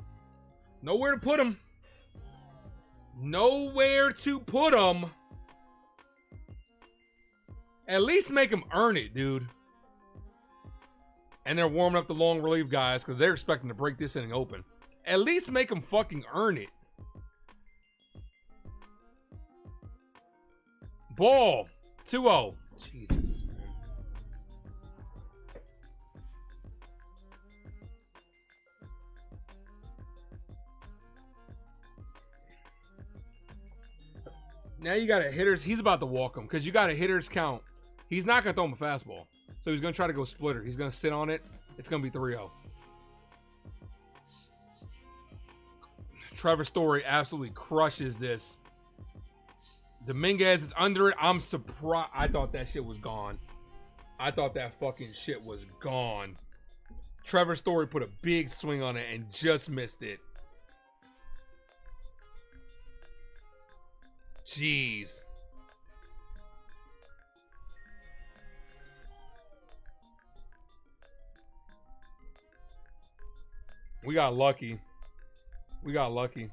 Nowhere to put him. Nowhere to put him. At least make him earn it, dude. And they're warming up the long relief guys because they're expecting to break this inning open. At least make him fucking earn it. Ball. 2-0. Jesus. Now you got a hitter's. He's about to walk him because you got a hitter's count. He's not going to throw him a fastball. So he's going to try to go splitter. He's going to sit on it. It's going to be 3-0. Trevor Story absolutely crushes this. Dominguez is under it. I'm surprised. I thought that shit was gone. I thought that fucking shit was gone. Trevor Story put a big swing on it and just missed it. Jeez. We got lucky. We got lucky.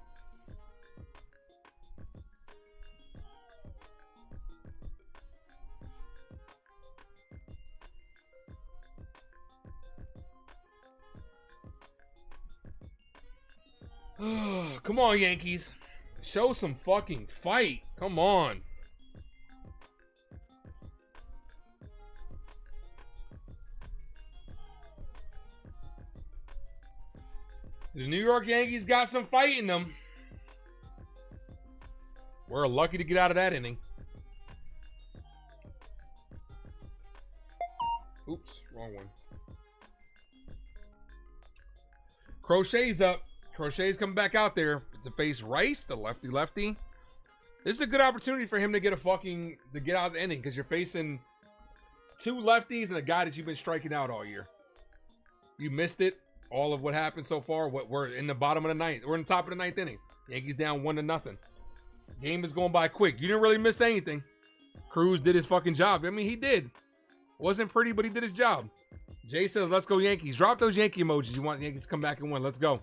Come on, Yankees. Show some fucking fight. Come on. The New York Yankees got some fight in them. We're lucky to get out of that inning. Oops, wrong one. Crochet's up. Crochet's coming back out there to face Rice, the lefty. This is a good opportunity for him to get out of the inning because you're facing two lefties and a guy that you've been striking out all year. You missed it. All of what happened so far. We're in the bottom of the ninth. We're in the top of the ninth inning. Yankees down 1-0. Game is going by quick. You didn't really miss anything. Cruz did his fucking job. I mean, he did. Wasn't pretty, but he did his job. Jay says, let's go Yankees. Drop those Yankee emojis. You want the Yankees to come back and win. Let's go.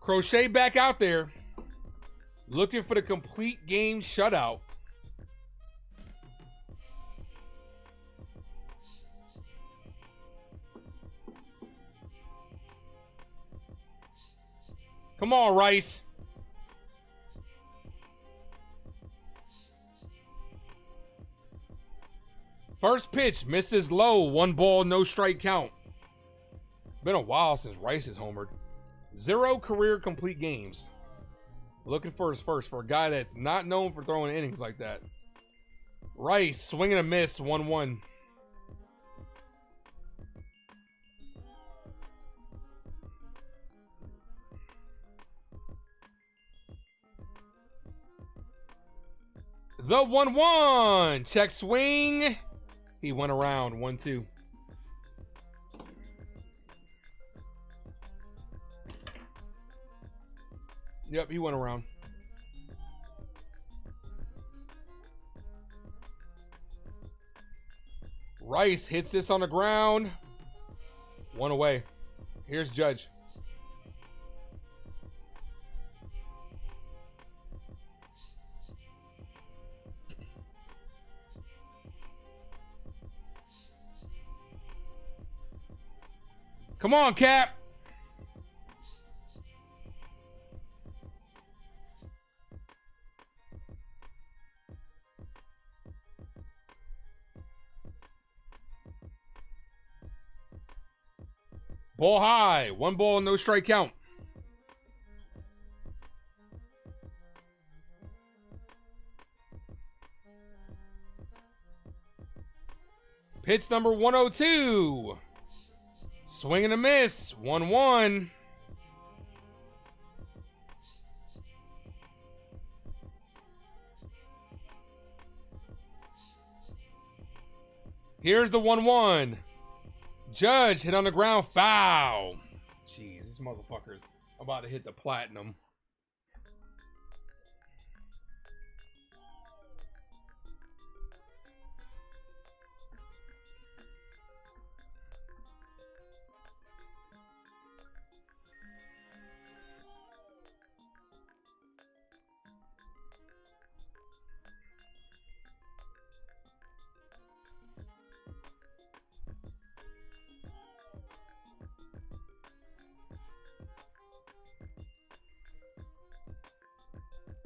Crochet back out there, looking for the complete game shutout. Come on, Rice. First pitch, misses low. 1 ball, no strike count. Been a while since Rice has homered. 0 career complete games. Looking for his first for a guy that's not known for throwing innings like that. Rice, swing and a miss, 1-1. The 1-1. Check swing. He went around, 1-2. Yep, he went around. Rice hits this on the ground. 1 away. Here's Judge. Come on, Cap. Ball high. 1 ball, no strike count. Pitch number 102. Swing and a miss. 1-1. Here's the 1-1. Judge hit on the ground, foul. Jeez, this motherfucker's about to hit the platinum.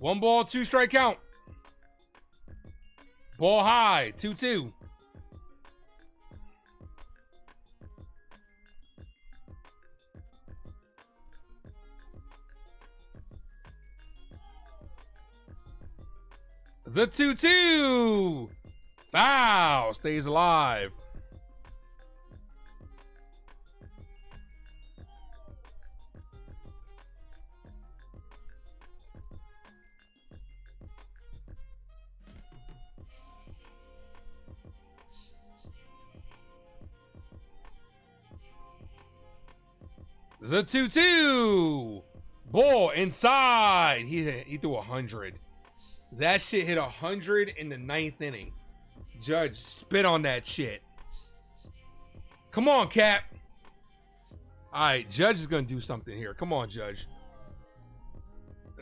One ball, 2 strike count. Ball high, 2-2. The 2-2. Foul. Stays alive. The 2-2. Ball inside. He threw 100. That shit hit 100 in the 9th inning. Judge, spit on that shit. Come on, Cap. All right, Judge is going to do something here. Come on, Judge.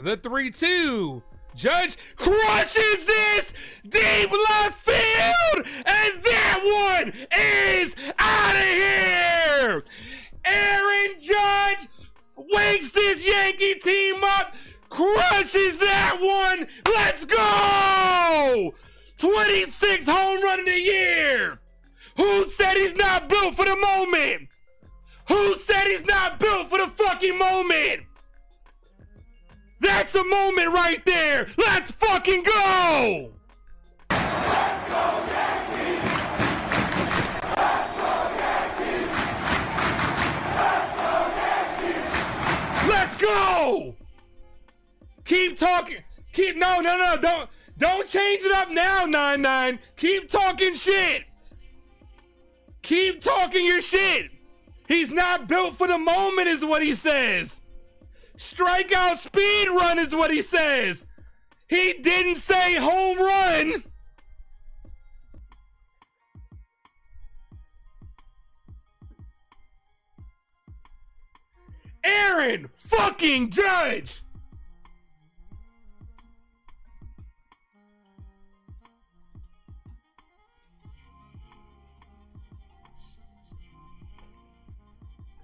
The 3-2. Judge crushes this deep left field. And that one is out of here. Aaron Judge wakes this Yankee team up, crushes that one. Let's go! 26 home run in the year. Who said he's not built for the moment? Who said he's not built for the fucking moment? That's a moment right there. Let's fucking go! Let's go, Yankees! Let's go, Yankees! Let's go! Keep talking. No. Don't change it up now, 9-9. Keep talking shit. Keep talking your shit. He's not built for the moment is what he says. Strikeout speed run is what he says. He didn't say home run. Aaron fucking Judge.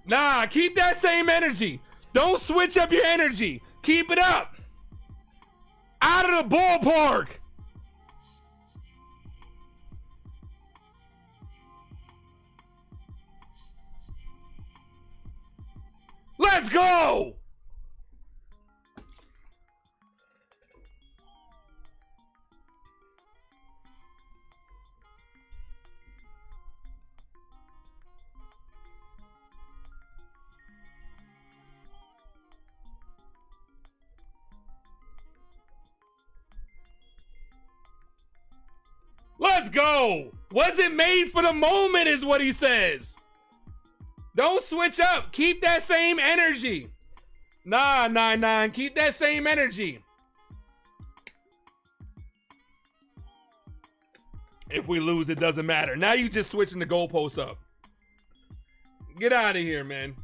Nah, keep that same energy. Don't switch up your energy. Keep it up. Out of the ballpark. Let's go. Let's go. Wasn't made for the moment is what he says. Don't switch up. Keep that same energy. Nah, 9-9. Keep that same energy. If we lose, it doesn't matter. Now you just switching the goalposts up. Get out of here, man.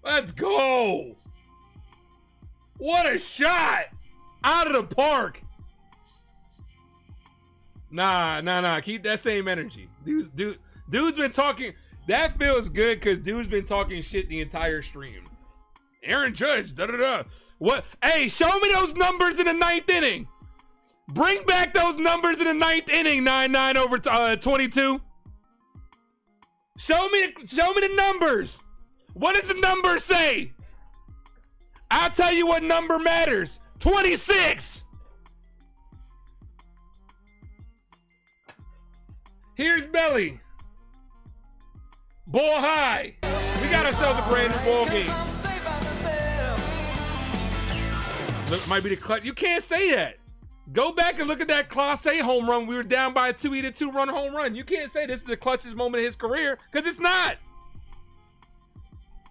Let's go. What a shot. Out of the park. Nah. Keep that same energy. Dude's been talking. That feels good because dude's been talking shit the entire stream. Aaron Judge, da-da-da. What? Hey, show me those numbers in the 9th inning. Bring back those numbers in the 9th inning, 9-9 over 22. Show me the numbers. What does the number say? I'll tell you what number matters. 26. Here's Belly. Ball high. We got ourselves a brand new ball game. Look, might be the clutch. You can't say that. Go back and look at that Class A home run. We were down by a 2-2-run home run. You can't say this is the clutchest moment of his career because it's not.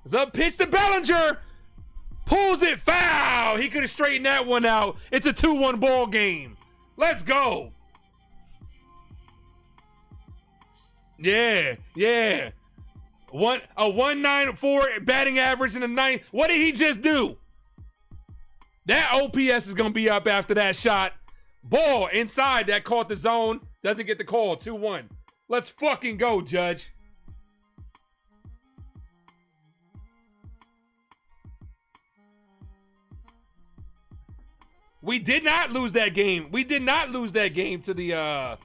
The pitch to Bellinger. Pulls it foul. He could have straightened that one out. It's a 2-1 ball game. Let's go. Yeah. A 194 batting average in the 9th. What did he just do? That OPS is going to be up after that shot. Ball inside that caught the zone. Doesn't get the call. 2-1. Let's fucking go, Judge. We did not lose that game. We did not lose that game to the,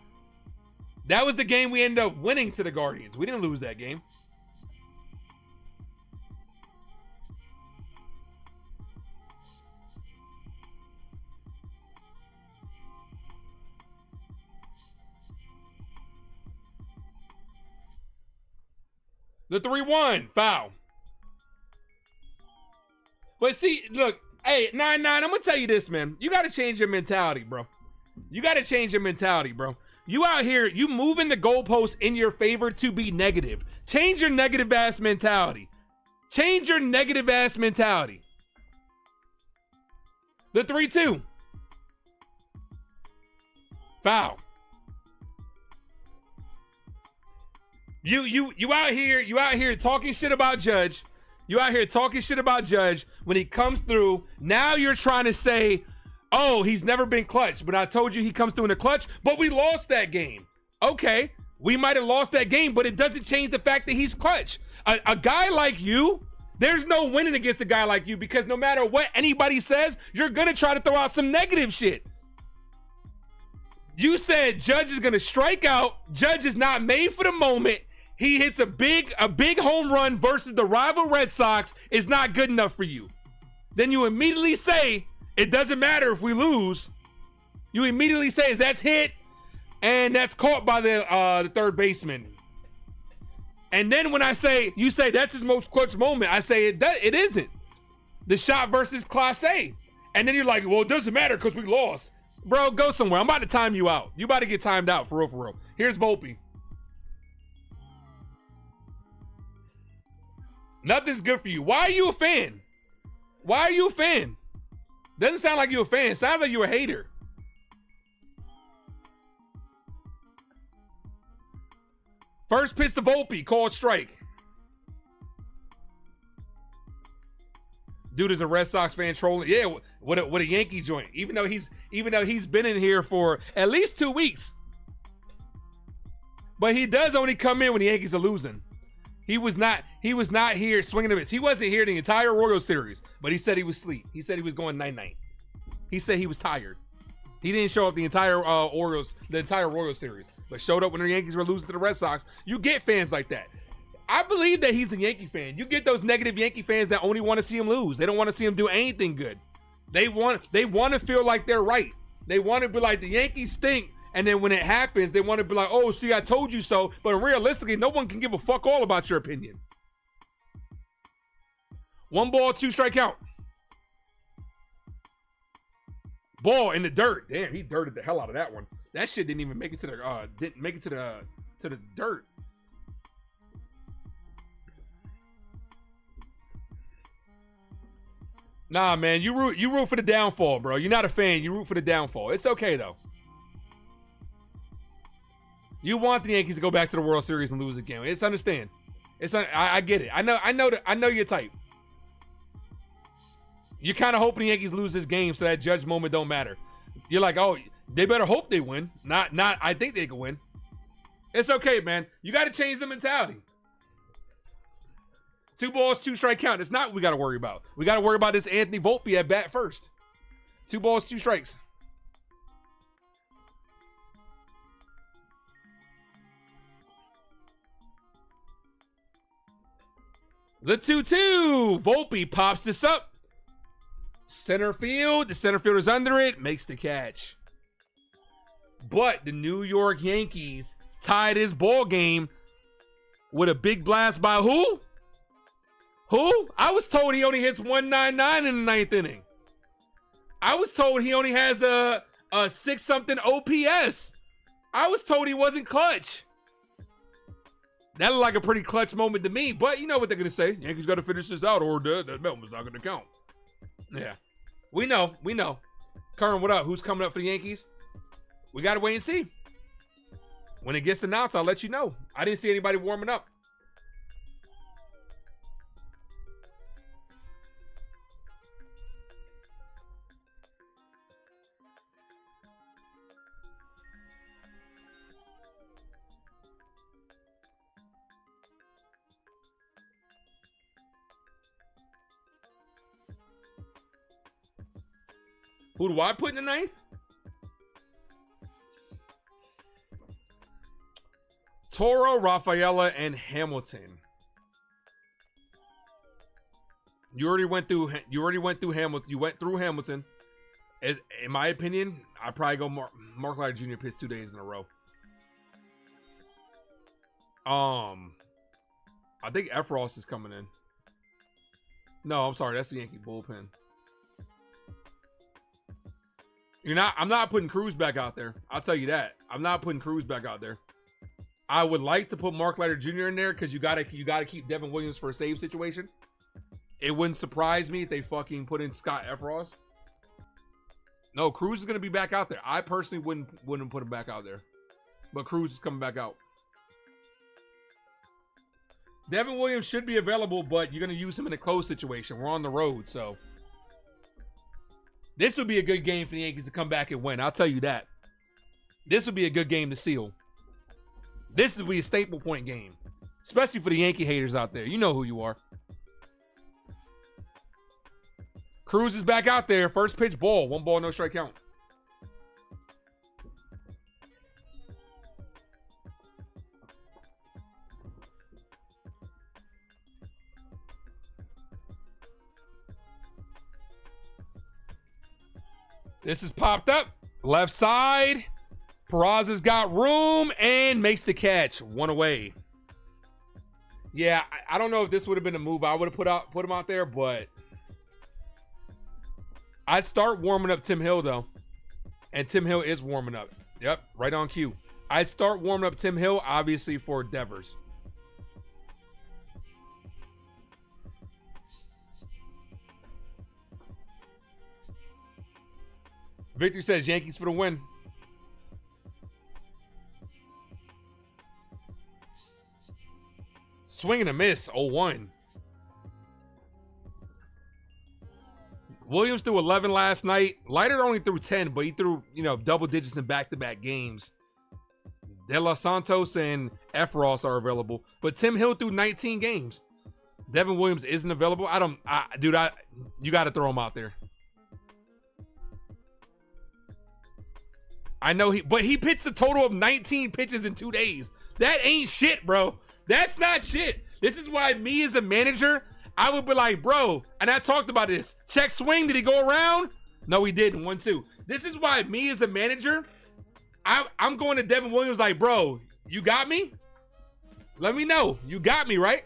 that was the game we ended up winning to the Guardians. We didn't lose that game. The 3-1 foul. But see, look, hey, 9-9, I'm gonna tell you this, man. You gotta change your mentality, bro. You gotta change your mentality, bro. You out here, you moving the goalposts in your favor to be negative. Change your negative ass mentality. Change your negative ass mentality. The 3-2. Foul. You out here talking shit about Judge. You out here talking shit about Judge when he comes through. Now you're trying to say, oh, he's never been clutch. But I told you he comes through in the clutch, but we lost that game. Okay, we might have lost that game, but it doesn't change the fact that he's clutch. A guy like you, there's no winning against a guy like you because no matter what anybody says, you're going to try to throw out some negative shit. You said Judge is going to strike out. Judge is not made for the moment. He hits a big home run versus the rival Red Sox is not good enough for you. Then you immediately say, it doesn't matter if we lose. You immediately say, that's hit, and that's caught by the third baseman. And then when I say, you say that's his most clutch moment, I say it isn't. The shot versus Chyeaaa. And then you're like, well, it doesn't matter because we lost. Bro, go somewhere. I'm about to time you out. You about to get timed out, for real, for real. Here's Volpe. Nothing's good for you. Why are you a fan? Why are you a fan? Doesn't sound like you're a fan. Sounds like you're a hater. First pitch to Volpe, called strike. Dude is a Red Sox fan trolling. Yeah, what a Yankee joint. Even though he's been in here for at least 2 weeks. But he does only come in when the Yankees are losing. He was not here swinging the bits. He wasn't here the entire Royal Series, but he said he was asleep. He said he was going night-night. He said he was tired. He didn't show up the entire Royal Series, but showed up when the Yankees were losing to the Red Sox. You get fans like that. I believe that he's a Yankee fan. You get those negative Yankee fans that only want to see him lose. They don't want to see him do anything good. They want to feel like they're right. They want to be like, the Yankees stink. And then when it happens, they want to be like, oh, see, I told you so. But realistically, no one can give a fuck all about your opinion. 1 ball, 2 strike count. Ball in the dirt. Damn, he dirted the hell out of that one. That shit didn't even make it to the dirt. Nah, man, you root for the downfall, bro. You're not a fan. You root for the downfall. It's okay though. You want the Yankees to go back to the World Series and lose again. It's understand. I get it. I know your type. You're kind of hoping the Yankees lose this game so that Judge moment don't matter. You're like, oh, they better hope they win. Not I think they can win. It's okay, man. You got to change the mentality. 2 balls, 2 strike count. It's not what we got to worry about. We got to worry about this Anthony Volpe at bat first. 2 balls, 2 strikes. The 2-2. Volpe pops this up. Center field. The center fielder's under it. Makes the catch. But the New York Yankees tied his ball game with a big blast by who? Who? I was told he only hits 199 in the 9th inning. I was told he only has a 6-something OPS. I was told he wasn't clutch. That looked like a pretty clutch moment to me, but you know what they're going to say. Yankees got to finish this out or that moment's not going to count. Yeah. We know. Curran, what up? Who's coming up for the Yankees? We got to wait and see. When it gets announced, I'll let you know. I didn't see anybody warming up. Who do I put in the ninth? Toro, Rafaela, and Hamilton. You already went through Hamilton. You went through Hamilton. In my opinion, I'd probably go Mark Leiter Jr. pitched 2 days in a row. I think Efros is coming in. No, I'm sorry, that's the Yankee bullpen. I'm not putting Cruz back out there. I'll tell you that. I'm not putting Cruz back out there. I would like to put Mark Leiter Jr. in there because you gotta keep Devin Williams for a save situation. It wouldn't surprise me if they fucking put in Scott Efros. No, Cruz is gonna be back out there. I personally wouldn't put him back out there, but Cruz is coming back out. Devin Williams should be available, but you're gonna use him in a close situation. We're on the road, so this would be a good game for the Yankees to come back and win. I'll tell you that. This would be a good game to seal. This would be a staple point game, especially for the Yankee haters out there. You know who you are. Cruz is back out there. First pitch, ball. 1 ball, no strike count. This is popped up. Left side. Peraza's got room and makes the catch. 1 away. Yeah, I don't know if this would have been a move I would have put him out there, but I'd start warming up Tim Hill, though. And Tim Hill is warming up. Yep, right on cue. I'd start warming up Tim Hill, obviously, for Devers. Victor says Yankees for the win. Swing and a miss, 0-1. Williams threw 11 last night. Leiter only threw 10, but he threw, double digits in back-to-back games. De Los Santos and Efros are available, but Tim Hill threw 19 games. Devin Williams isn't available. You got to throw him out there. I know but he pitched a total of 19 pitches in 2 days. That ain't shit, bro. That's not shit. This is why me as a manager, I would be like, bro, and I talked about this. Check swing, did he go around? No, he didn't. 1-2. This is why me as a manager, I'm going to Devin Williams like, bro, you got me? Let me know. You got me, right?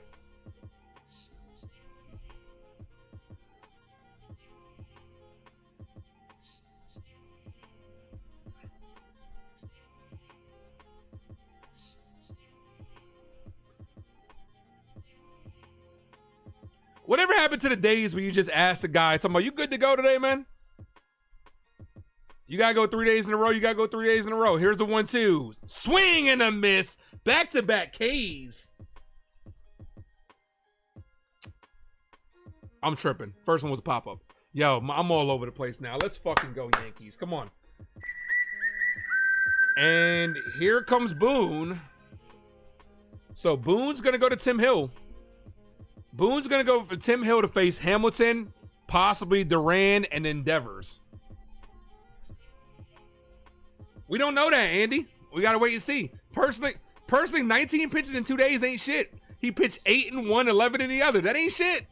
Whatever happened to the days where you just ask the guy, talking about, you good to go today, man? You got to go 3 days in a row. You got to go 3 days in a row. Here's the 1-2. Swing and a miss. Back-to-back Ks. I'm tripping. First one was a pop-up. Yo, I'm all over the place now. Let's fucking go, Yankees. Come on. And here comes Boone. So Boone's going to go to Tim Hill. Boone's going to go for Tim Hill to face Hamilton, possibly Duran, and then Devers. We don't know that, Andy. We got to wait and see. Personally, 19 pitches in 2 days ain't shit. He pitched 8 in one, 11 in the other. That ain't shit.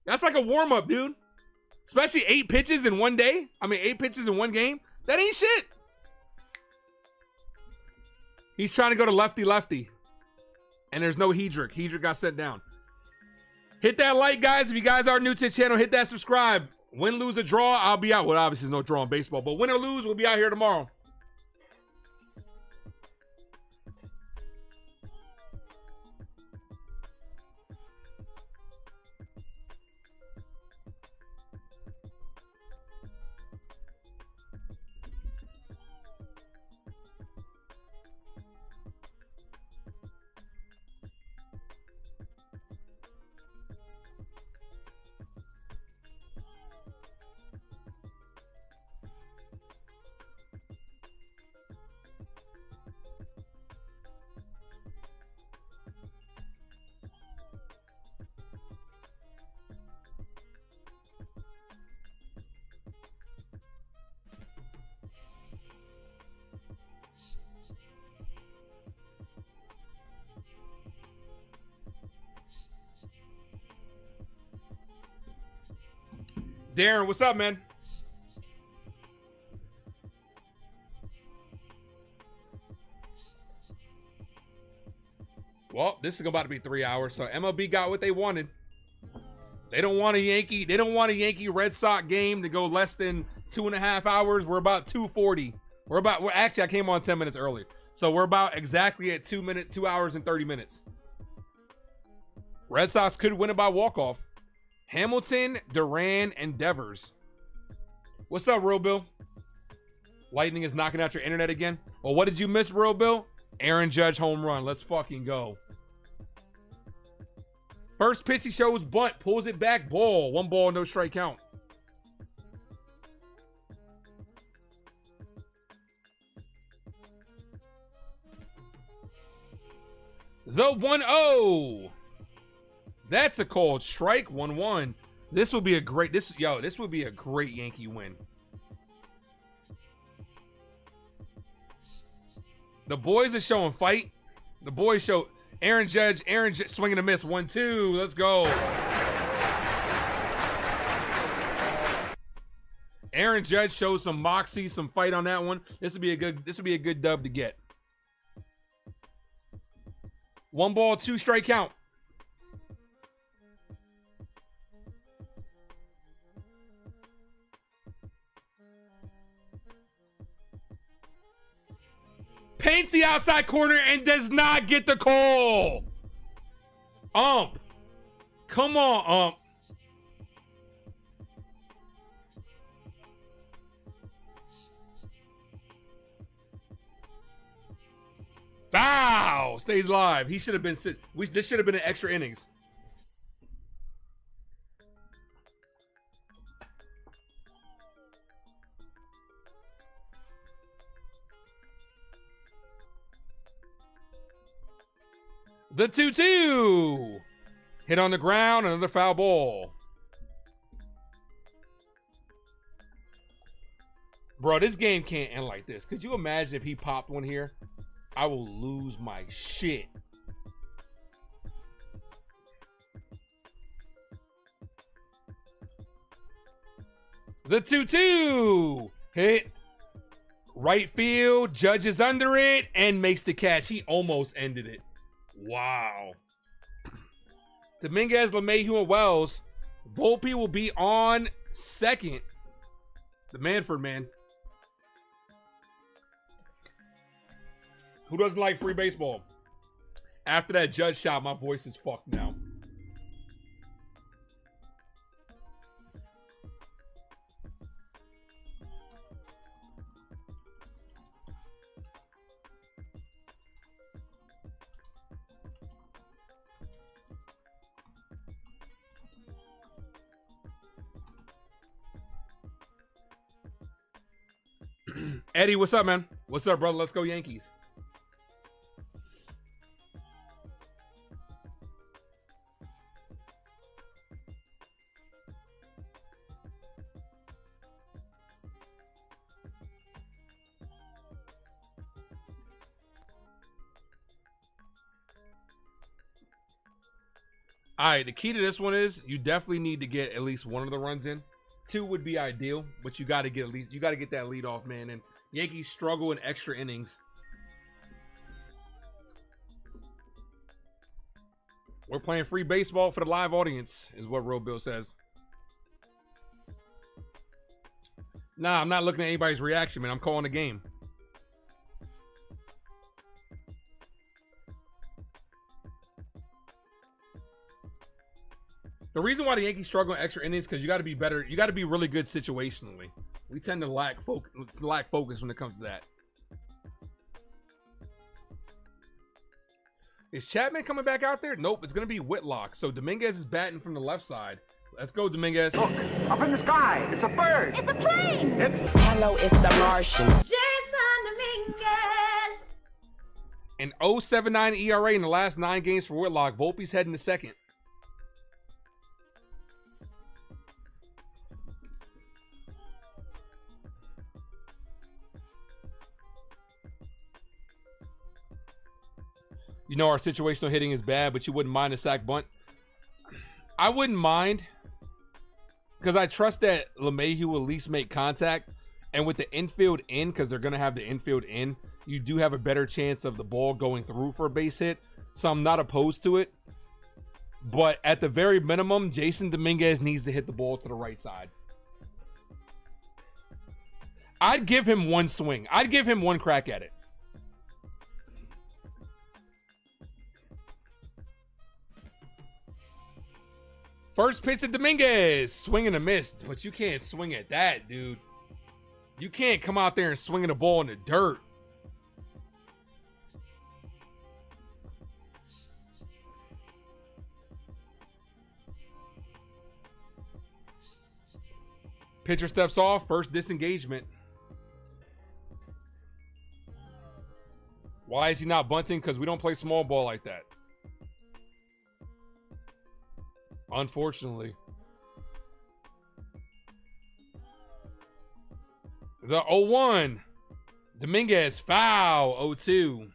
That's like a warm-up, dude. Especially 8 pitches in 1 day. 8 pitches in 1 game. That ain't shit. He's trying to go to lefty-lefty. And there's no Hedrick. Hedrick got sent down. Hit that like, guys. If you guys are new to the channel, hit that subscribe. Win, lose, or draw, I'll be out. Well, obviously, there's no draw in baseball. But win or lose, we'll be out here tomorrow. Darren, what's up, man? Well, this is about to be 3 hours, so MLB got what they wanted. They don't want a Yankee Red Sox game to go less than 2.5 hours. We're about 2:40. Actually, I came on 10 minutes early. So we're about exactly at 2 hours and 30 minutes. Red Sox could win it by walk-off. Hamilton, Duran, and Devers. What's up, Real Bill? Lightning is knocking out your internet again. Well, what did you miss, Real Bill? Aaron Judge home run. Let's fucking go. First pitch he shows bunt, pulls it back, ball. 1 ball, no strike count. The 1-0. That's a called strike. 1-1. This would be a great this would be a great Yankee win. The boys are showing fight. The boys show Aaron Judge swinging a miss. 1-2. Let's go. Aaron Judge shows some moxie, some fight on that one. This would be a good dub to get. 1 ball, 2 strike count. Paints the outside corner and does not get the call. Come on, Foul! Stays live. He should have been this should have been an extra innings. The 2-2. Hit on the ground, another foul ball. Bro, this game can't end like this. Could you imagine if he popped one here? I will lose my shit. The 2-2. Hit. Right field. Judge is under it and makes the catch. He almost ended it. Wow. Dominguez, LeMahieu, and Wells. Volpe will be on second. The Manford man. Who doesn't like free baseball? After that Judge shot, my voice is fucked now. Eddie, what's up, man? What's up, brother? Let's go Yankees. All right, the key to this one is you definitely need to get at least one of the runs in. 2 would be ideal, but you got to get that lead off, man. And Yankees struggle in extra innings. We're playing free baseball for the live audience, is what Real Bill says. Nah, I'm not looking at anybody's reaction, man. I'm calling the game. The reason why the Yankees struggle in extra innings because you got to be better. You got to be really good situationally. We tend to lack focus when it comes to that. Is Chapman coming back out there? Nope, it's going to be Whitlock. So Dominguez is batting from the left side. Let's go, Dominguez. Look, up in the sky. It's a bird. It's a plane. Hello, it's the Martian. Jason Dominguez. An 0.79 ERA in the last 9 games for Whitlock. Volpe's heading to second. You know our situational hitting is bad, but you wouldn't mind a sack bunt. I wouldn't mind. because I trust that LeMahieu will at least make contact. And with the infield in, because they're going to have the infield in, you do have a better chance of the ball going through for a base hit. So I'm not opposed to it. But at the very minimum, Jason Dominguez needs to hit the ball to the right side. I'd give him one swing. I'd give him one crack at it. First pitch to Dominguez. Swing and a miss. But you can't swing at that, dude. You can't come out there and swing the ball in the dirt. Pitcher steps off. First disengagement. Why is he not bunting? Because we don't play small ball like that. Unfortunately. The 0-1. Dominguez foul. 0-2.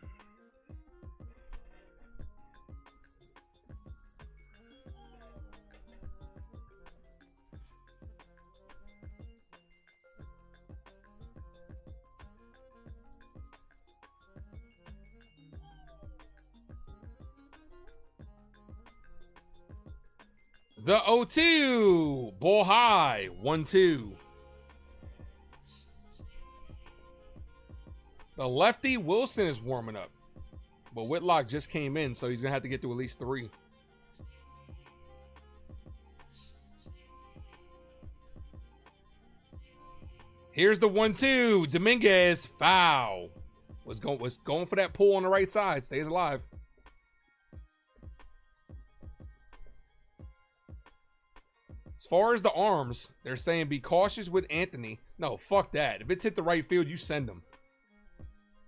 The 0-2. Ball high. 1-2. The lefty Wilson is warming up. But Whitlock just came in, so he's going to have to get to at least 3. Here's the 1-2. Dominguez foul. Was going for that pull on the right side. Stays alive. As far as the arms, they're saying be cautious with Anthony. No, fuck that. If it's hit the right field, you send them.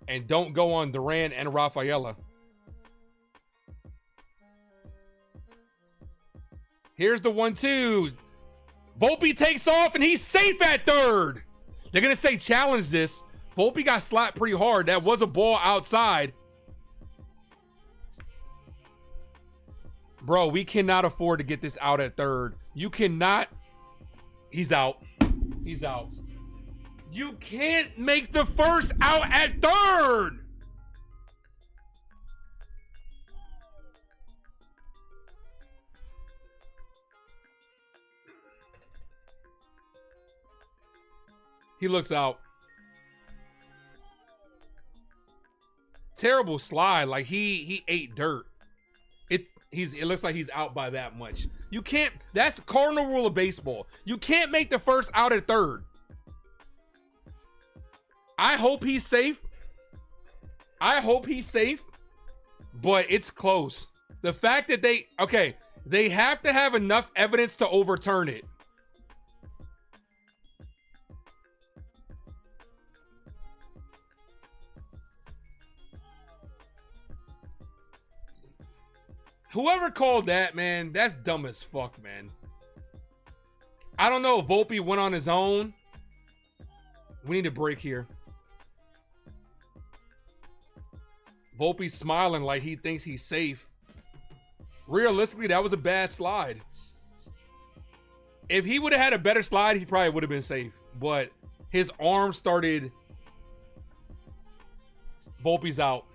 And don't go on Duran and Rafaela. Here's the 1-2. Volpe takes off and he's safe at third. They're going to say challenge this. Volpe got slapped pretty hard. That was a ball outside. Bro, we cannot afford to get this out at third. You cannot. He's out. He's out. You can't make the first out at third. He looks out. Terrible slide. Like he ate dirt. It looks like he's out by that much. You can't. That's the cardinal rule of baseball. You can't make the first out at third. I hope he's safe. I hope he's safe. But it's close. The fact that they have to have enough evidence to overturn it. Whoever called that, man, that's dumb as fuck, man. I don't know if Volpe went on his own. We need a break here. Volpe's smiling like he thinks he's safe. Realistically, that was a bad slide. If he would have had a better slide, he probably would have been safe. But his arm started. Volpe's out.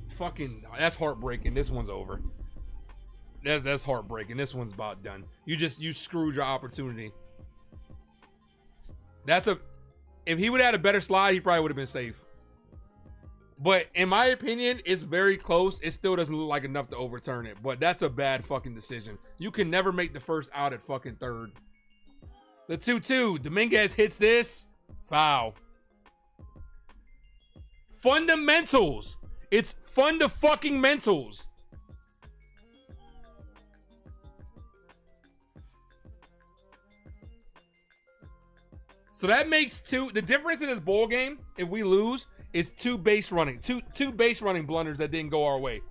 Fucking, that's heartbreaking. This one's over. That's heartbreaking. This one's about done. You screwed your opportunity. If he would have had a better slide, he probably would have been safe. But in my opinion, it's very close. It still doesn't look like enough to overturn it. But that's a bad fucking decision. You can never make the first out at fucking third. The 2-2. Dominguez hits this. Foul. Fundamentals. It's funda-fucking-mentals. So that makes two. The difference in this ball game, if we lose, is two base running blunders that didn't go our way.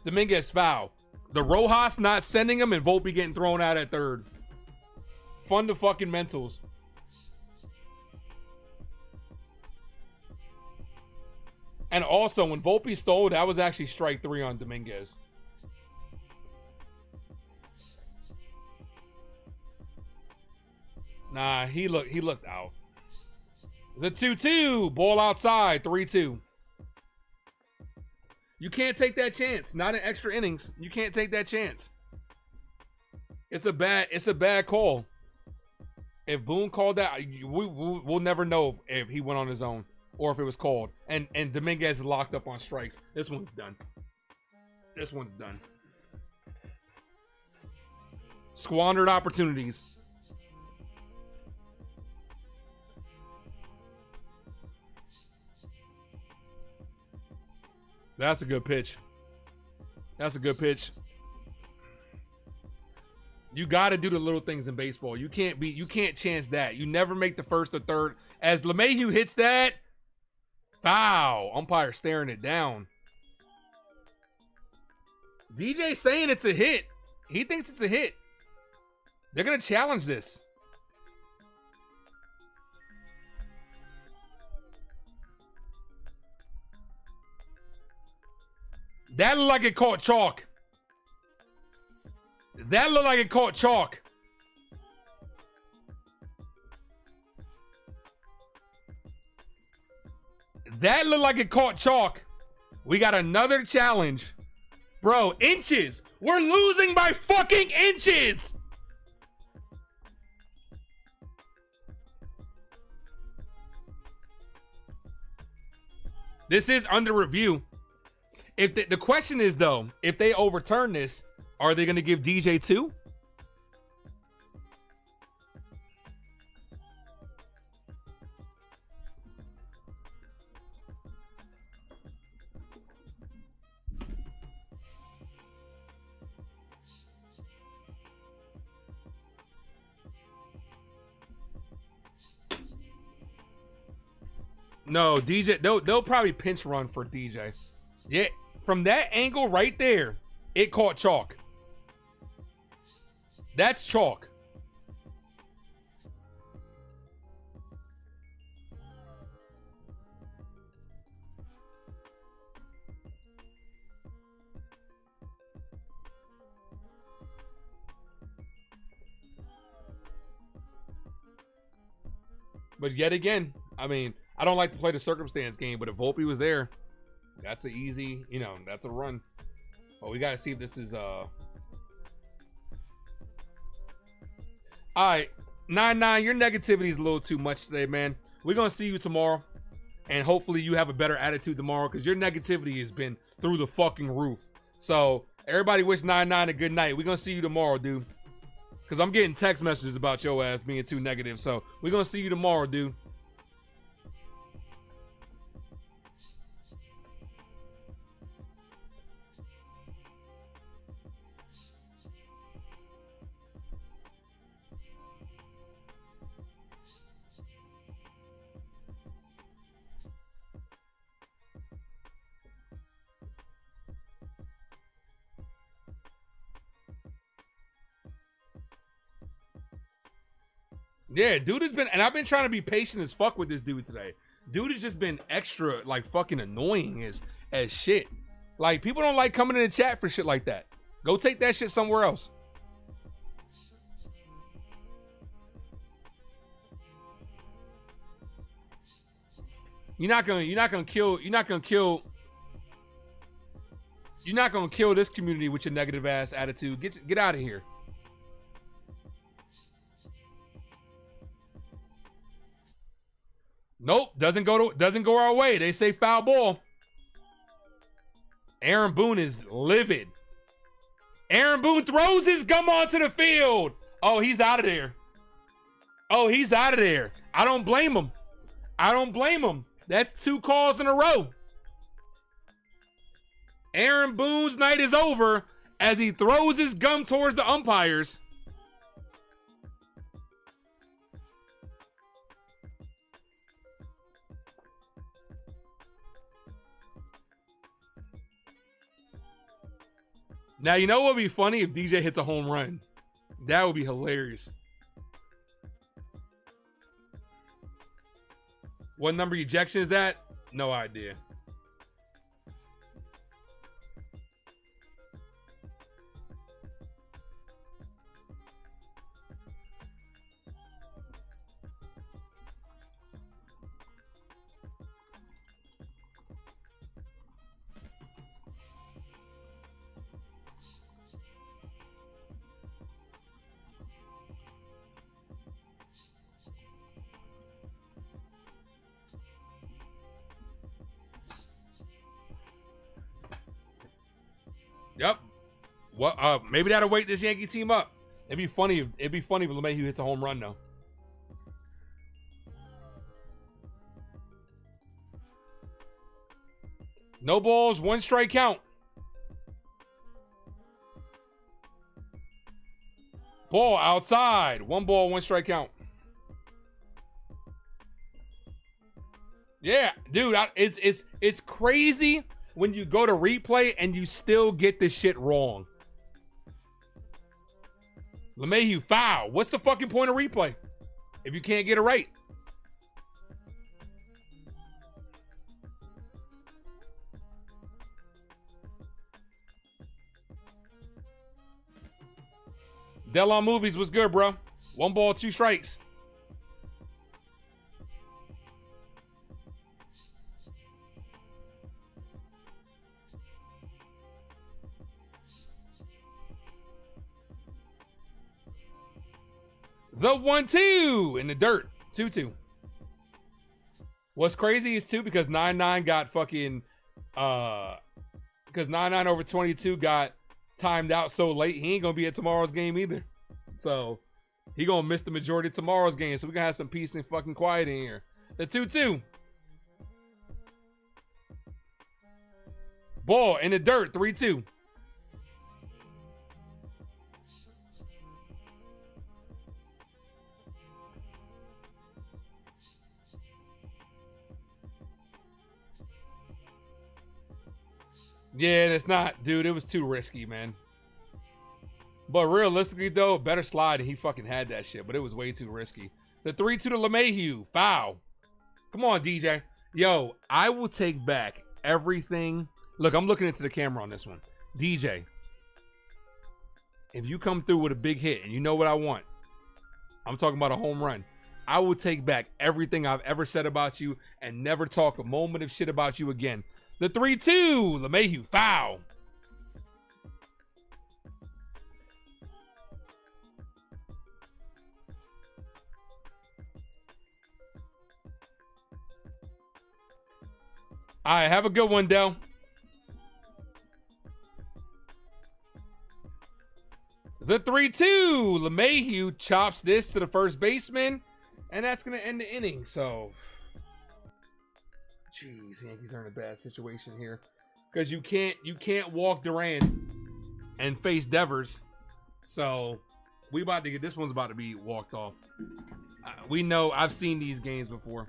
Dominguez foul. The Rojas not sending him and Volpe getting thrown out at third. Funda-fucking-mentals. And also, when Volpe stole, that was actually strike 3 on Dominguez. Nah, he looked out. The 2-2. Ball outside. 3-2. You can't take that chance. Not in extra innings. You can't take that chance. It's a bad call. If Boone called that, we'll never know if he went on his own or if it was called. And Dominguez is locked up on strikes. This one's done. This one's done. Squandered opportunities. That's a good pitch. That's a good pitch. You got to do the little things in baseball. You can't chance that. You never make the first or third. As LeMahieu hits that, foul. Umpire staring it down. DJ saying it's a hit. He thinks it's a hit. They're going to challenge this. That looked like it caught chalk. That looked like it caught chalk. That looked like it caught chalk. We got another challenge. Bro, inches. We're losing by fucking inches. This is under review. If the question is, though, if they overturn this, are they going to give DJ 2? No, DJ, they'll probably pinch run for DJ. Yeah, from that angle right there, it caught chalk. That's chalk. But yet again, I mean, I don't like to play the circumstance game, but if Volpe was there, that's an easy, that's a run. But we got to see if this is all right, 9-9, your negativity is a little too much today, man. We're going to see you tomorrow, and hopefully you have a better attitude tomorrow because your negativity has been through the fucking roof. So everybody wish 9-9 a good night. We're going to see you tomorrow, dude, because I'm getting text messages about your ass being too negative. So we're going to see you tomorrow, dude. Yeah, dude has been, and I've been trying to be patient as fuck with this dude today. Dude has just been extra, like, fucking annoying as shit. Like, people don't like coming in the chat for shit like that. Go take that shit somewhere else. You're not gonna kill this community with your negative ass attitude. Get out of here. Nope, doesn't go our way. They say foul ball. Aaron Boone is livid. Aaron Boone throws his gum onto the field. Oh, he's out of there. Oh, he's out of there. I don't blame him. I don't blame him. That's 2 calls in a row. Aaron Boone's night is over as he throws his gum towards the umpires. Now, you know what would be funny if DJ hits a home run? That would be hilarious. What number ejection is that? No idea. Yep. What? Maybe that'll wake this Yankee team up. It'd be funny if LeMahieu hits a home run though. No balls, 1 strike count. Ball outside. 1 ball, 1 strike count. Yeah, dude, it's crazy when you go to replay and you still get this shit wrong. LeMahieu foul. What's the fucking point of replay if you can't get it right? Delon Movies was good, bro. 1 ball, 2 strikes. The 1-2 in the dirt. 2-2. What's crazy is too because 9-9 got fucking because 9-9 over 22 got timed out so late, he ain't gonna be at tomorrow's game either. So he gonna miss the majority of tomorrow's game. So we gonna have some peace and fucking quiet in here. The 2-2. Ball in the dirt. 3-2. Yeah, it's not, dude. It was too risky, man. But realistically, though, better slide, and he fucking had that shit. But it was way too risky. The 3-2 to LeMahieu. Foul. Come on, DJ. Yo, I will take back everything. Look, I'm looking into the camera on this one. DJ, if you come through with a big hit, and you know what I want, I'm talking about a home run, I will take back everything I've ever said about you and never talk a moment of shit about you again. The 3-2, LeMahieu, foul. All right, have a good one, Dell. The 3-2, LeMahieu chops this to the first baseman, and that's going to end the inning, so... Jeez, Yankees are in a bad situation here because you can't walk Durant and face Devers, so we about to get this one's about to be walked off. We know, I've seen these games before.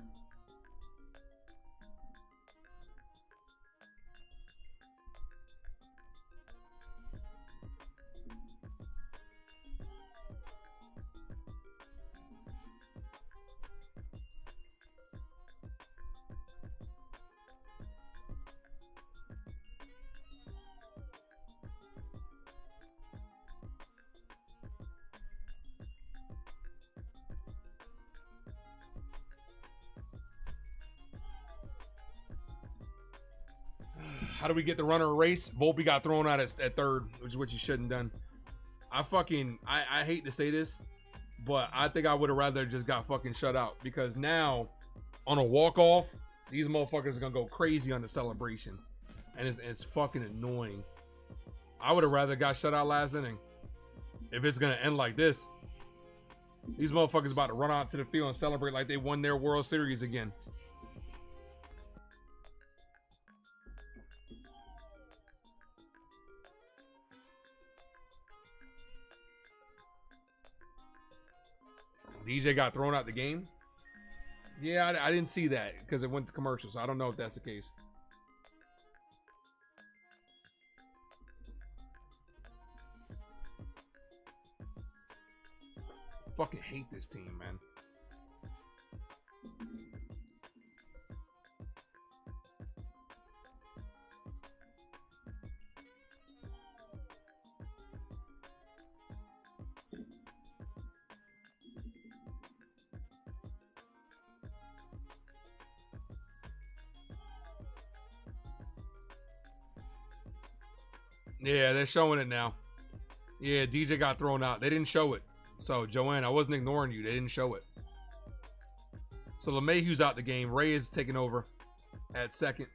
How do we get the runner erase? Volpe got thrown out at third, which is what you shouldn't done. I hate to say this, but I think I would have rather just got fucking shut out because now on a walk-off, these motherfuckers are going to go crazy on the celebration. And it's fucking annoying. I would have rather got shut out last inning. If it's going to end like this, these motherfuckers about to run out to the field and celebrate like they won their World Series again. DJ got thrown out the game. Yeah, I didn't see that because it went to commercial, so I don't know if that's the case. Fucking hate this team, man. Yeah, they're showing it now. Yeah, DJ got thrown out. They didn't show it. So, Joanne, I wasn't ignoring you. They didn't show it. So, LeMahieu's out the game. Ray is taking over at second.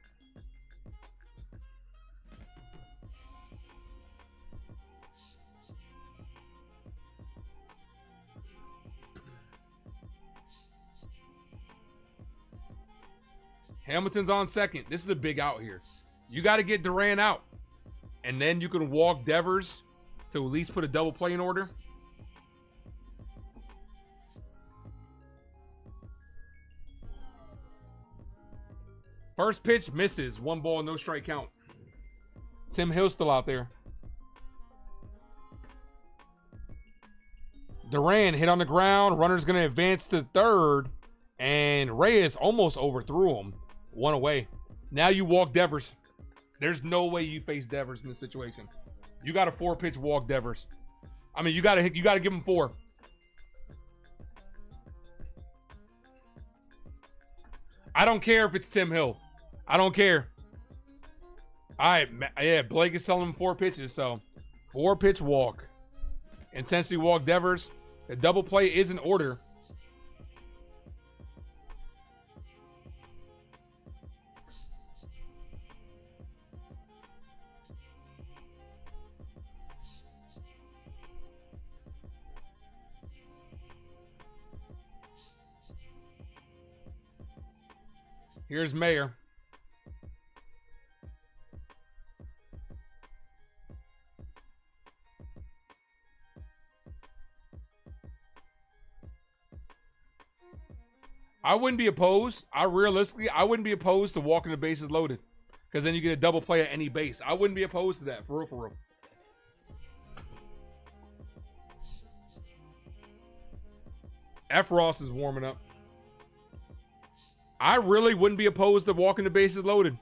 Hamilton's on second. This is a big out here. You got to get Duran out. And then you can walk Devers to at least put a double play in order. First pitch misses. 1 ball, no strike count. Tim Hill still out there. Duran hit on the ground. Runner's going to advance to third. And Reyes almost overthrew him. 1 away. Now you walk Devers. There's no way you face Devers in this situation. You got a 4-pitch walk Devers. I mean, you got to give him 4. I don't care if it's Tim Hill. I don't care. All right, yeah, Blake is telling him 4 pitches, so 4-pitch walk. Intentionally walk Devers. The double play is in order. Here's Mayer. I wouldn't be opposed. I wouldn't be opposed to walking the bases loaded. Because then you get a double play at any base. I wouldn't be opposed to that, for real, for real. F. Ross is warming up. I really wouldn't be opposed to walking the bases loaded.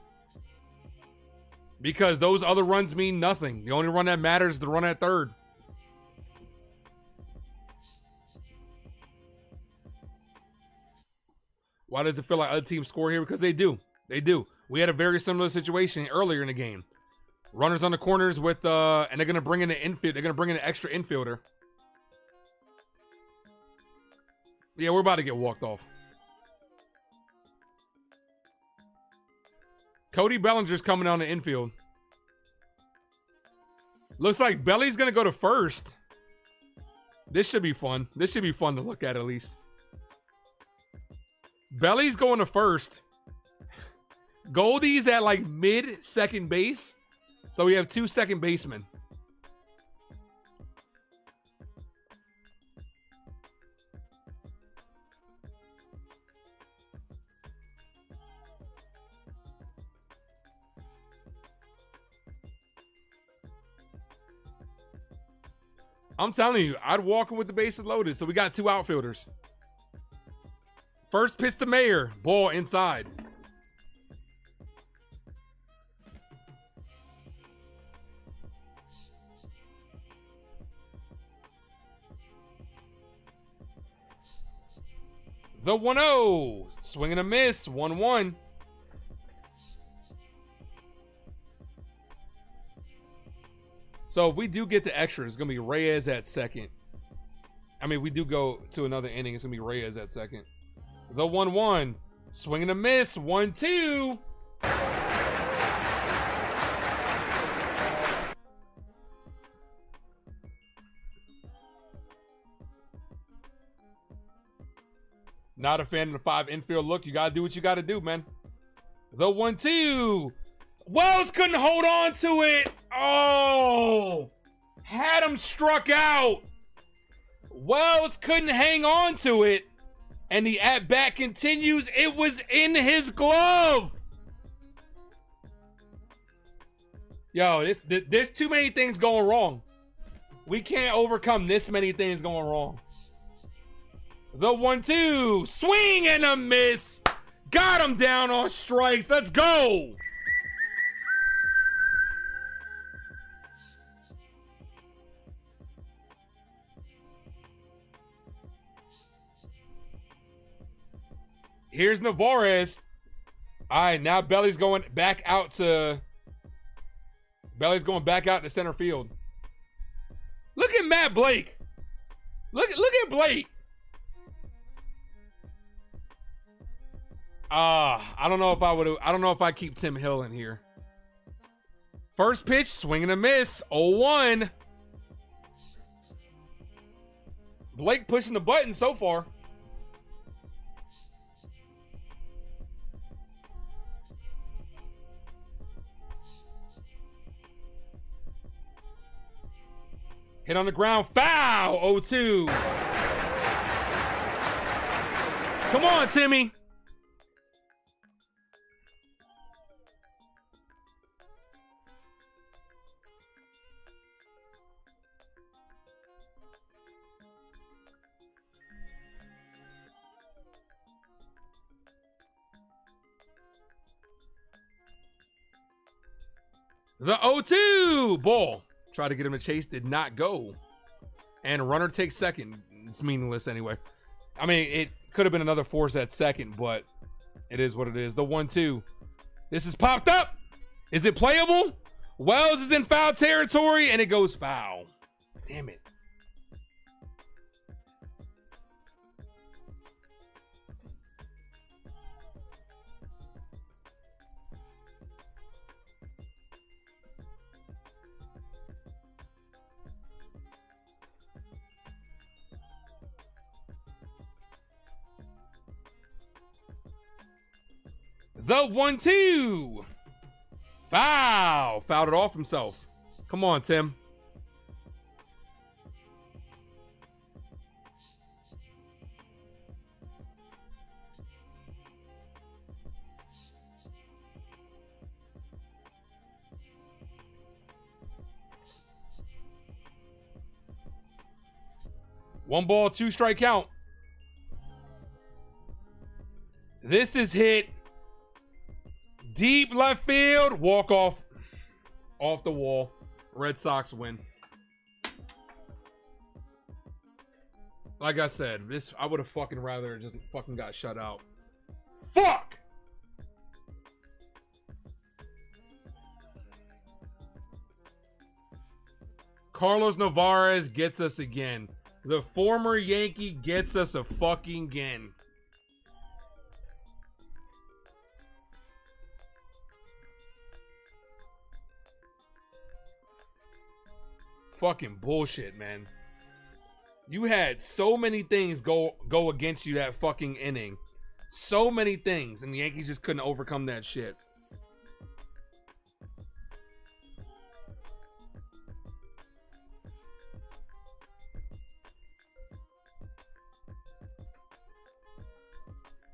Because those other runs mean nothing. The only run that matters is the run at third. Why does it feel like other teams score here? Because they do. They do. We had a very similar situation earlier in the game. Runners on the corners with, and they're going to bring in the infield. They're going to bring in an extra infielder. Yeah, we're about to get walked off. Cody Bellinger's coming down the infield. Looks like Belly's going to go to first. This should be fun. This should be fun to look at least. Belly's going to first. Goldie's at like mid-second base. So we have 2 second basemen. I'm telling you, I'd walk him with the bases loaded. So we got 2 outfielders. First pitch to Mayer. Ball inside. The 1-0. Swing and a miss. 1-1. So if we do get to extra, it's going to be Reyes at second. I mean, we do go to another inning. It's going to be Reyes at second. The 1-1. Swing and a miss. 1-2. Not a fan of the 5 infield look. You got to do what you got to do, man. The 1-2. Wells couldn't hold on to it. Oh, had him struck out. Wells couldn't hang on to it. And the at-bat continues. It was in his glove. Yo, there's too many things going wrong. We can't overcome this many things going wrong. The 1-2. Swing and a miss. Got him down on strikes. Let's go. Here's Navarez. All right, now Belly's going back out to center field. Look at Matt Blake. Look at Blake. I don't know if I keep Tim Hill in here. First pitch, swing and a miss. 0-1. Blake pushing the button so far. Hit on the ground. Foul. 0-2. Come on, Timmy. The 0-2 ball. Tried to get him to chase, did not go. And runner takes second. It's meaningless anyway. I mean, it could have been another force at second, but it is what it is. The 1-2. This is popped up. Is it playable? Wells is in foul territory, and it goes foul. Damn it. The 1-2. Foul. Fouled it off himself. Come on, Tim. One ball, 2 strike count. This is hit. Deep left field, walk off the wall. Red Sox win. Like I said, this I would have fucking rather just fucking got shut out. Fuck! Carlos Navarez gets us again. The former Yankee gets us a fucking again. Fucking bullshit, man. You had so many things go against you that fucking inning. So many things, and the Yankees just couldn't overcome that shit.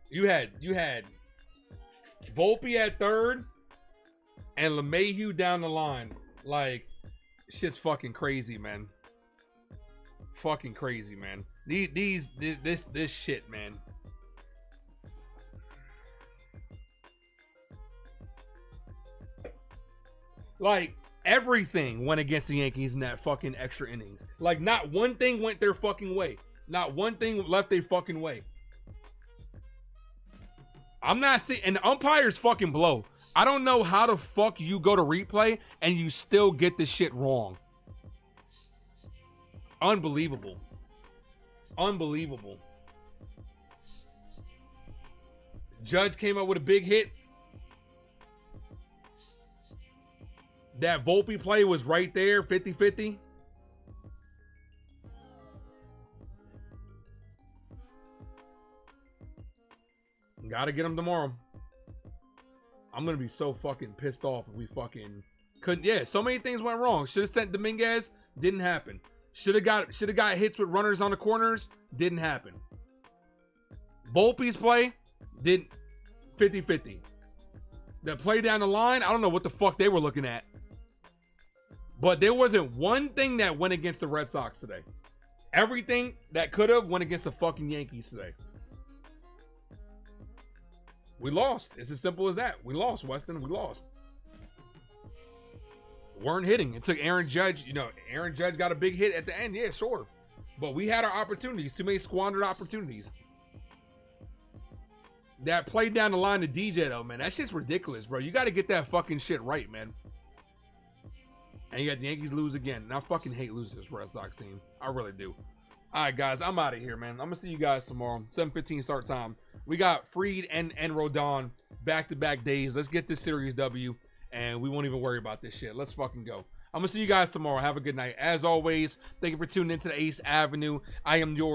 You had Volpe at third and LeMahieu down the line. Like, shit's fucking crazy, man. Fucking crazy, man. This shit, man. Like, everything went against the Yankees in that fucking extra innings. Like, not one thing went their fucking way. Not one thing left their fucking way. I'm not seeing, and the umpires fucking blow. I don't know how the fuck you go to replay and you still get this shit wrong. Unbelievable. Unbelievable. Judge came up with a big hit. That Volpe play was right there, 50-50. Gotta get him tomorrow. I'm gonna be so fucking pissed off if we fucking couldn't. Yeah, so many things went wrong. Should have sent Dominguez. Didn't happen. Should have got hits with runners on the corners. Didn't happen. Volpe's play didn't 50-50. That play down the line, I don't know what the fuck they were looking at. But there wasn't one thing that went against the Red Sox today. Everything that could have went against the fucking Yankees today. We lost. It's as simple as that. We lost, Weston. We lost. Weren't hitting. It took Aaron Judge. You know, Aaron Judge got a big hit at the end. Yeah, sure. But we had our opportunities. Too many squandered opportunities. That play down the line to DJ, though, man. That shit's ridiculous, bro. You got to get that fucking shit right, man. And you got the Yankees lose again. And I fucking hate losing this Red Sox team. I really do. All right, guys. I'm out of here, man. I'm going to see you guys tomorrow. 7:15 start time. We got Fried and Rodon back-to-back days. Let's get this series W, and we won't even worry about this shit. Let's fucking go. I'm going to see you guys tomorrow. Have a good night. As always, thank you for tuning into the Ace Avenue. I am yours.